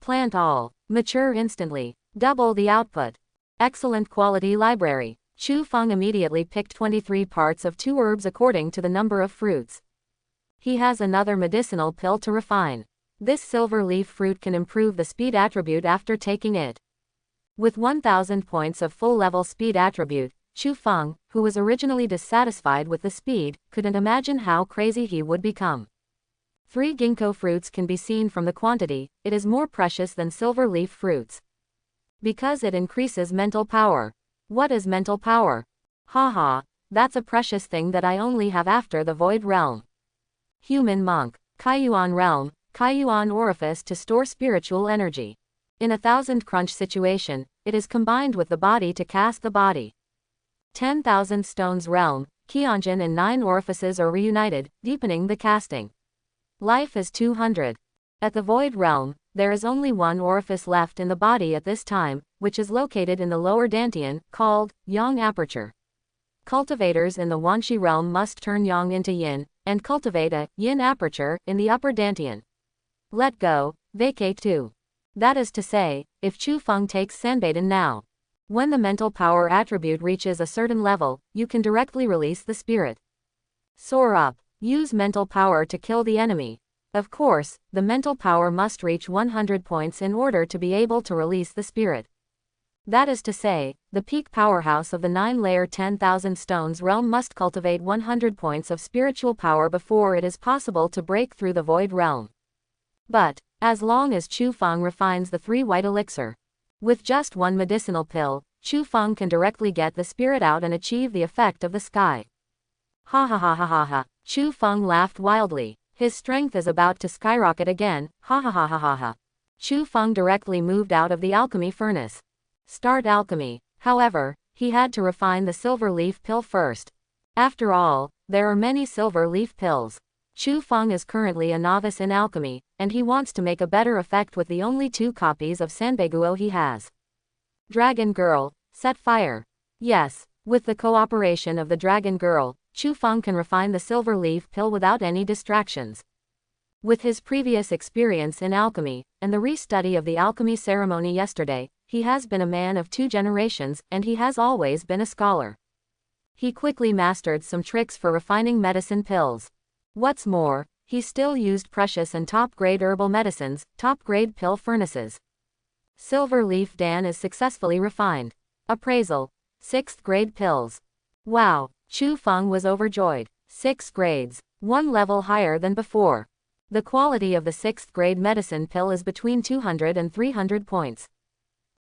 [SPEAKER 1] Plant all. Mature instantly. Double the output. Excellent quality library. Chu Feng immediately picked 23 parts of 2 herbs according to the number of fruits. He has another medicinal pill to refine. This silver leaf fruit can improve the speed attribute after taking it. With 1000 points of full-level speed attribute, Chu Feng, who was originally dissatisfied with the speed, couldn't imagine how crazy he would become. 3 ginkgo fruits can be seen from the quantity, it is more precious than silver leaf fruits. Because it increases mental power. What is mental power? Haha, that's a precious thing that I only have after the Void Realm. Human monk. Kaiyuan realm, Kaiyuan orifice to store spiritual energy. In a 1000 crunch situation, it is combined with the body to cast the body. 10,000 stones realm, Qianjin and 9 orifices are reunited, deepening the casting. Life is 200. At the Void Realm, there is only 1 orifice left in the body at this time, which is located in the lower dantian, called Yang Aperture. Cultivators in the Wanshi realm must turn Yang into Yin, and cultivate a Yin aperture in the upper dantian. Let go, vacate too. That is to say, if Chu Feng takes Sanbaiden now. When the mental power attribute reaches a certain level, you can directly release the spirit. Soar up. Use mental power to kill the enemy. Of course, the mental power must reach 100 points in order to be able to release the spirit. That is to say, the peak powerhouse of the 9-layer 10,000 stones realm must cultivate 100 points of spiritual power before it is possible to break through the Void Realm. But, as long as Chu Feng refines the 3 white elixir, with just 1 medicinal pill, Chu Feng can directly get the spirit out and achieve the effect of the sky. Ha ha ha ha ha ha. Chu Feng laughed wildly. His strength is about to skyrocket again, ha ha ha ha ha ha. Chu Feng directly moved out of the alchemy furnace. Start alchemy. However, he had to refine the silver leaf pill first. After all, there are many silver leaf pills. Chu Feng is currently a novice in alchemy, and he wants to make a better effect with the only 2 copies of Sanbeiguo he has. Dragon Girl, set fire. Yes, with the cooperation of the Dragon Girl, Chu Feng can refine the silver leaf pill without any distractions. With his previous experience in alchemy, and the restudy of the alchemy ceremony yesterday, he has been a man of 2 generations, and he has always been a scholar. He quickly mastered some tricks for refining medicine pills. What's more, he still used precious and top-grade herbal medicines, top-grade pill furnaces. Silver leaf dan is successfully refined. Appraisal. 6th grade pills. Wow, Chu Feng was overjoyed. 6 grades, 1 level higher than before. The quality of the 6th grade medicine pill is between 200 and 300 points.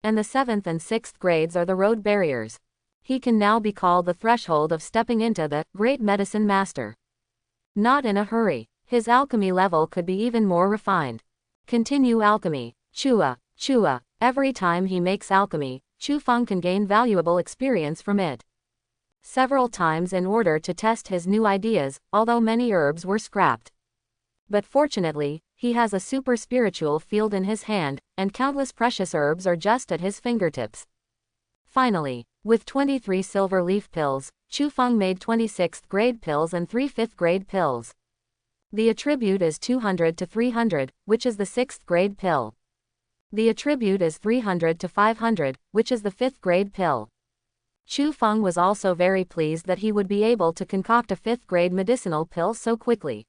[SPEAKER 1] And the 7th and 6th grades are the road barriers. He can now be called the threshold of stepping into the Great Medicine Master. Not in a hurry. His alchemy level could be even more refined. Continue alchemy. Chua, chua. Every time he makes alchemy, Chu Feng can gain valuable experience from it. Several times in order to test his new ideas, although many herbs were scrapped. But fortunately, he has a super spiritual field in his hand, and countless precious herbs are just at his fingertips. Finally, with 23 silver leaf pills, Chu Feng made 26th grade pills and 3 5th grade pills. The attribute is 200 to 300, which is the 6th grade pill. The attribute is 300 to 500, which is the 5th grade pill. Chu Feng was also very pleased that he would be able to concoct a 5th grade medicinal pill so quickly.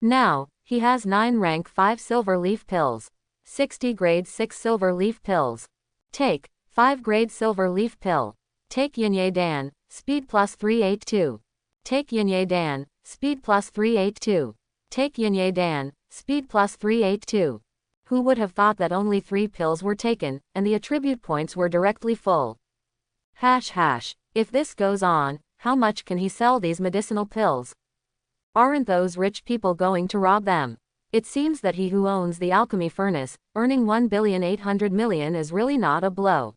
[SPEAKER 1] Now, he has 9 rank 5 silver leaf pills. 60 grade 6 silver leaf pills. Take, 5 grade silver leaf pill. Take Yinye Dan, speed plus 382. Take Yinye Dan, speed plus 382. Take Yinye Dan, speed plus 382. Who would have thought that only 3 pills were taken, and the attribute points were directly full? Hash hash. If this goes on, how much can he sell these medicinal pills? Aren't those rich people going to rob them? It seems that he who owns the alchemy furnace, earning 1,800,000,000 is really not a blow.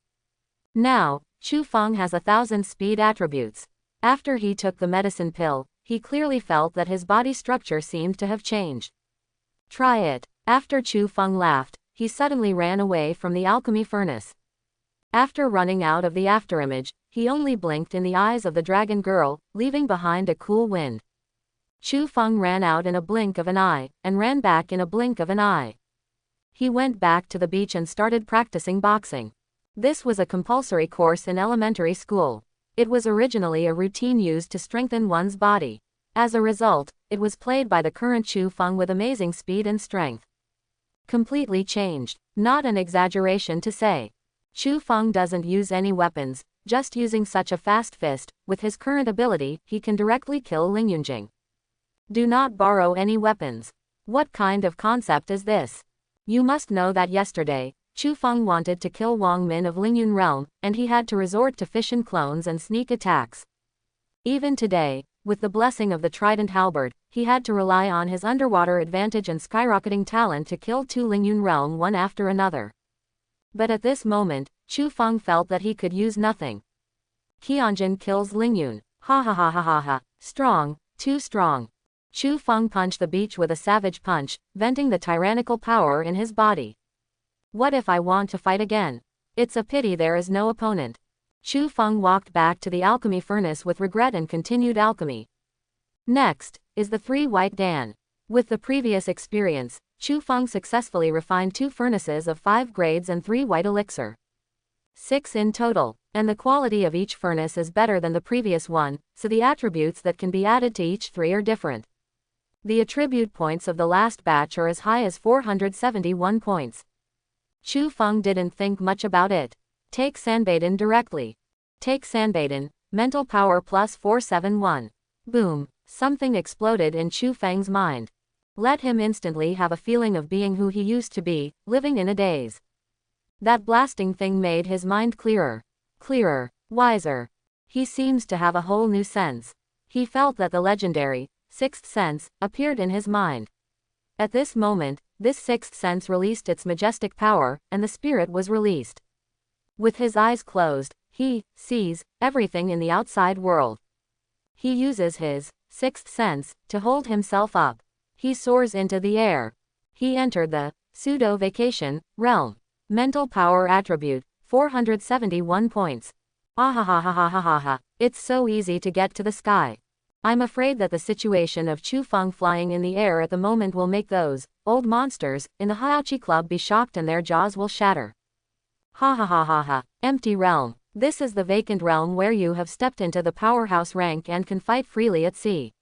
[SPEAKER 1] Now, Chu Feng has 1,000 speed attributes. After he took the medicine pill, he clearly felt that his body structure seemed to have changed. Try it. After Chu Feng laughed, he suddenly ran away from the alchemy furnace. After running out of the afterimage, he only blinked in the eyes of the dragon girl, leaving behind a cool wind. Chu Feng ran out in a blink of an eye, and ran back in a blink of an eye. He went back to the beach and started practicing boxing. This was a compulsory course in elementary school. It was originally a routine used to strengthen one's body. As a result, it was played by the current Chu Feng with amazing speed and strength. Completely changed. Not an exaggeration to say. Chu Feng doesn't use any weapons, just using such a fast fist. With his current ability, he can directly kill Ling Yunjing. Do not borrow any weapons. What kind of concept is this? You must know that yesterday, Chu Feng wanted to kill Wang Min of Lingyun realm, and he had to resort to fission clones and sneak attacks. Even today, with the blessing of the trident halberd, he had to rely on his underwater advantage and skyrocketing talent to kill 2 Lingyun realm one after another. But at this moment, Chu Feng felt that he could use nothing. Qianjin kills Lingyun. Ha ha ha ha ha ha. Strong, too strong. Chu Feng punched the beach with a savage punch, venting the tyrannical power in his body. What if I want to fight again? It's a pity there is no opponent. Chu Feng walked back to the alchemy furnace with regret and continued alchemy. Next, is the 3 white Dan. With the previous experience, Chu Feng successfully refined 2 furnaces of 5 grades and 3 white elixir. 6 in total, and the quality of each furnace is better than the previous one, so the attributes that can be added to each 3 are different. The attribute points of the last batch are as high as 471 points. Chu Feng didn't think much about it. Take Sanbaden directly. Take Sanbaden, mental power plus 471. Boom, something exploded in Chu Feng's mind. Let him instantly have a feeling of being who he used to be, living in a daze. That blasting thing made his mind clearer. Clearer, wiser. He seems to have a whole new sense. He felt that the legendary 6th sense appeared in his mind. At this moment, this 6th sense released its majestic power, and the spirit was released. With his eyes closed, he sees everything in the outside world. He uses his 6th sense to hold himself up. He soars into the air. He entered the pseudo-vacation realm. Mental power attribute, 471 points. Ahahahahahaha. It's so easy to get to the sky. I'm afraid that the situation of Chu Feng flying in the air at the moment will make those old monsters in the Haochi Club be shocked and their jaws will shatter. Ha ha ha ha ha. Empty realm. This is the vacant realm where you have stepped into the powerhouse rank and can fight freely at sea.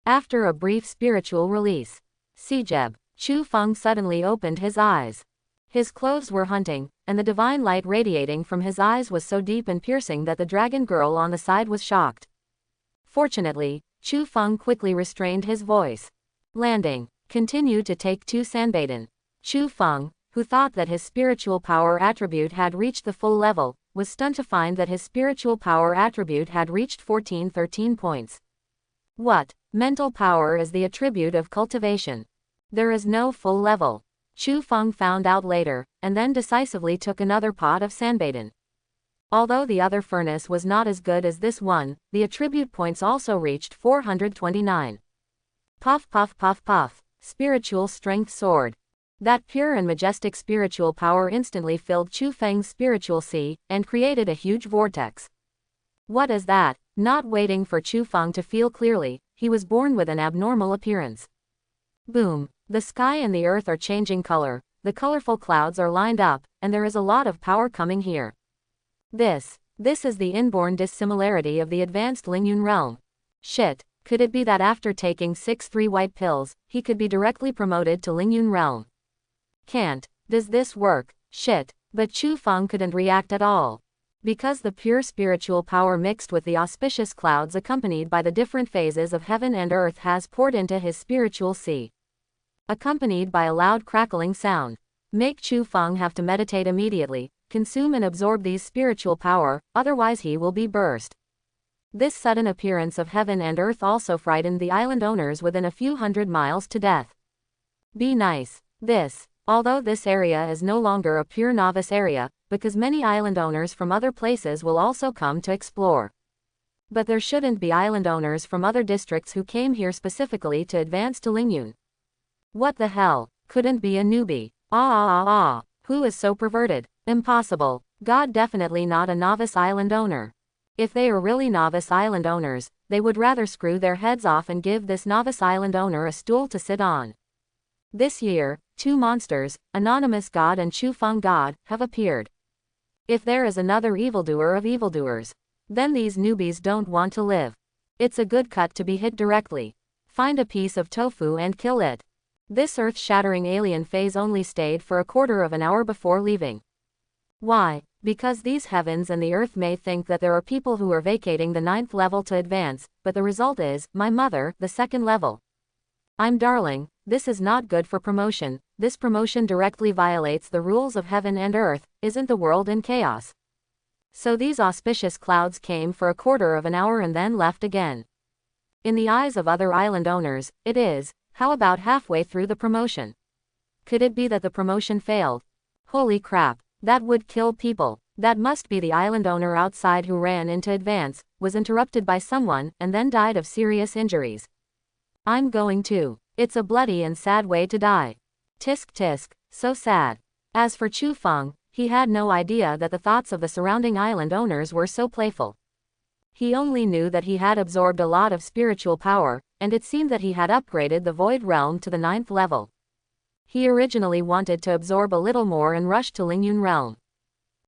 [SPEAKER 1] After a brief spiritual release. Sijeb. Chu Feng suddenly opened his eyes. His clothes were hunting, and the divine light radiating from his eyes was so deep and piercing that the dragon girl on the side was shocked. Fortunately, Chu Feng quickly restrained his voice. Landing. Continued to take 2 Sanbaden. Chu Feng, who thought that his spiritual power attribute had reached the full level, was stunned to find that his spiritual power attribute had reached 13 points. What? Mental power is the attribute of cultivation. There is no full level. Chu Feng found out later, and then decisively took another pot of Sanbaden. Although the other furnace was not as good as this one, the attribute points also reached 429. Puff puff puff puff. Spiritual strength soared. That pure and majestic spiritual power instantly filled Chu Feng's spiritual sea, and created a huge vortex. What is that? Not waiting for Chu Feng to feel clearly, he was born with an abnormal appearance. Boom. The sky and the earth are changing color, the colorful clouds are lined up, and there is a lot of power coming here. This is the inborn dissimilarity of the advanced Lingyun realm. Shit, could it be that after taking 6 3 white pills, he could be directly promoted to Lingyun realm? Can't. Does this work? Shit. But Chu Feng couldn't react at all. Because the pure spiritual power mixed with the auspicious clouds accompanied by the different phases of heaven and earth has poured into his spiritual sea. Accompanied by a loud crackling sound. Make Chu Feng have to meditate immediately, consume and absorb these spiritual power, otherwise he will be burst. This sudden appearance of heaven and earth also frightened the island owners within a few hundred miles to death. Be nice. Although this area is no longer a pure novice area, because many island owners from other places will also come to explore. But there shouldn't be island owners from other districts who came here specifically to advance to Lingyun. What the hell? Couldn't be a newbie. Who is so perverted? Impossible. God, definitely not a novice island owner. If they are really novice island owners, they would rather screw their heads off and give this novice island owner a stool to sit on. This year, two monsters, Anonymous God and Chu Feng God, have appeared. If there is another evildoer of evildoers, then these newbies don't want to live. It's a good cut to be hit directly. Find a piece of tofu and kill it. This earth-shattering alien phase only stayed for a quarter of an hour before leaving. Why? Because these heavens and the earth may think that there are people who are vacating the 9th level to advance, but the result is, my mother, the 2nd level. I'm darling, this is not good for promotion. This promotion directly violates the rules of heaven and earth. Isn't the world in chaos? So these auspicious clouds came for a quarter of an hour and then left again. In the eyes of other island owners, it is, how about halfway through the promotion? Could it be that the promotion failed? Holy crap, that would kill people. That must be the island owner outside who ran into advance, was interrupted by someone, and then died of serious injuries. I'm going to. It's a bloody and sad way to die. Tisk tisk, so sad. As for Chu Feng, he had no idea that the thoughts of the surrounding island owners were so playful. He only knew that he had absorbed a lot of spiritual power, and it seemed that he had upgraded the Void Realm to the 9th level. He originally wanted to absorb a little more and rush to Lingyun Realm.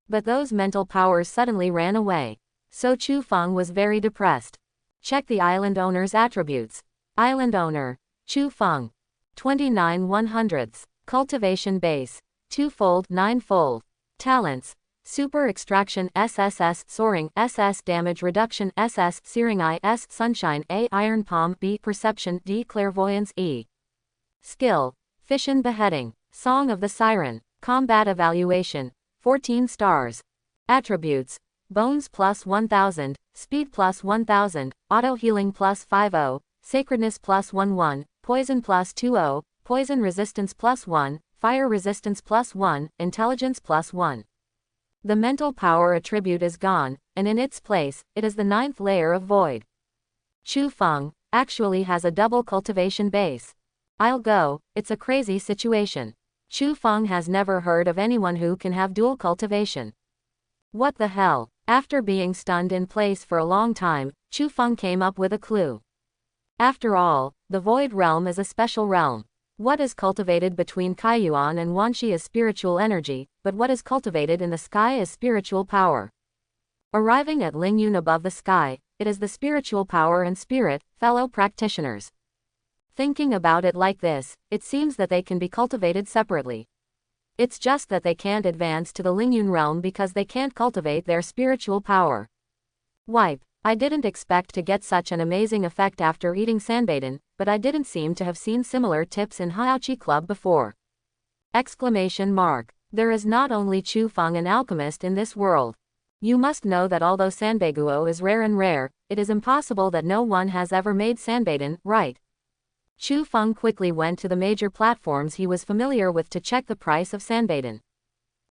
[SPEAKER 1] But those mental powers suddenly ran away. So Chu Feng was very depressed. Check the island owner's attributes. Island owner, Chu Feng. 29 100ths. Cultivation base. 2-fold 9-fold. Talents. Super extraction SSS soaring SS damage reduction SS searing I S sunshine A iron palm B perception D clairvoyance E. Skill. Fission beheading. Song of the Siren. Combat evaluation. 14 stars. Attributes. Bones plus 1000, speed plus 1000, auto healing plus 50, sacredness plus 11, poison plus 20, poison resistance plus 1, fire resistance plus 1, intelligence plus 1. The mental power attribute is gone, and in its place, it is the 9th layer of void. Chu Feng actually has a double cultivation base. I'll go, it's a crazy situation. Chu Feng has never heard of anyone who can have dual cultivation. What the hell? After being stunned in place for a long time, Chu Feng came up with a clue. After all, the Void Realm is a special realm. What is cultivated between Kaiyuan and Wanxi is spiritual energy, but what is cultivated in the sky is spiritual power. Arriving at Lingyun above the sky, it is the spiritual power and spirit, fellow practitioners. Thinking about it like this, it seems that they can be cultivated separately. It's just that they can't advance to the Lingyun realm because they can't cultivate their spiritual power. Wipe. I didn't expect to get such an amazing effect after eating sanbaiden, but I didn't seem to have seen similar tips in Haiachi Club before. Exclamation mark. There is not only Chu Feng an alchemist in this world. You must know that although sanbaiguo is rare, it is impossible that no one has ever made sanbaiden, right? Chu Feng quickly went to the major platforms he was familiar with to check the price of sanbaiden.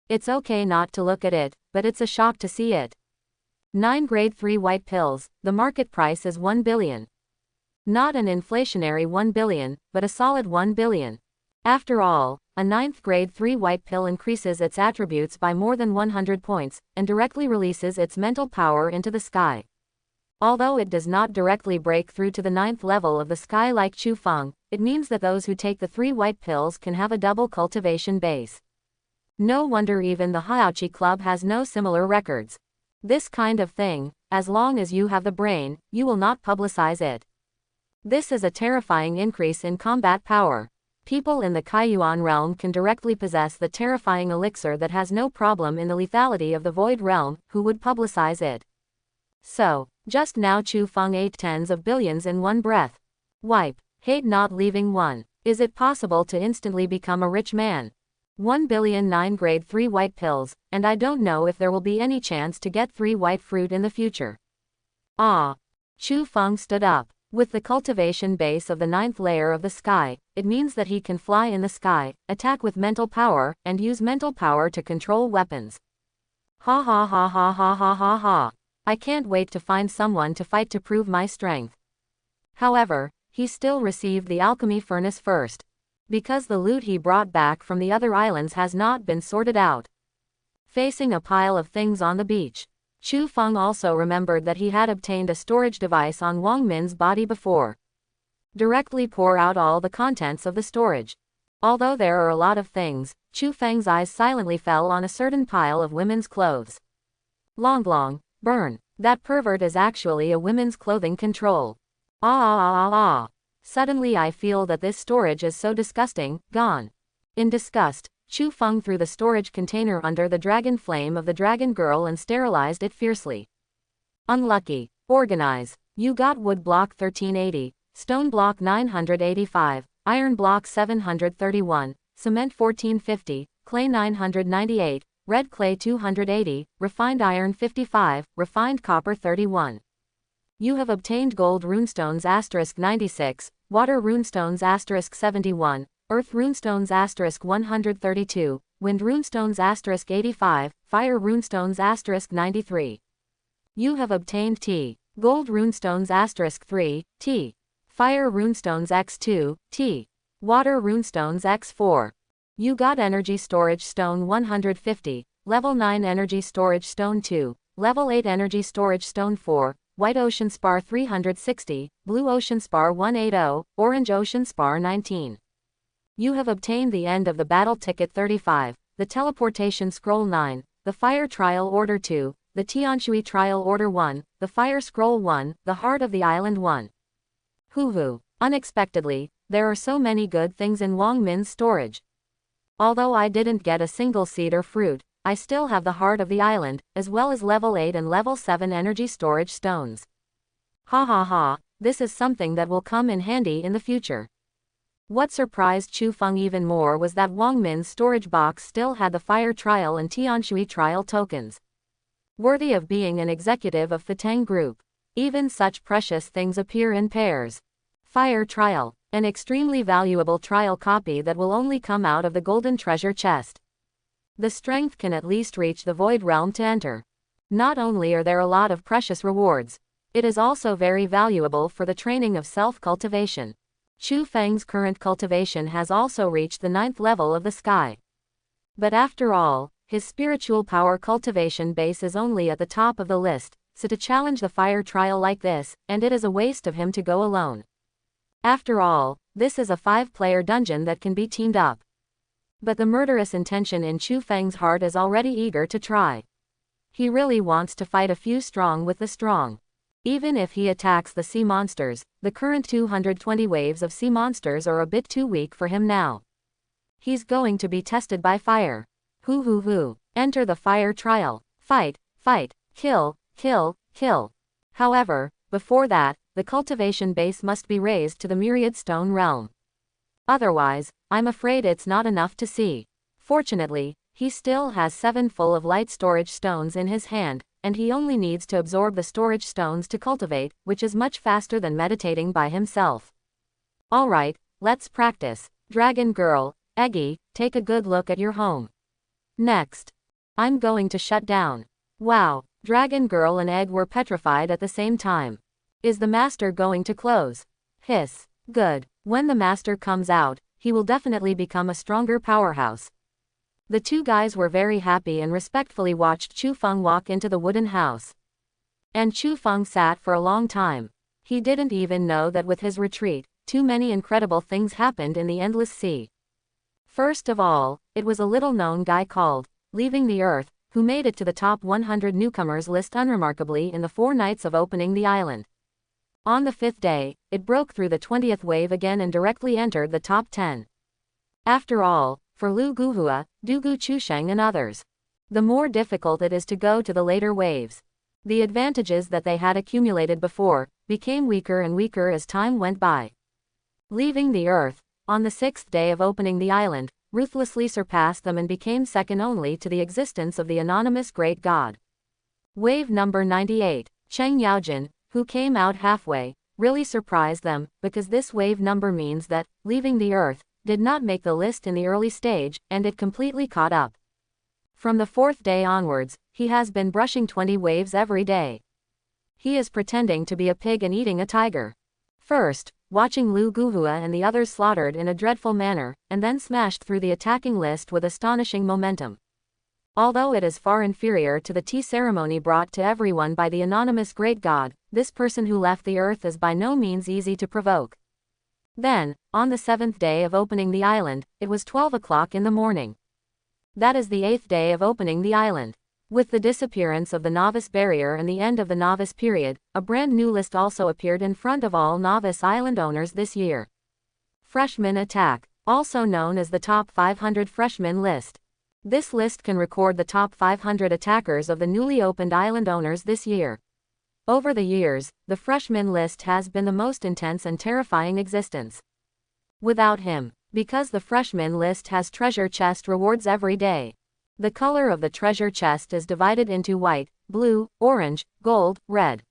[SPEAKER 1] It's okay not to look at it, but it's a shock to see it. 9 grade 3 white pills, the market price is 1 billion. Not an inflationary 1 billion, but a solid 1 billion. After all, a 9th grade 3 white pill increases its attributes by more than 100 points, and directly releases its mental power into the sky. Although it does not directly break through to the 9th level of the sky like Chu Feng, it means that those who take the 3 white pills can have a double cultivation base. No wonder even the Haiachi Club has no similar records. This kind of thing, as long as you have the brain, you will not publicize it. This is a terrifying increase in combat power. People in the Kaiyuan realm can directly possess the terrifying elixir that has no problem in the lethality of the Void Realm, who would publicize it. So, just now Chu Feng ate tens of billions in one breath. Wipe. Hate not leaving one. Is it possible to instantly become a rich man? 1,000,000,009 grade 3 white pills, and I don't know if there will be any chance to get 3 white fruit in the future. Ah. Chu Feng stood up. With the cultivation base of the 9th layer of the sky, it means that he can fly in the sky, attack with mental power, and use mental power to control weapons. Ha ha ha ha ha ha ha ha. I can't wait to find someone to fight to prove my strength. However, he still received the alchemy furnace first, because the loot he brought back from the other islands has not been sorted out. Facing a pile of things on the beach, Chu Feng also remembered that he had obtained a storage device on Wang Min's body before. Directly pour out all the contents of the storage. Although there are a lot of things, Chu Feng's eyes silently fell on a certain pile of women's clothes. Long, burn. That pervert is actually a women's clothing control. Ah. Suddenly I feel that this storage is so disgusting, gone. In disgust, Chu Feng threw the storage container under the dragon flame of the dragon girl and sterilized it fiercely. Unlucky. Organize. You got wood block 1380, stone block 985, iron block 731, cement 1450, clay 998, red clay 280, refined iron 55, refined copper 31. You have obtained gold runestones *96, water runestones *71, earth runestones *132, wind runestones *85, fire runestones *93. You have obtained T. Gold runestones *3, T. Fire runestones x2, T. Water runestones x4. You got energy storage stone 150, level 9 energy storage stone 2, level 8 energy storage stone 4, white ocean spar 360, blue ocean spar 180, orange ocean spar 19. You have obtained the end of the battle ticket 35, the teleportation scroll 9, the fire trial order 2, the Tianshui trial order 1, the fire scroll 1, the heart of the island 1. Hoo. Unexpectedly, there are so many good things in Wang Min's storage. Although I didn't get a single seed or fruit, I still have the heart of the island, as well as level 8 and level 7 energy storage stones. Ha, this is something that will come in handy in the future. What surprised Chu Feng even more was that Wang Min's storage box still had the fire trial and Tianshui trial tokens. Worthy of being an executive of Fateng Group. Even such precious things appear in pairs. Fire trial, an extremely valuable trial copy that will only come out of the golden treasure chest. The strength can at least reach the void realm to enter. Not only are there a lot of precious rewards, it is also very valuable for the training of self-cultivation. Chu Feng's current cultivation has also reached the 9th level of the sky. But after all, his spiritual power cultivation base is only at the top of the list, so to challenge the fire trial like this, and it is a waste of him to go alone. After all, this is a 5-player dungeon that can be teamed up. But the murderous intention in Chu Feng's heart is already eager to try. He really wants to fight a few strong with the strong. Even if he attacks the sea monsters, the current 220 waves of sea monsters are a bit too weak for him now. He's going to be tested by fire. Hoo. Enter the fire trial. Fight, kill. However, before that, the cultivation base must be raised to the myriad stone realm. Otherwise, I'm afraid it's not enough to see. Fortunately, he still has 7 full of light storage stones in his hand, and he only needs to absorb the storage stones to cultivate, which is much faster than meditating by himself. Alright, let's practice. Dragon Girl, Eggy, take a good look at your home. Next. I'm going to shut down. Wow, Dragon Girl and Egg were petrified at the same time. Is the master going to close? Hiss. Good. When the master comes out, he will definitely become a stronger powerhouse. The two guys were very happy and respectfully watched Chu Feng walk into the wooden house. And Chu Feng sat for a long time. He didn't even know that with his retreat, too many incredible things happened in the endless sea. First of all, it was a little-known guy called Leaving the Earth, who made it to the top 100 newcomers list unremarkably in the 4 nights of opening the island. On the 5th day, it broke through the 20th wave again and directly entered the top 10. After all, for Lu Guhua, Dugu Chusheng and others, the more difficult it is to go to the later waves. The advantages that they had accumulated before became weaker and weaker as time went by. Leaving the Earth, on the 6th day of opening the island, ruthlessly surpassed them and became second only to the existence of the anonymous great god. Wave number 98, Cheng Yaojin, who came out halfway, really surprised them, because this wave number means that, leaving the Earth, did not make the list in the early stage, and it completely caught up. From the 4th day onwards, he has been brushing 20 waves every day. He is pretending to be a pig and eating a tiger. First, watching Lu Guhua and the others slaughtered in a dreadful manner, and then smashed through the attacking list with astonishing momentum. Although it is far inferior to the tea ceremony brought to everyone by the anonymous great god, this person who left the earth is by no means easy to provoke. Then, on the 7th day of opening the island, it was 12 o'clock in the morning. That is the 8th day of opening the island. With the disappearance of the novice barrier and the end of the novice period, a brand new list also appeared in front of all novice island owners this year. Freshman Attack, also known as the Top 500 Freshman List. This list can record the top 500 attackers of the newly opened island owners this year. Over the years, the freshman list has been the most intense and terrifying existence. Without him, because the freshman list has treasure chest rewards every day. The color of the treasure chest is divided into white, blue, orange, gold, red.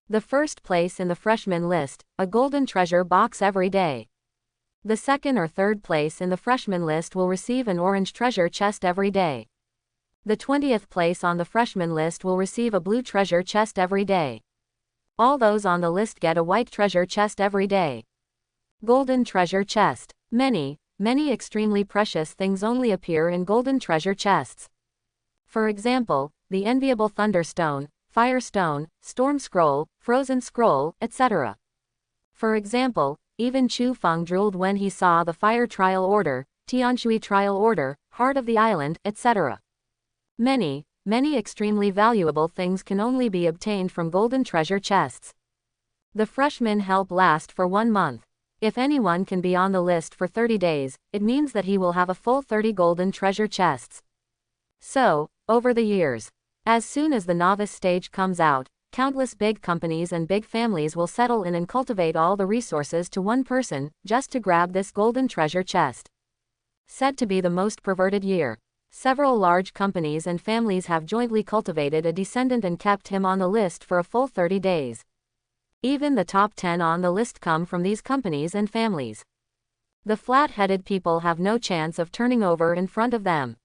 [SPEAKER 1] The first place in the freshman list, a golden treasure box every day. The second or third place in the freshman list will receive an orange treasure chest every day. The 20th place on the freshman list will receive a blue treasure chest every day. All those on the list get a white treasure chest every day. Golden treasure chest. Many extremely precious things only appear in golden treasure chests. For example, the enviable thunderstone, firestone, storm scroll, frozen scroll, etc. For example, even Chu Feng drooled when he saw the fire trial order, Tianshui trial order, heart of the island, etc. Many extremely valuable things can only be obtained from golden treasure chests. The freshman help last for 1 month. If anyone can be on the list for 30 days, it means that he will have a full 30 golden treasure chests. So, over the years, as soon as the novice stage comes out, countless big companies and big families will settle in and cultivate all the resources to one person, just to grab this golden treasure chest. Said to be the most perverted year. Several large companies and families have jointly cultivated a descendant and kept him on the list for a full 30 days. Even the top 10 on the list come from these companies and families. The flat-headed people have no chance of turning over in front of them.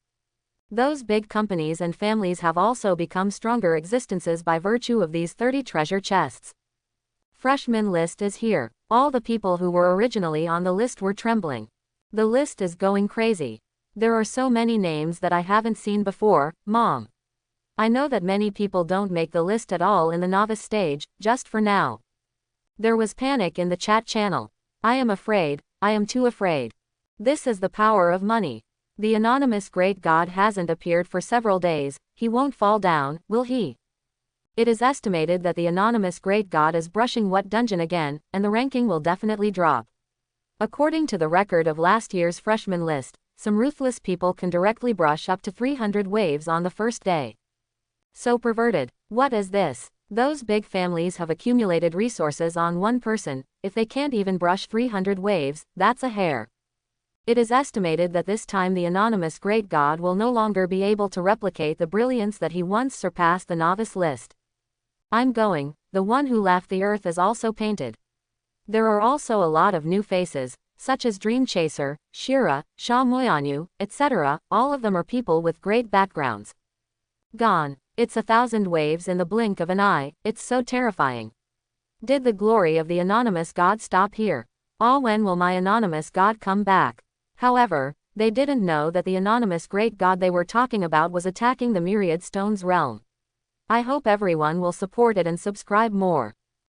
[SPEAKER 1] Those big companies and families have also become stronger existences by virtue of these 30 treasure chests. Freshman list is here. All the people who were originally on the list were trembling. The list is going crazy. There are so many names that I haven't seen before, Mom. I know that many people don't make the list at all in the novice stage, just for now. There was panic in the chat channel. I am afraid, I am too afraid. This is the power of money. The anonymous great god hasn't appeared for several days, he won't fall down, will he? It is estimated that the anonymous great god is brushing what dungeon again, and the ranking will definitely drop. According to the record of last year's freshman list, some ruthless people can directly brush up to 300 waves on the first day. So perverted. What is this? Those big families have accumulated resources on one person. If they can't even brush 300 waves, that's a hair. It is estimated that this time the anonymous great god will no longer be able to replicate the brilliance that he once surpassed the novice list. I'm going, the one who left the earth is also painted. There are also a lot of new faces, such as Dream Chaser, Shira, Sha Moyanyu, etc. All of them are people with great backgrounds. Gone. It's 1,000 waves in the blink of an eye, it's so terrifying. Did the glory of the anonymous god stop here? When will my anonymous god come back? However, they didn't know that the anonymous great god they were talking about was attacking the Myriad Stones realm. I hope everyone will support it and subscribe more.